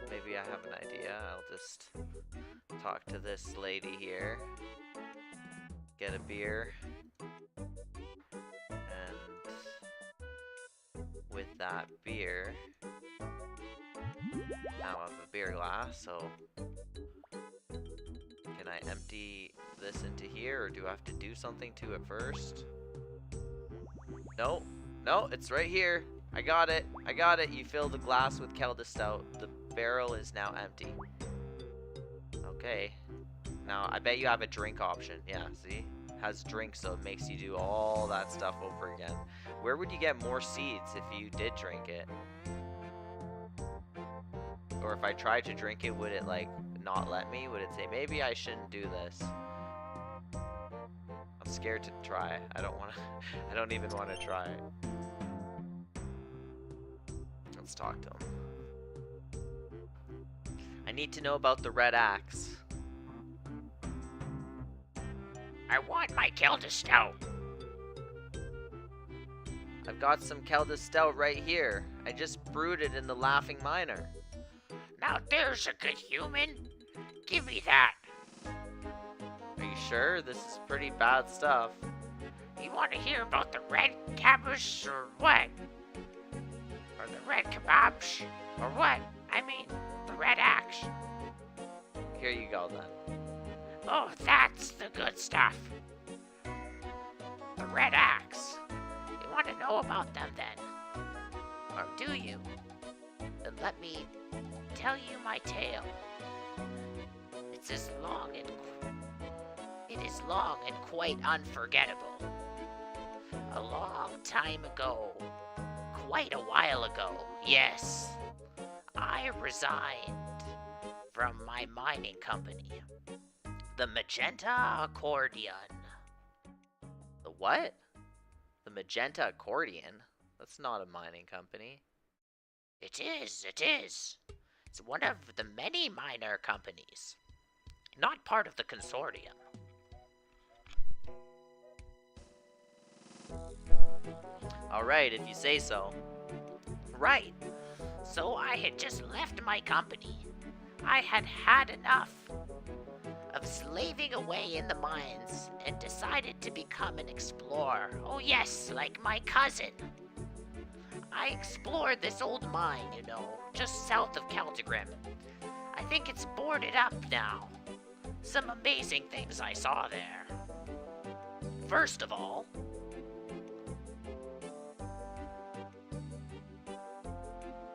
maybe I have an idea. I'll just talk to this lady here, get a beer, and with that beer, now I have a beer glass, so can I empty this into here, or do I have to do something to it first? No, it's right here. I got it. You fill the glass with Kelda Stout. The barrel is now empty. Okay. Now, I bet you have a drink option. Yeah, see? It has drink, so it makes you do all that stuff over again. Where would you get more seeds if you did drink it? Or if I tried to drink it, would it, like, not let me? Would it say, maybe I shouldn't do this? I'm scared to try. I don't even want to try. Let's talk to him. I need to know about the red axe. I want my Kelda Stout. I've got some Kelda Stout right here. I just brewed it in the Laughing Miner. Now there's a good human. Give me that. Are you sure? This is pretty bad stuff. You want to hear about the red cabbage or what? Or the red kebabs? Or what? I mean, the red axe. Here you go then. Oh, that's the good stuff. The red axe. You want to know about them then? Or do you? Then let me tell you my tale. It is long and quite unforgettable. A long time ago, quite a while ago, yes, I resigned from my mining company, the Magenta Accordion. The what? The Magenta Accordion? That's not a mining company. It is. It's one of the many miner companies, not part of the consortium. Alright, if you say so. Right. So I had just left my company. I had had enough of slaving away in the mines and decided to become an explorer. Oh yes, like my cousin. I explored this old mine, just south of Celtigrim. I think it's boarded up now. Some amazing things I saw there. First of all,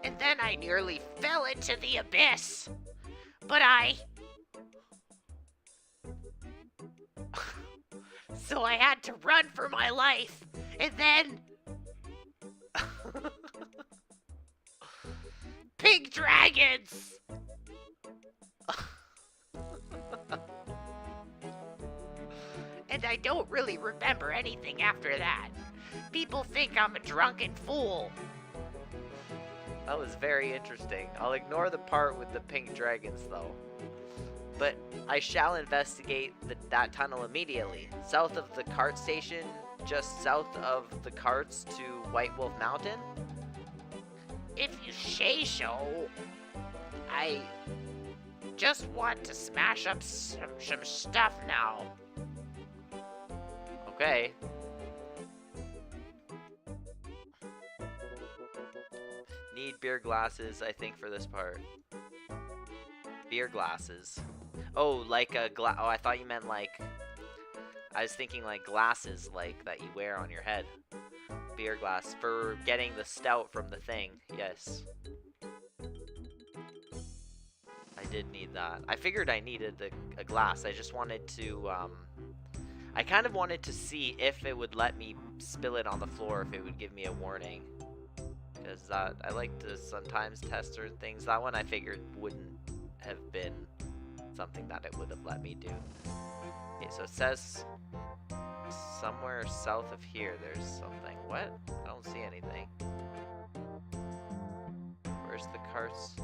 and then I nearly fell into the abyss. But so I had to run for my life. And then pig dragons. And I don't really remember anything after that. People think I'm a drunken fool. That was very interesting. I'll ignore the part with the pink dragons though. But I shall investigate that tunnel immediately. South of the cart station, just south of the carts to White Wolf Mountain. If you say so, I just want to smash up some stuff now. Okay. Need beer glasses, I think, for this part. Beer glasses. Oh, like a oh, I thought you meant like... I was thinking like glasses, like, that you wear on your head. Beer glass. For getting the stout from the thing. Yes. I did need that. I figured I needed a glass. I just wanted to, I kind of wanted to see if it would let me spill it on the floor, if it would give me a warning. Because I like to sometimes test certain things. That one I figured wouldn't have been something that it would have let me do. Okay, so it says somewhere south of here there's something. What? I don't see anything. Where's the carts?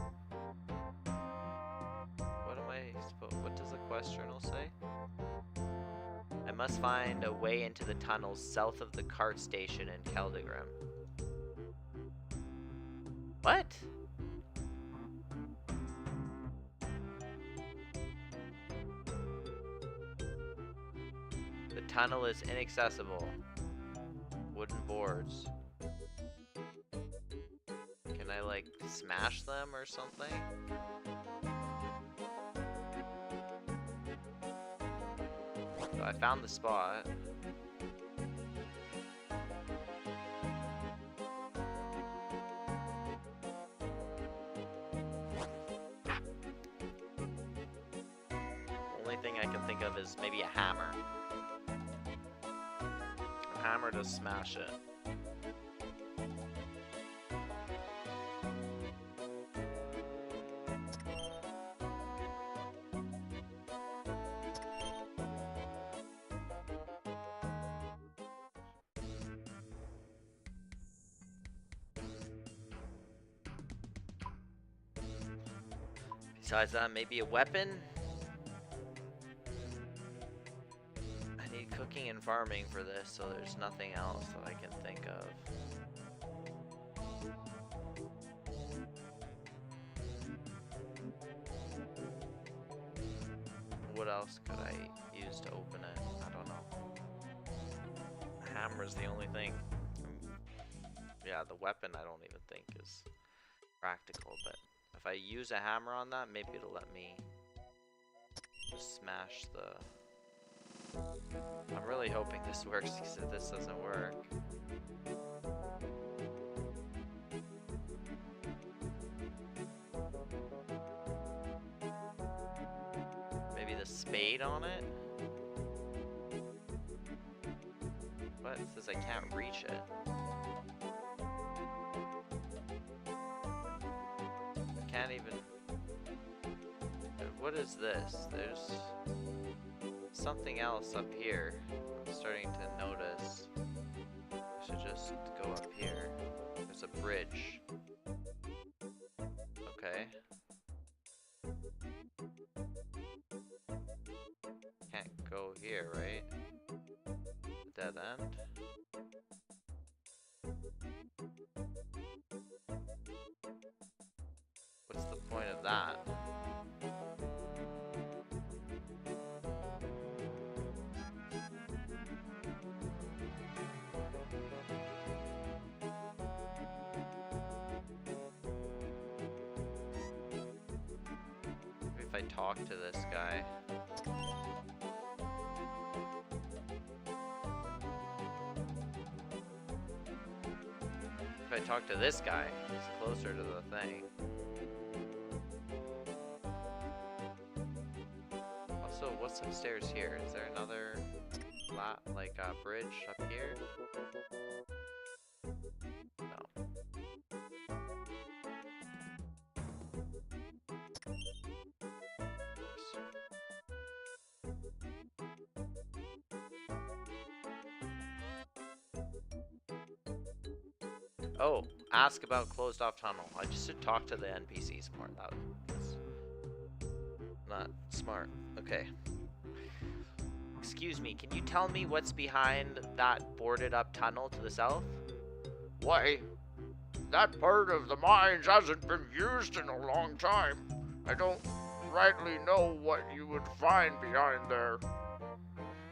What am I supposed... What does the quest journal say? I must find a way into the tunnels south of the cart station in Celtigrim. What? The tunnel is inaccessible. Wooden boards. Can I, like, smash them or something? So I found the spot. Only thing I can think of is maybe a hammer. A hammer to smash it. Besides that, maybe a weapon? I need cooking and farming for this, so there's nothing else that I can think of. What else could I use to open it? I don't know. Hammer's the only thing. Yeah, the weapon I don't even think is practical, but if I use a hammer on that, maybe it'll let me just smash the... I'm really hoping this works, because if this doesn't work... Maybe the spade on it? What? It says I can't reach it. I can't even... What is this? There's something else up here. I'm starting to notice. I should just go up here. There's a bridge. Okay. Can't go here, right? Dead end. What's the point of that? Maybe if I talk to this guy. If I talk to this guy, he's closer to the thing. Also, what's upstairs here? Is there another bridge up here? No. Oh, ask about closed off tunnel. I just should talk to the NPCs more. That's not smart. Okay. Excuse me, can you tell me what's behind that boarded up tunnel to the south? Why, that part of the mines hasn't been used in a long time. I don't rightly know what you would find behind there.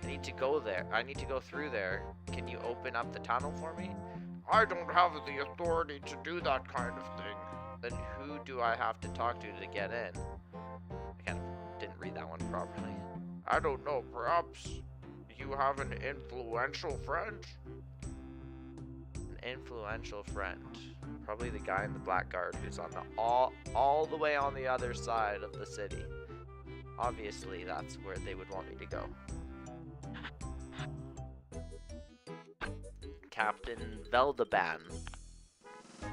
I need to go there. I need to go through there. Can you open up the tunnel for me? I don't have the authority to do that kind of thing. Then who do I have to talk to get in? I kind of didn't read that one properly. I don't know, perhaps you have an influential friend? An influential friend. Probably the guy in the black guard who's on the all the way on the other side of the city. Obviously, that's where they would want me to go. Captain Veldeban. I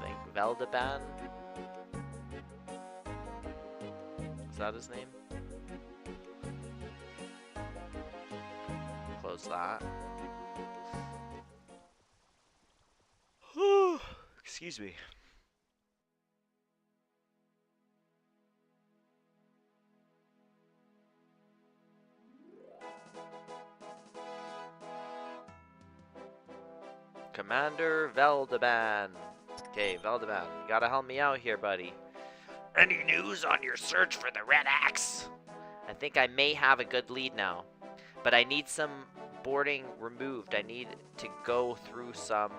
think Veldeban? Is that his name? Close that. Excuse me. Commander Veldeban. Okay, Veldeban, you gotta help me out here, buddy. Any news on your search for the Red Axe? I think I may have a good lead now, but I need some boarding removed. I need to go through some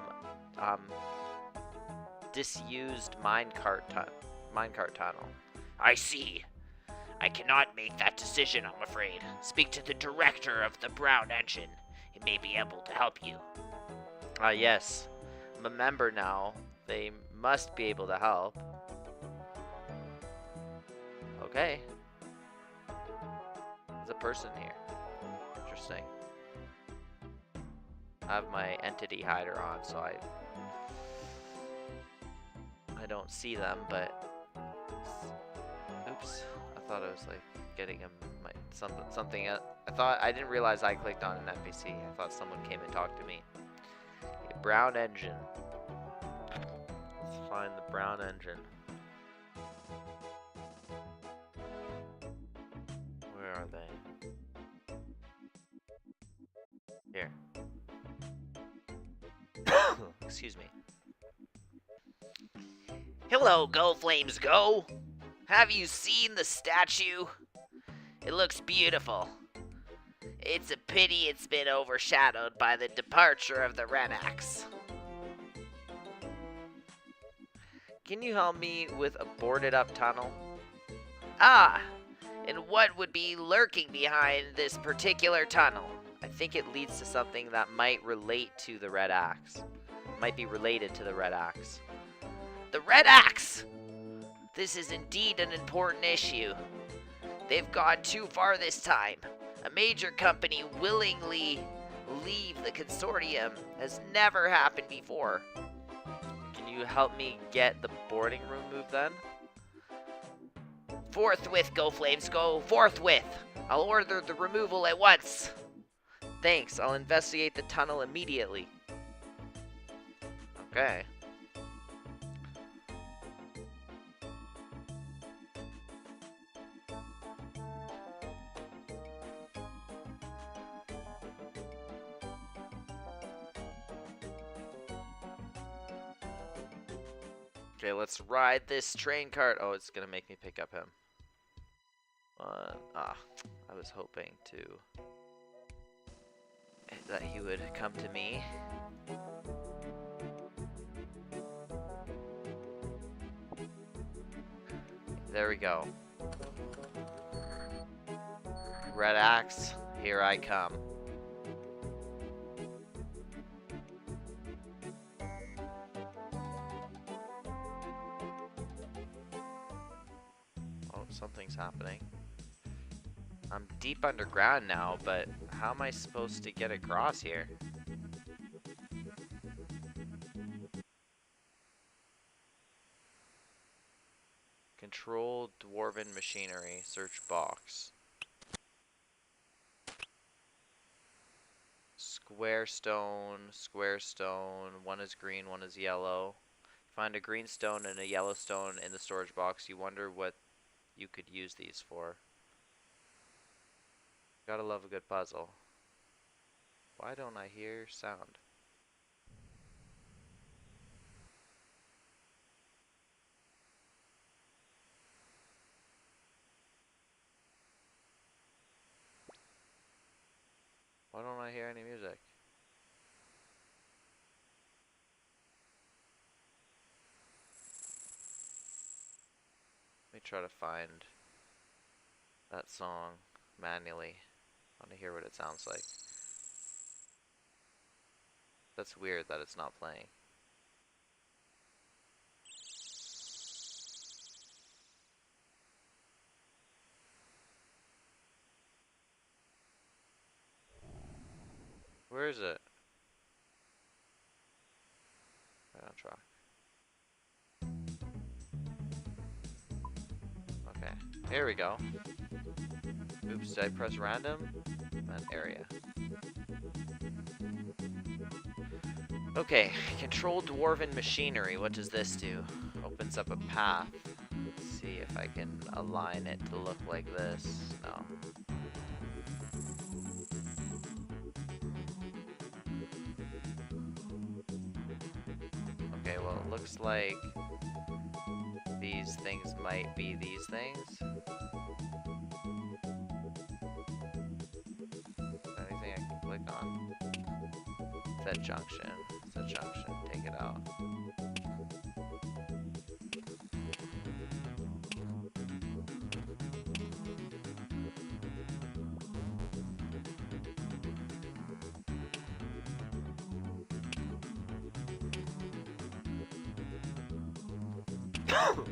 disused minecart tunnel. I see. I cannot make that decision, I'm afraid. Speak to the director of the Brown Engine. He may be able to help you. Yes. I'm a member now. They must be able to help. Okay. There's a person here. Interesting. I have my entity hider on, so I don't see them, but oops. I thought I was like getting him something else. I didn't realize I clicked on an NPC. I thought someone came and talked to me. Okay, Brown Engine. Let's find the Brown Engine. Where are they? Here. Excuse me. Hello, Go Flames Go! Have you seen the statue? It looks beautiful. It's a pity it's been overshadowed by the departure of the Red Axe. Can you help me with a boarded up tunnel? Ah, and what would be lurking behind this particular tunnel? I think it leads to something that might relate to the Red Axe. Might be related to the Red Axe. The Red Axe! This is indeed an important issue. They've gone too far this time. A major company willingly leave the consortium has never happened before. Can you help me get the boarding room moved then? Forthwith, Go Flames, go forthwith. I'll order the removal at once. Thanks, I'll investigate the tunnel immediately. Okay. Okay, let's ride this train cart. Oh, it's gonna make me pick up him. I was hoping that he would come to me. There we go. Red Axe, here I come. Oh, something's happening. I'm deep underground now, but how am I supposed to get across here? Control dwarven machinery, search box. Square stone, one is green, one is yellow. Find a green stone and a yellow stone in the storage box. You wonder what you could use these for. Gotta love a good puzzle. Why don't I hear sound? Why don't I hear any music? Let me try to find that song manually. I want to hear what it sounds like. That's weird that it's not playing. Where is it? Right on track. Okay, here we go. Oops, did I press random? That area. Okay, control dwarven machinery. What does this do? Opens up a path. Let's see if I can align it to look like this. No. Okay, well it looks like these things might be these things. Anything I can click on? Set junction. Set junction. Take it out.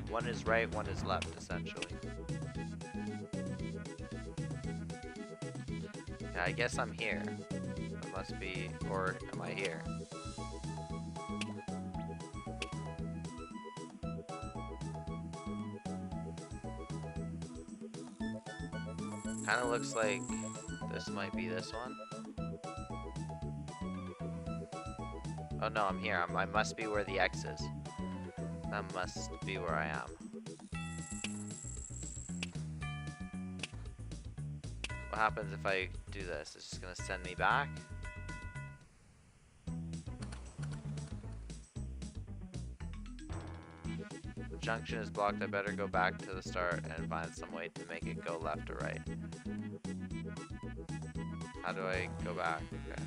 One is right, one is left, essentially. Yeah, I guess I'm here. It must be, or am I here? Kind of looks like this might be this one. Oh no, I'm here. I must be where the X is. That must be where I am. What happens if I do this? It's just gonna send me back? junction is blocked, I better go back to the start and find some way to make it go left or right. How do I go back? Okay.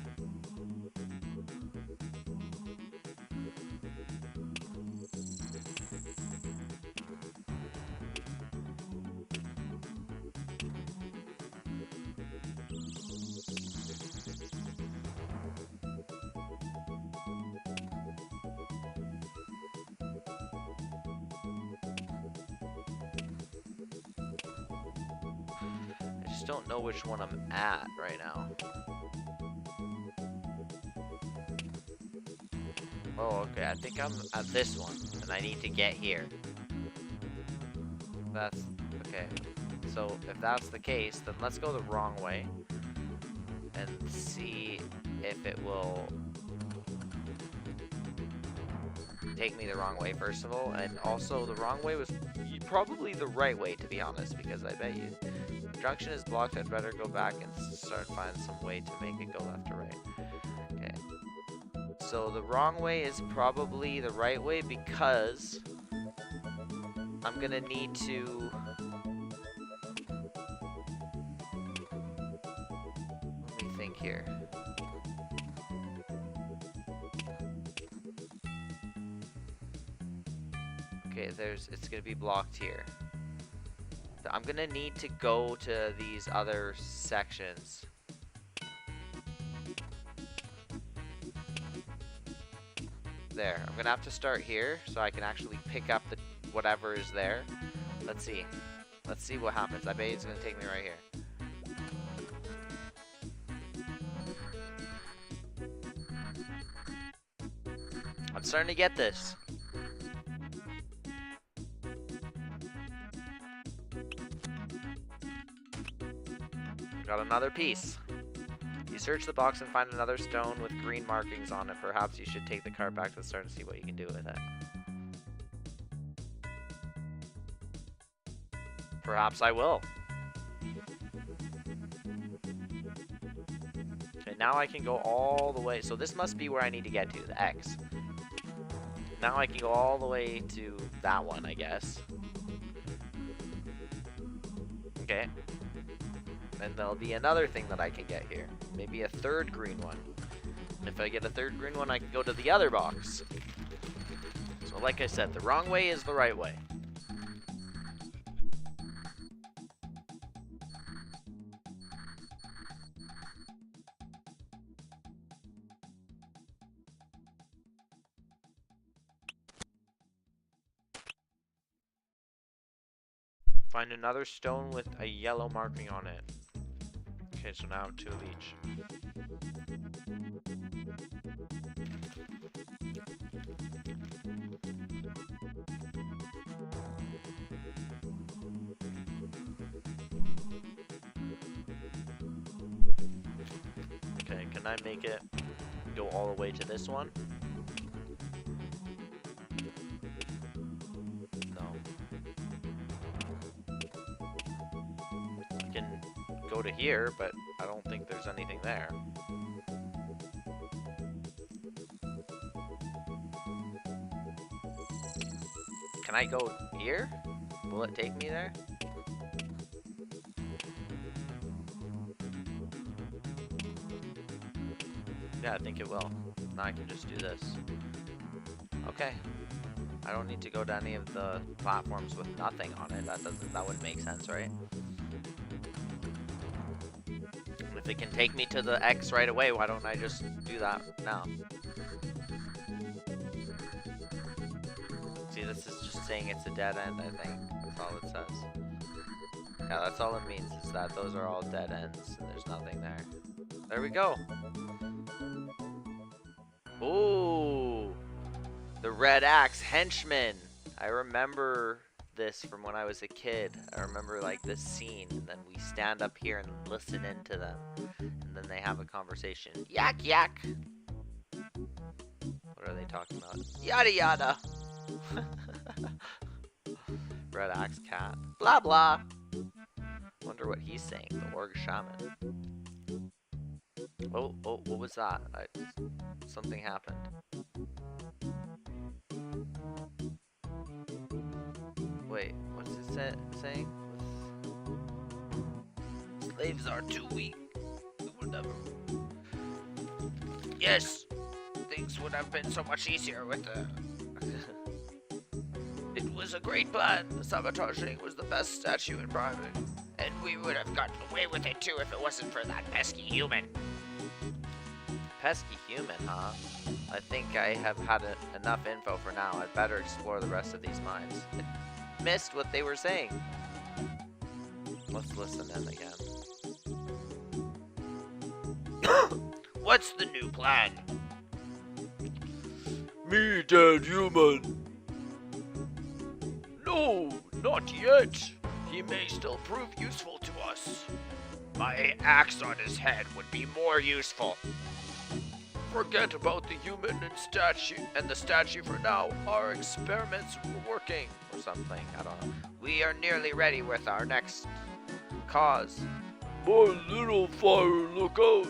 I just don't know which one I'm at right now. Oh, okay, I think I'm at this one, and I need to get here. That's, okay. So, if that's the case, then let's go the wrong way. And see if it will take me the wrong way, first of all. And also, the wrong way was probably the right way, to be honest, because I bet you... Junction is blocked, I'd better go back and start finding some way to make it go left or right. Okay. So the wrong way is probably the right way because I'm gonna need to... Let me think here. Okay, it's gonna be blocked here. I'm gonna need to go to these other sections. There, I'm gonna have to start here so I can actually pick up the whatever is there. Let's see. Let's see what happens. I bet it's gonna take me right here. I'm starting to get this. Got another piece. You search the box and find another stone with green markings on it. Perhaps you should take the cart back to the start and see what you can do with it. Perhaps I will. Okay, now I can go all the way. So this must be where I need to get to, the X. Now I can go all the way to that one, I guess. Okay. And there'll be another thing that I can get here. Maybe a third green one. If I get a third green one, I can go to the other box. So like I said, the wrong way is the right way. Find another stone with a yellow marking on it. Okay, so now 2 of each. Okay, can I make it go all the way to this one? No. I can go to here, but I don't think there's anything there. Can I go here? Will it take me there? Yeah, I think it will. Now I can just do this. Okay. I don't need to go to any of the platforms with nothing on it. That wouldn't make sense, right? If it can take me to the X right away, why don't I just do that now? See, this is just saying it's a dead end, I think. That's all it says. Yeah, that's all it means, is that those are all dead ends, and there's nothing there. There we go! Ooh! The Red Axe Henchman! I remember this from when I was a kid. I remember, like, this scene, and then we stand up here and listen into them. And then they have a conversation. Yak yak! What are they talking about? Yada yada! Red Axe Cat. Blah blah! Wonder what he's saying, the Org Shaman. Oh, what was that? Something happened. wait, what's it saying? Slaves are too weak. It would never. Yes, things would have been so much easier with the. It was a great plan. The sabotaging was the best statue in bribing. And we would have gotten away with it too if it wasn't for that pesky human. Pesky human, huh? I think I have had enough info for now. I'd better explore the rest of these mines. I missed what they were saying. Let's listen in again. What's the new plan? Me dead human. No, not yet. He may still prove useful to us. My axe on his head would be more useful. Forget about the human and the statue for now. Our experiments were working. Or something, I don't know. We are nearly ready with our next cause. My little fire lookouts.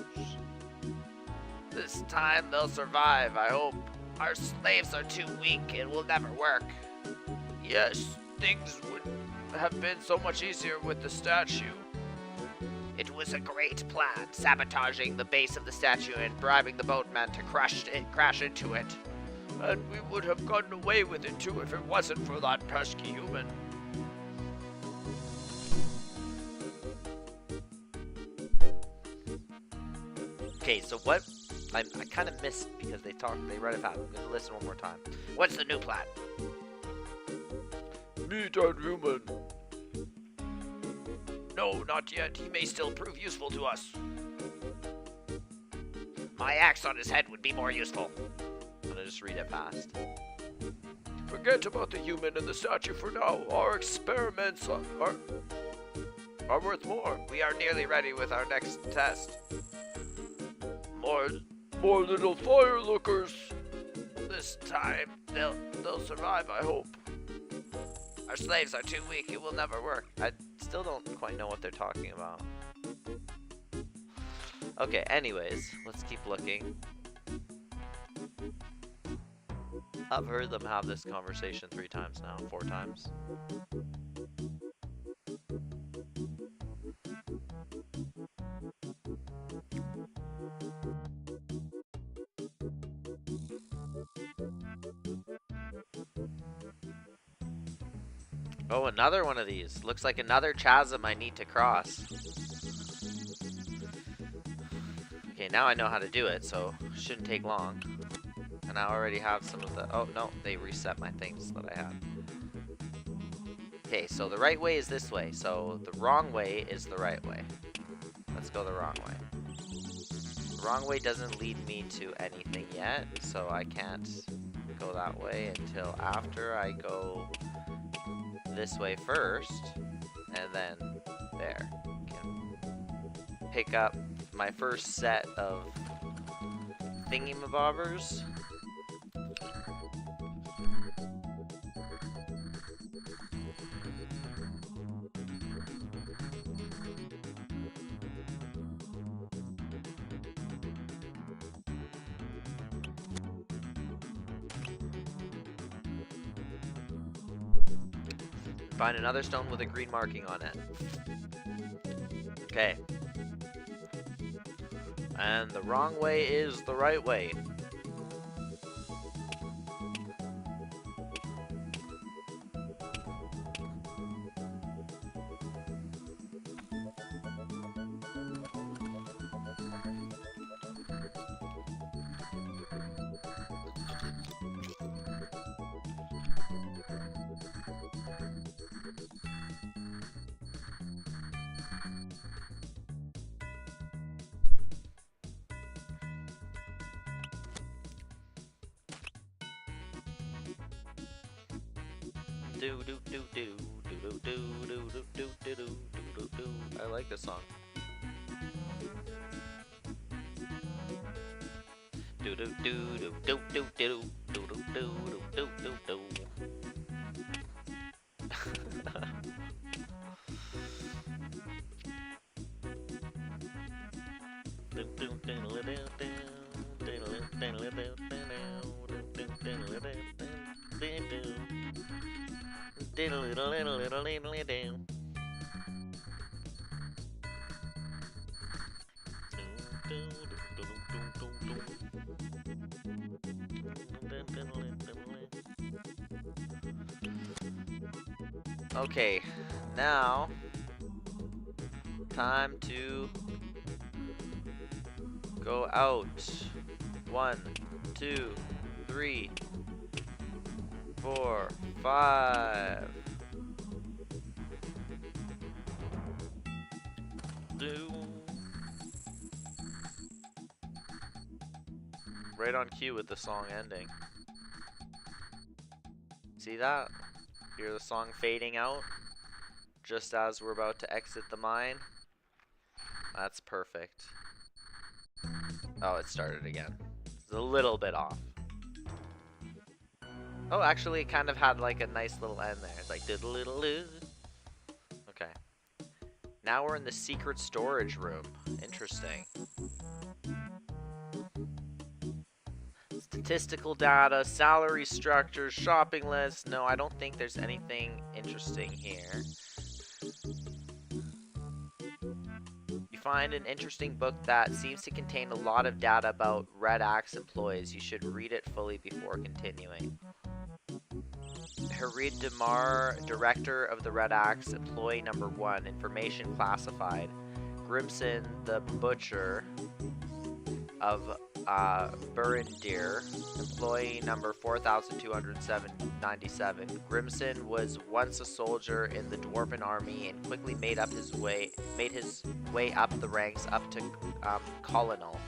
This time they'll survive, I hope. Our slaves are too weak, it will never work. Yes, things would have been so much easier with the statue. It was a great plan, sabotaging the base of the statue and bribing the boatmen to crash into it. And we would have gotten away with it too if it wasn't for that pesky human. Okay, so what? I kind of missed because they read it fast. I'm gonna listen one more time. What's the new plan? Me dead human. No, not yet. He may still prove useful to us. My axe on his head would be more useful. I'm gonna just read it fast. Forget about the human and the statue for now. Our experiments are worth more. We are nearly ready with our next test. More little fire lookers. This time, they'll survive, I hope. Our slaves are too weak, it will never work. I still don't quite know what they're talking about. Okay, anyways, let's keep looking. I've heard them have this conversation 3 times now, 4 times. Oh, another one of these. Looks like another chasm I need to cross. Okay, now I know how to do it, so shouldn't take long. And I already have some of the... Oh, no, they reset my things that I had. Okay, so the right way is this way. So the wrong way is the right way. Let's go the wrong way. The wrong way doesn't lead me to anything yet, so I can't go that way until after I go this way first, and then there. Can pick up my first set of thingamabobbers. Find another stone with a green marking on it. Okay. And the wrong way is the right way. I like this song. Do do do do do do do do do do do do do. Okay, now time to go out. 1, 2, 3, 4, 5. Right on cue with the song ending. See that? Hear the song fading out just as we're about to exit the mine. That's perfect. Oh, it started again. It's a little bit off. Oh, actually, it kind of had like a nice little end there. It's like diddle-diddle-doo. Okay. Now we're in the secret storage room. Interesting. Statistical data, salary structures, shopping lists. No, I don't think there's anything interesting here. You find an interesting book that seems to contain a lot of data about Red Axe employees. You should read it fully before continuing. Harid Damar, Director of the Red Axe, Employee Number 1, Information Classified. Grimson, the Butcher of Burendir, Employee Number 4297. Grimson was once a soldier in the Dwarven Army and quickly made his way up the ranks up to Colonel.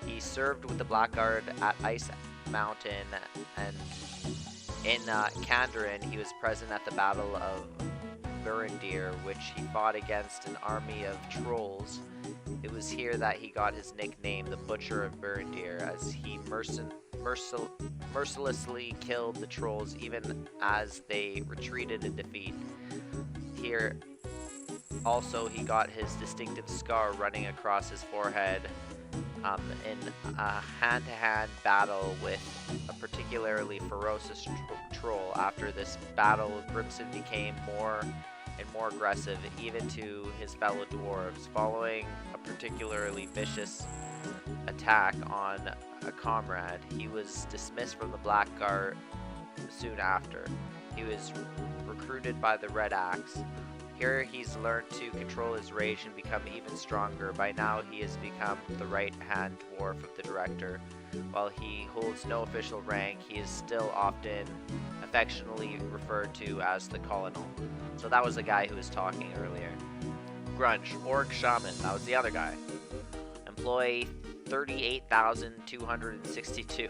He served with the Blackguard at Ice Mountain, and in Kandarin, he was present at the Battle of Burendir, which he fought against an army of trolls. It was here that he got his nickname, the Butcher of Burendir, as he mercilessly killed the trolls even as they retreated in defeat. Here, also, he got his distinctive scar running across his forehead in a hand-to-hand battle with a particularly ferocious troll. After this battle, Grimson became more and more aggressive, even to his fellow dwarves. Following a particularly vicious attack on a comrade, he was dismissed from the Blackguard soon after. He was recruited by the Red Axe. Here he's learned to control his rage and become even stronger. By now he has become the right-hand dwarf of the director. While he holds no official rank, he is still often affectionately referred to as the Colonel. So that was the guy who was talking earlier. Grunge, Orc Shaman, that was the other guy. Employee 38,262.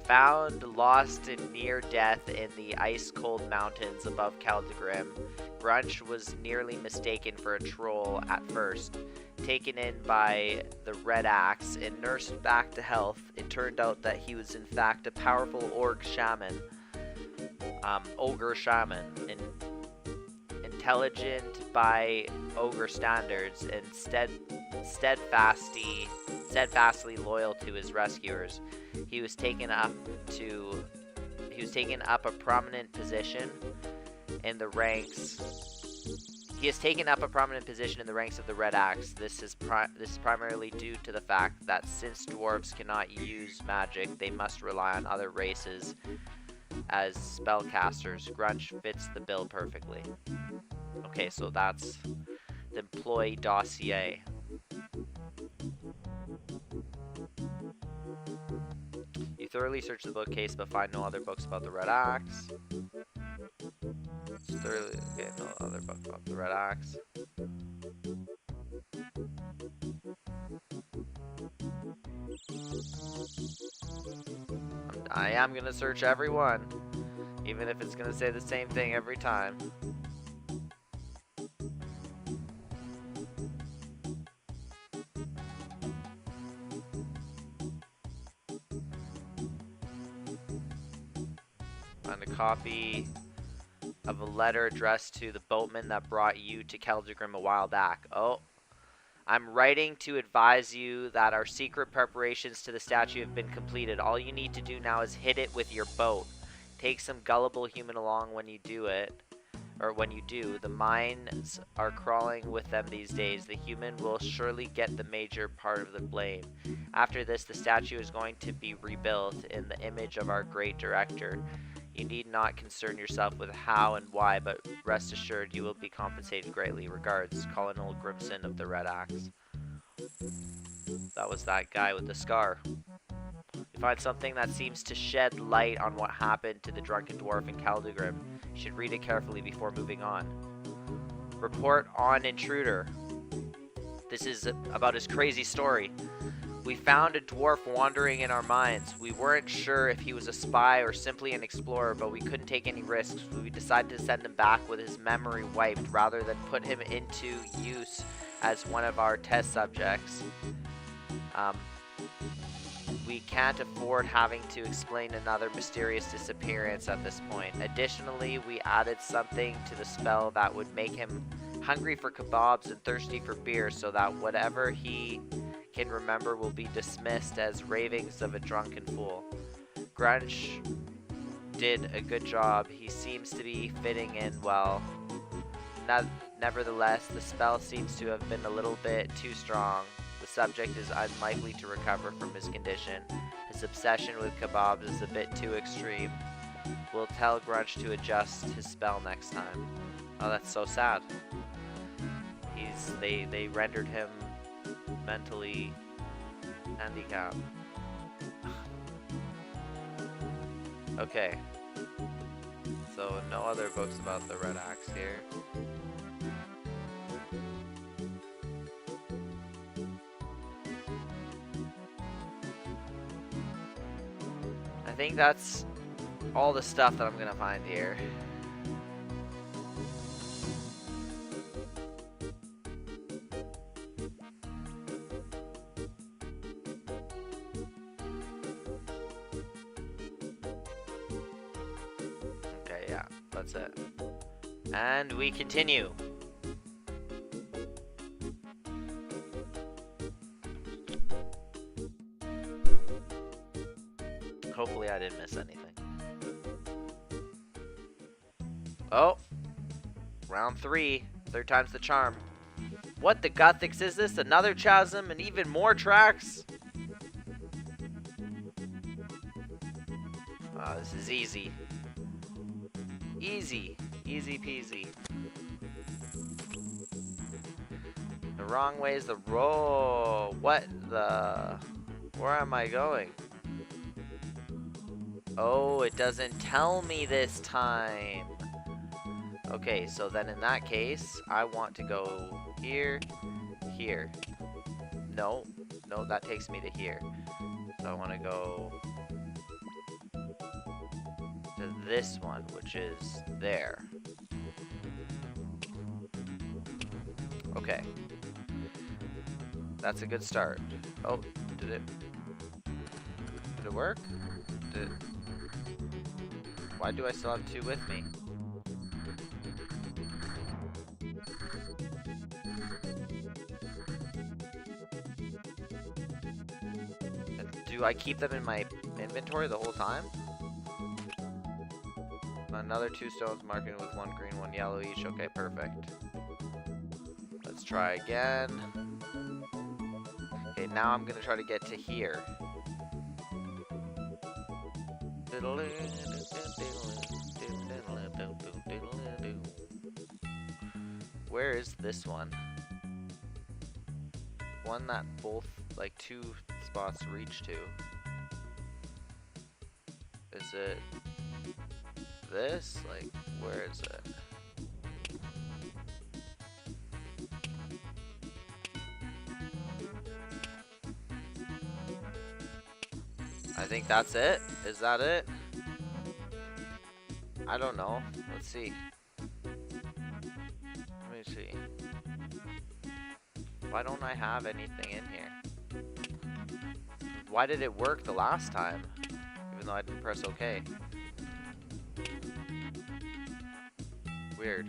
Found lost in near death in the ice-cold mountains above Caldegrim. Grunch was nearly mistaken for a troll at first. Taken in by the Red Axe and nursed back to health, it turned out that he was in fact a powerful orc shaman. Ogre shaman. Intelligent by ogre standards and steadfastly loyal to his rescuers. He was taken up a prominent position in the ranks. He has taken up a prominent position in the ranks of the Red Axe. This is primarily due to the fact that since dwarves cannot use magic, they must rely on other races as spellcasters. Grunch fits the bill perfectly. Okay, so that's the employee dossier. You thoroughly search the bookcase but find no other books about the Red Axe. Okay, no other book about the Red Axe. I am gonna search every one, even if it's gonna say the same thing every time. Find a copy of a letter addressed to the boatman that brought you to Keldegrim a while back. Oh, I'm writing to advise you that our secret preparations to the statue have been completed. All you need to do now is hit it with your boat. Take some gullible human along when you do it. Or when you do, the mines are crawling with them these days. The human will surely get the major part of the blame. After this, the statue is going to be rebuilt in the image of our great director. You need not concern yourself with how and why, but rest assured you will be compensated greatly. Regards, Colonel Grimson of the Red Axe. That was that guy with the scar. You find something that seems to shed light on what happened to the drunken dwarf in Caldegrim. You should read it carefully before moving on. Report on intruder. This is about his crazy story. We found a dwarf wandering in our mines. We weren't sure if he was a spy or simply an explorer, but we couldn't take any risks. We decided to send him back with his memory wiped rather than put him into use as one of our test subjects. We can't afford having to explain another mysterious disappearance at this point. Additionally, we added something to the spell that would make him hungry for kebabs and thirsty for beer, so that whatever he can remember will be dismissed as ravings of a drunken fool. Grunch did a good job. He seems to be fitting in well. Nevertheless, the spell seems to have been a little bit too strong. The subject is unlikely to recover from his condition. His obsession with kebabs is a bit too extreme. We'll tell Grunch to adjust his spell next time. Oh, that's so sad. They rendered him mentally handicapped. Okay. So no other books about the Red Axe here. I think that's all the stuff that I'm gonna find here. Okay, yeah, that's it. And we continue. Hopefully I didn't miss anything. Oh, round 3, third time's the charm. What the Gothics is this? Another chasm and even more tracks? This is easy. Easy. Easy peasy. The wrong way is the roll. What the? Where am I going? Oh, it doesn't tell me this time. Okay, so then in that case, I want to go here, here. No, that takes me to here. So I want to go to this one, which is there. Okay. That's a good start. Oh, did it work? Why do I still have 2 with me? Do I keep them in my inventory the whole time? Another 2 stones marking with 1 green, 1 yellow each. Okay, perfect. Let's try again. Okay, now I'm gonna try to get to here. Where is this one? One that both, like, 2 spots reach to. Is it this? Like, where is it? I think that's it. Is that it? I don't know. Let's see. Let me see. Why don't I have anything in here? Why did it work the last time? Even though I didn't press OK. Weird.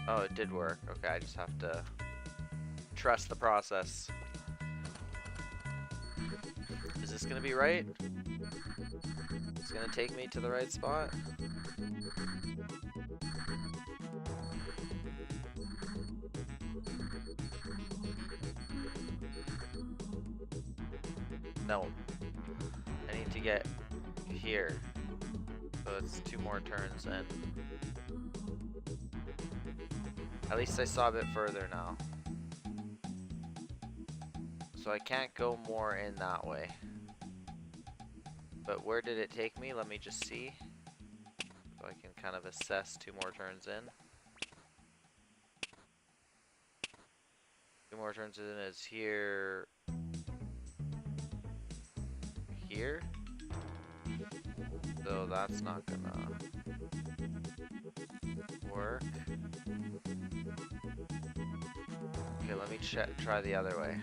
Oh, it did work. Okay, I just have to trust the process. Is this gonna be right? It's gonna take me to the right spot? No. I need to get here. So it's 2 more turns in. At least I saw a bit further now. So I can't go more in that way. But where did it take me? Let me just see. So I can kind of assess 2 more turns in. 2 more turns in is here. Here? So that's not gonna work. Okay, let me try the other way.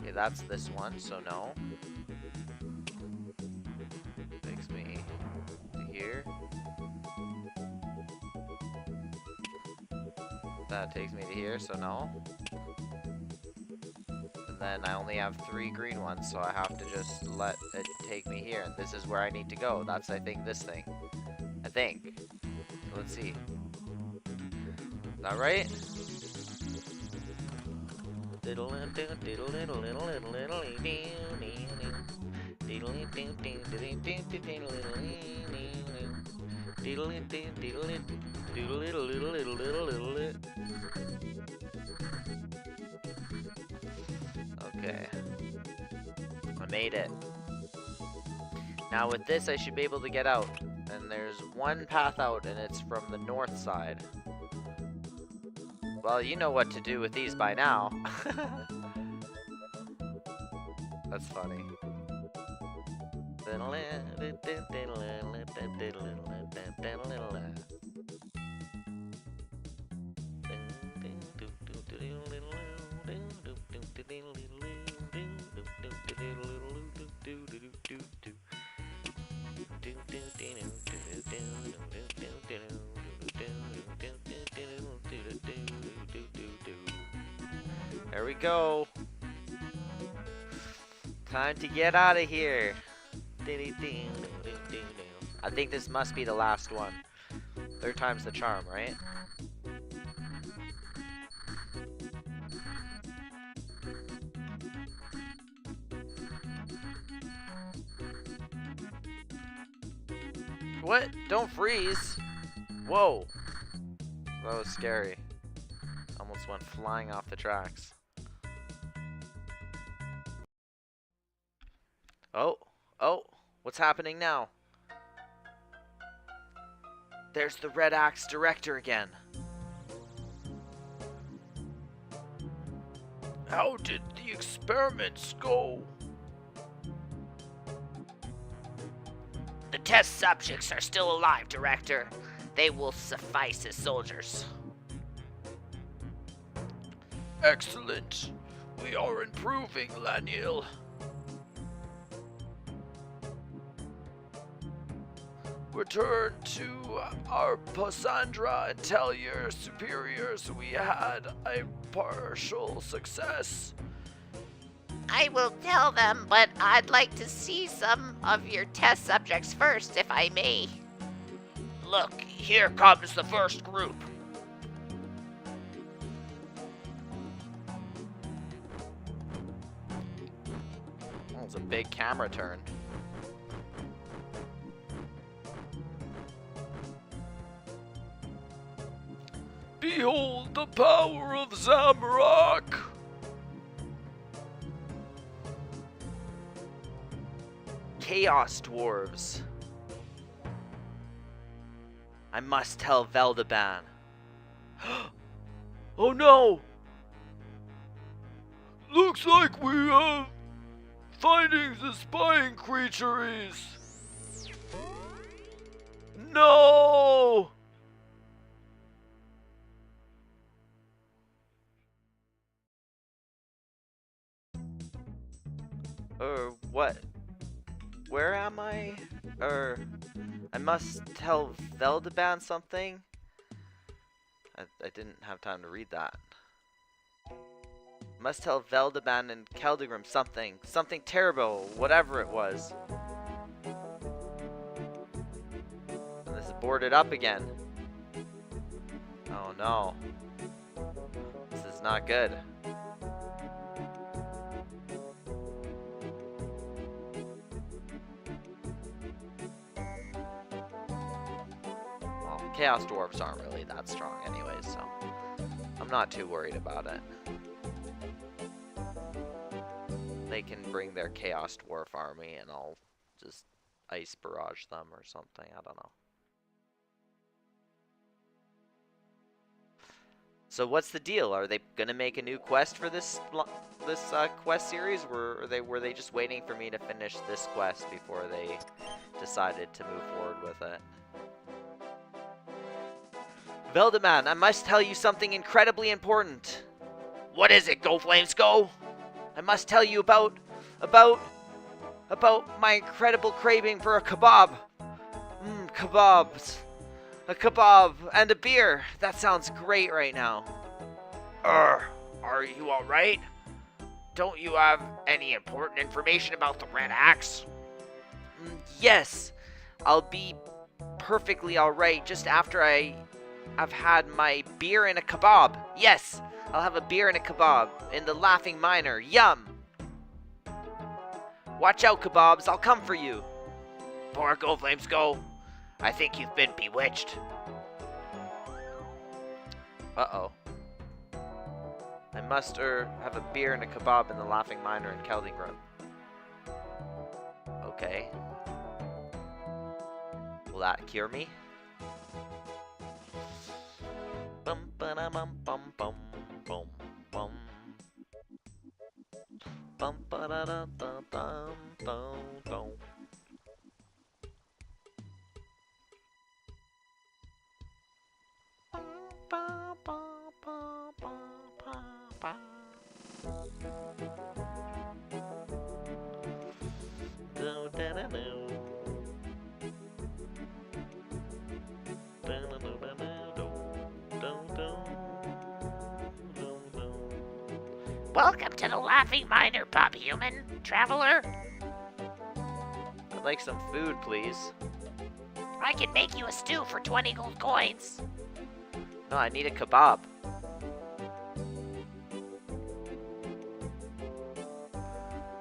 Okay, that's this one, so no. Takes me to here. That takes me to here, so no. And then I only have 3 green ones, so I have to just let it take me here. And this is where I need to go. That's, I think, this thing. I think. So let's see. Is that right? Okay. I made it. Now with this, I should be able to get out. And there's one path out, and it's from the north side. Well, you know what to do with these by now. That's funny. There we go. Time to get out of here. I think this must be the last one. 3rd time's the charm, right? What? Don't freeze. Whoa. That was scary. Almost went flying off the tracks. Oh, what's happening now? There's the Red Axe director again. How did the experiments go? The test subjects are still alive, Director. They will suffice as soldiers. Excellent. We are improving, Laniel. Return to our Posandra and tell your superiors we had a partial success. I will tell them, but I'd like to see some of your test subjects first, if I may. Look, here comes the first group. Oh, it's a big camera turn. Behold the power of Zamrock! Chaos Dwarves. I must tell Veldeban. Oh no! Looks like we have findings the spying creatures. No! What? Where am I? I must tell Veldeban something? I didn't have time to read that. Must tell Veldeban and Keldegrim something. Something terrible, whatever it was. And this is boarded up again. Oh no. This is not good. Well, Chaos Dwarves aren't really that strong anyways, so I'm not too worried about it. They can bring their Chaos Dwarf army and I'll just Ice Barrage them or something, I don't know. So what's the deal? Are they gonna make a new quest for this quest series? Were they just waiting for me to finish this quest before they decided to move forward with it? Veldeman, I must tell you something incredibly important. What is it, Go Flames Go? I must tell you about my incredible craving for a kebab. Kebabs. A kebab and a beer. That sounds great right now. Are you alright? Don't you have any important information about the Red Axe? Yes, I'll be perfectly alright just after I've had my beer and a kebab. Yes, I'll have a beer and a kebab in the Laughing Miner. Yum! Watch out, kebabs. I'll come for you. Poor Go Flames Go. I think you've been bewitched. Uh-oh. I must have a beer and a kebab in the Laughing Miner in Keldingrim. Okay. Will that cure me? Bum ba da bum bum bum bum bum. Bum ba da da da dum dum dum. Ba ba ba ba ba ba. Do da da do. Welcome to the Laughing Miner, Pop Human, traveler. I'd like some food, please. I can make you a stew for 20 gold coins. No, I need a kebab.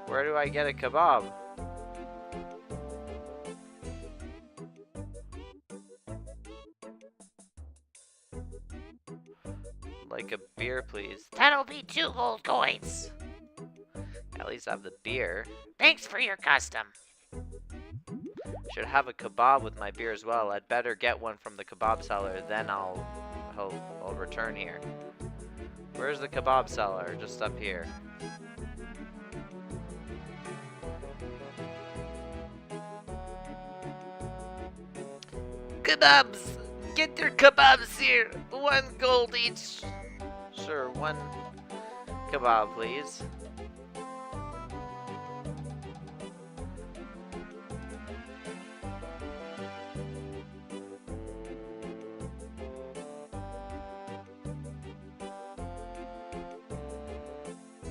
Where do I get a kebab? Like a beer, please. That'll be 2 gold coins. At least have the beer. Thanks for your custom. Should have a kebab with my beer as well. I'd better get one from the kebab seller, then I'll return here. Where's the kebab seller? Just up here. Kebabs! Get your kebabs here! 1 gold each! Sure, 1 kebab, please.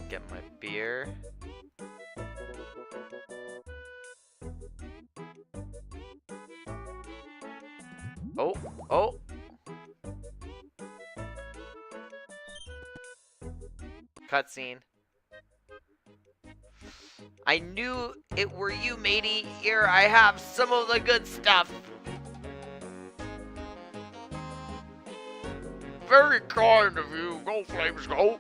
Get my beer. Oh, oh. Cutscene. I knew it were you, matey. Here I have some of the good stuff. Very kind of you. Go Flames Go.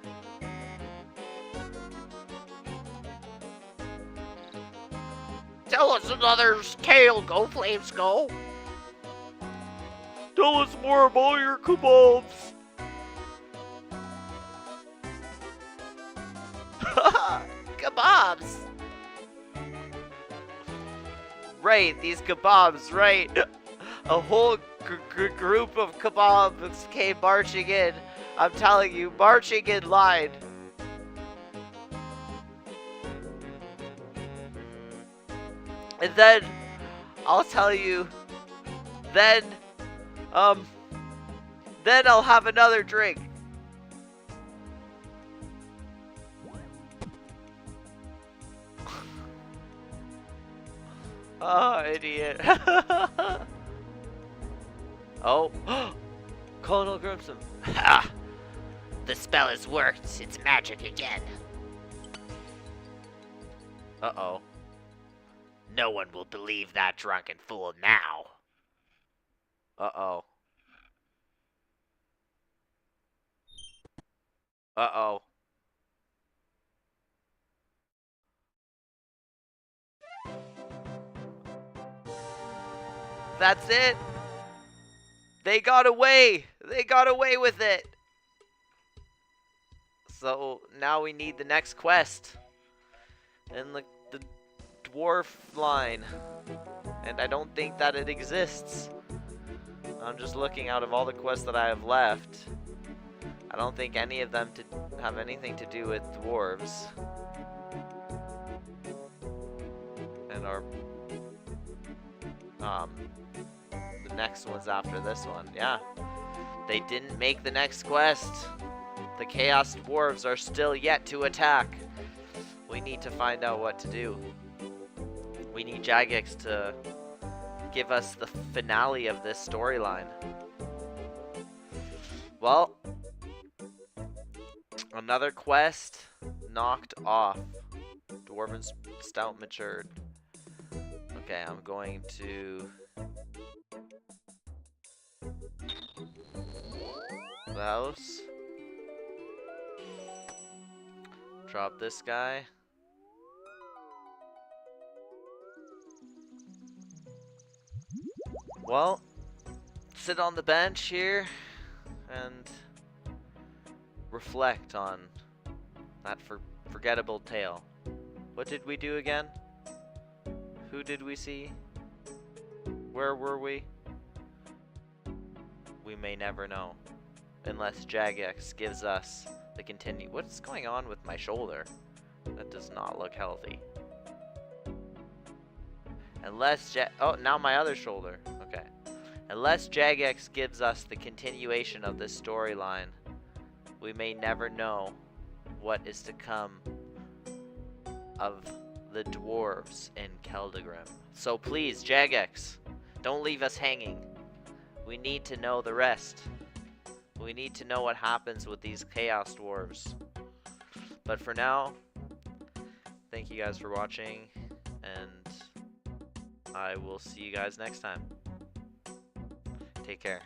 Tell us another tale, Go Flames Go. Tell us more about your kebabs. Kebabs. Right, these kebabs, right. A whole group of kebabs came marching in. I'm telling you, marching in line. And then, I'll tell you, then I'll have another drink. Oh, idiot. Oh, Colonel Grimson. Ha! The spell has worked. It's magic again. Uh-oh. No one will believe that drunken fool now. Uh-oh. Uh-oh. That's it. They got away. They got away with it. So now we need the next quest in the dwarf line. And I don't think that it exists. I'm just looking out of all the quests that I have left. I don't think any of them have anything to do with dwarves. And our the next one's after this one. Yeah. They didn't make the next quest. The Chaos Dwarves are still yet to attack. We need to find out what to do. We need Jagex to give us the finale of this storyline. Well, another quest knocked off. Dwarven Stout matured. Okay, I'm going to the house. Drop this guy. Well, sit on the bench here and reflect on that forgettable tale. What did we do again? Who did we see? Where were we? We may never know. Unless Jagex gives us the continue. What's going on with my shoulder? That does not look healthy. Unless oh, now my other shoulder. Okay. Unless Jagex gives us the continuation of this storyline, we may never know what is to come of the dwarves in Keldagrim. So please, Jagex, don't leave us hanging. We need to know the rest. We need to know what happens with these Chaos Dwarves. But for now, thank you guys for watching, and I will see you guys next time. Take care.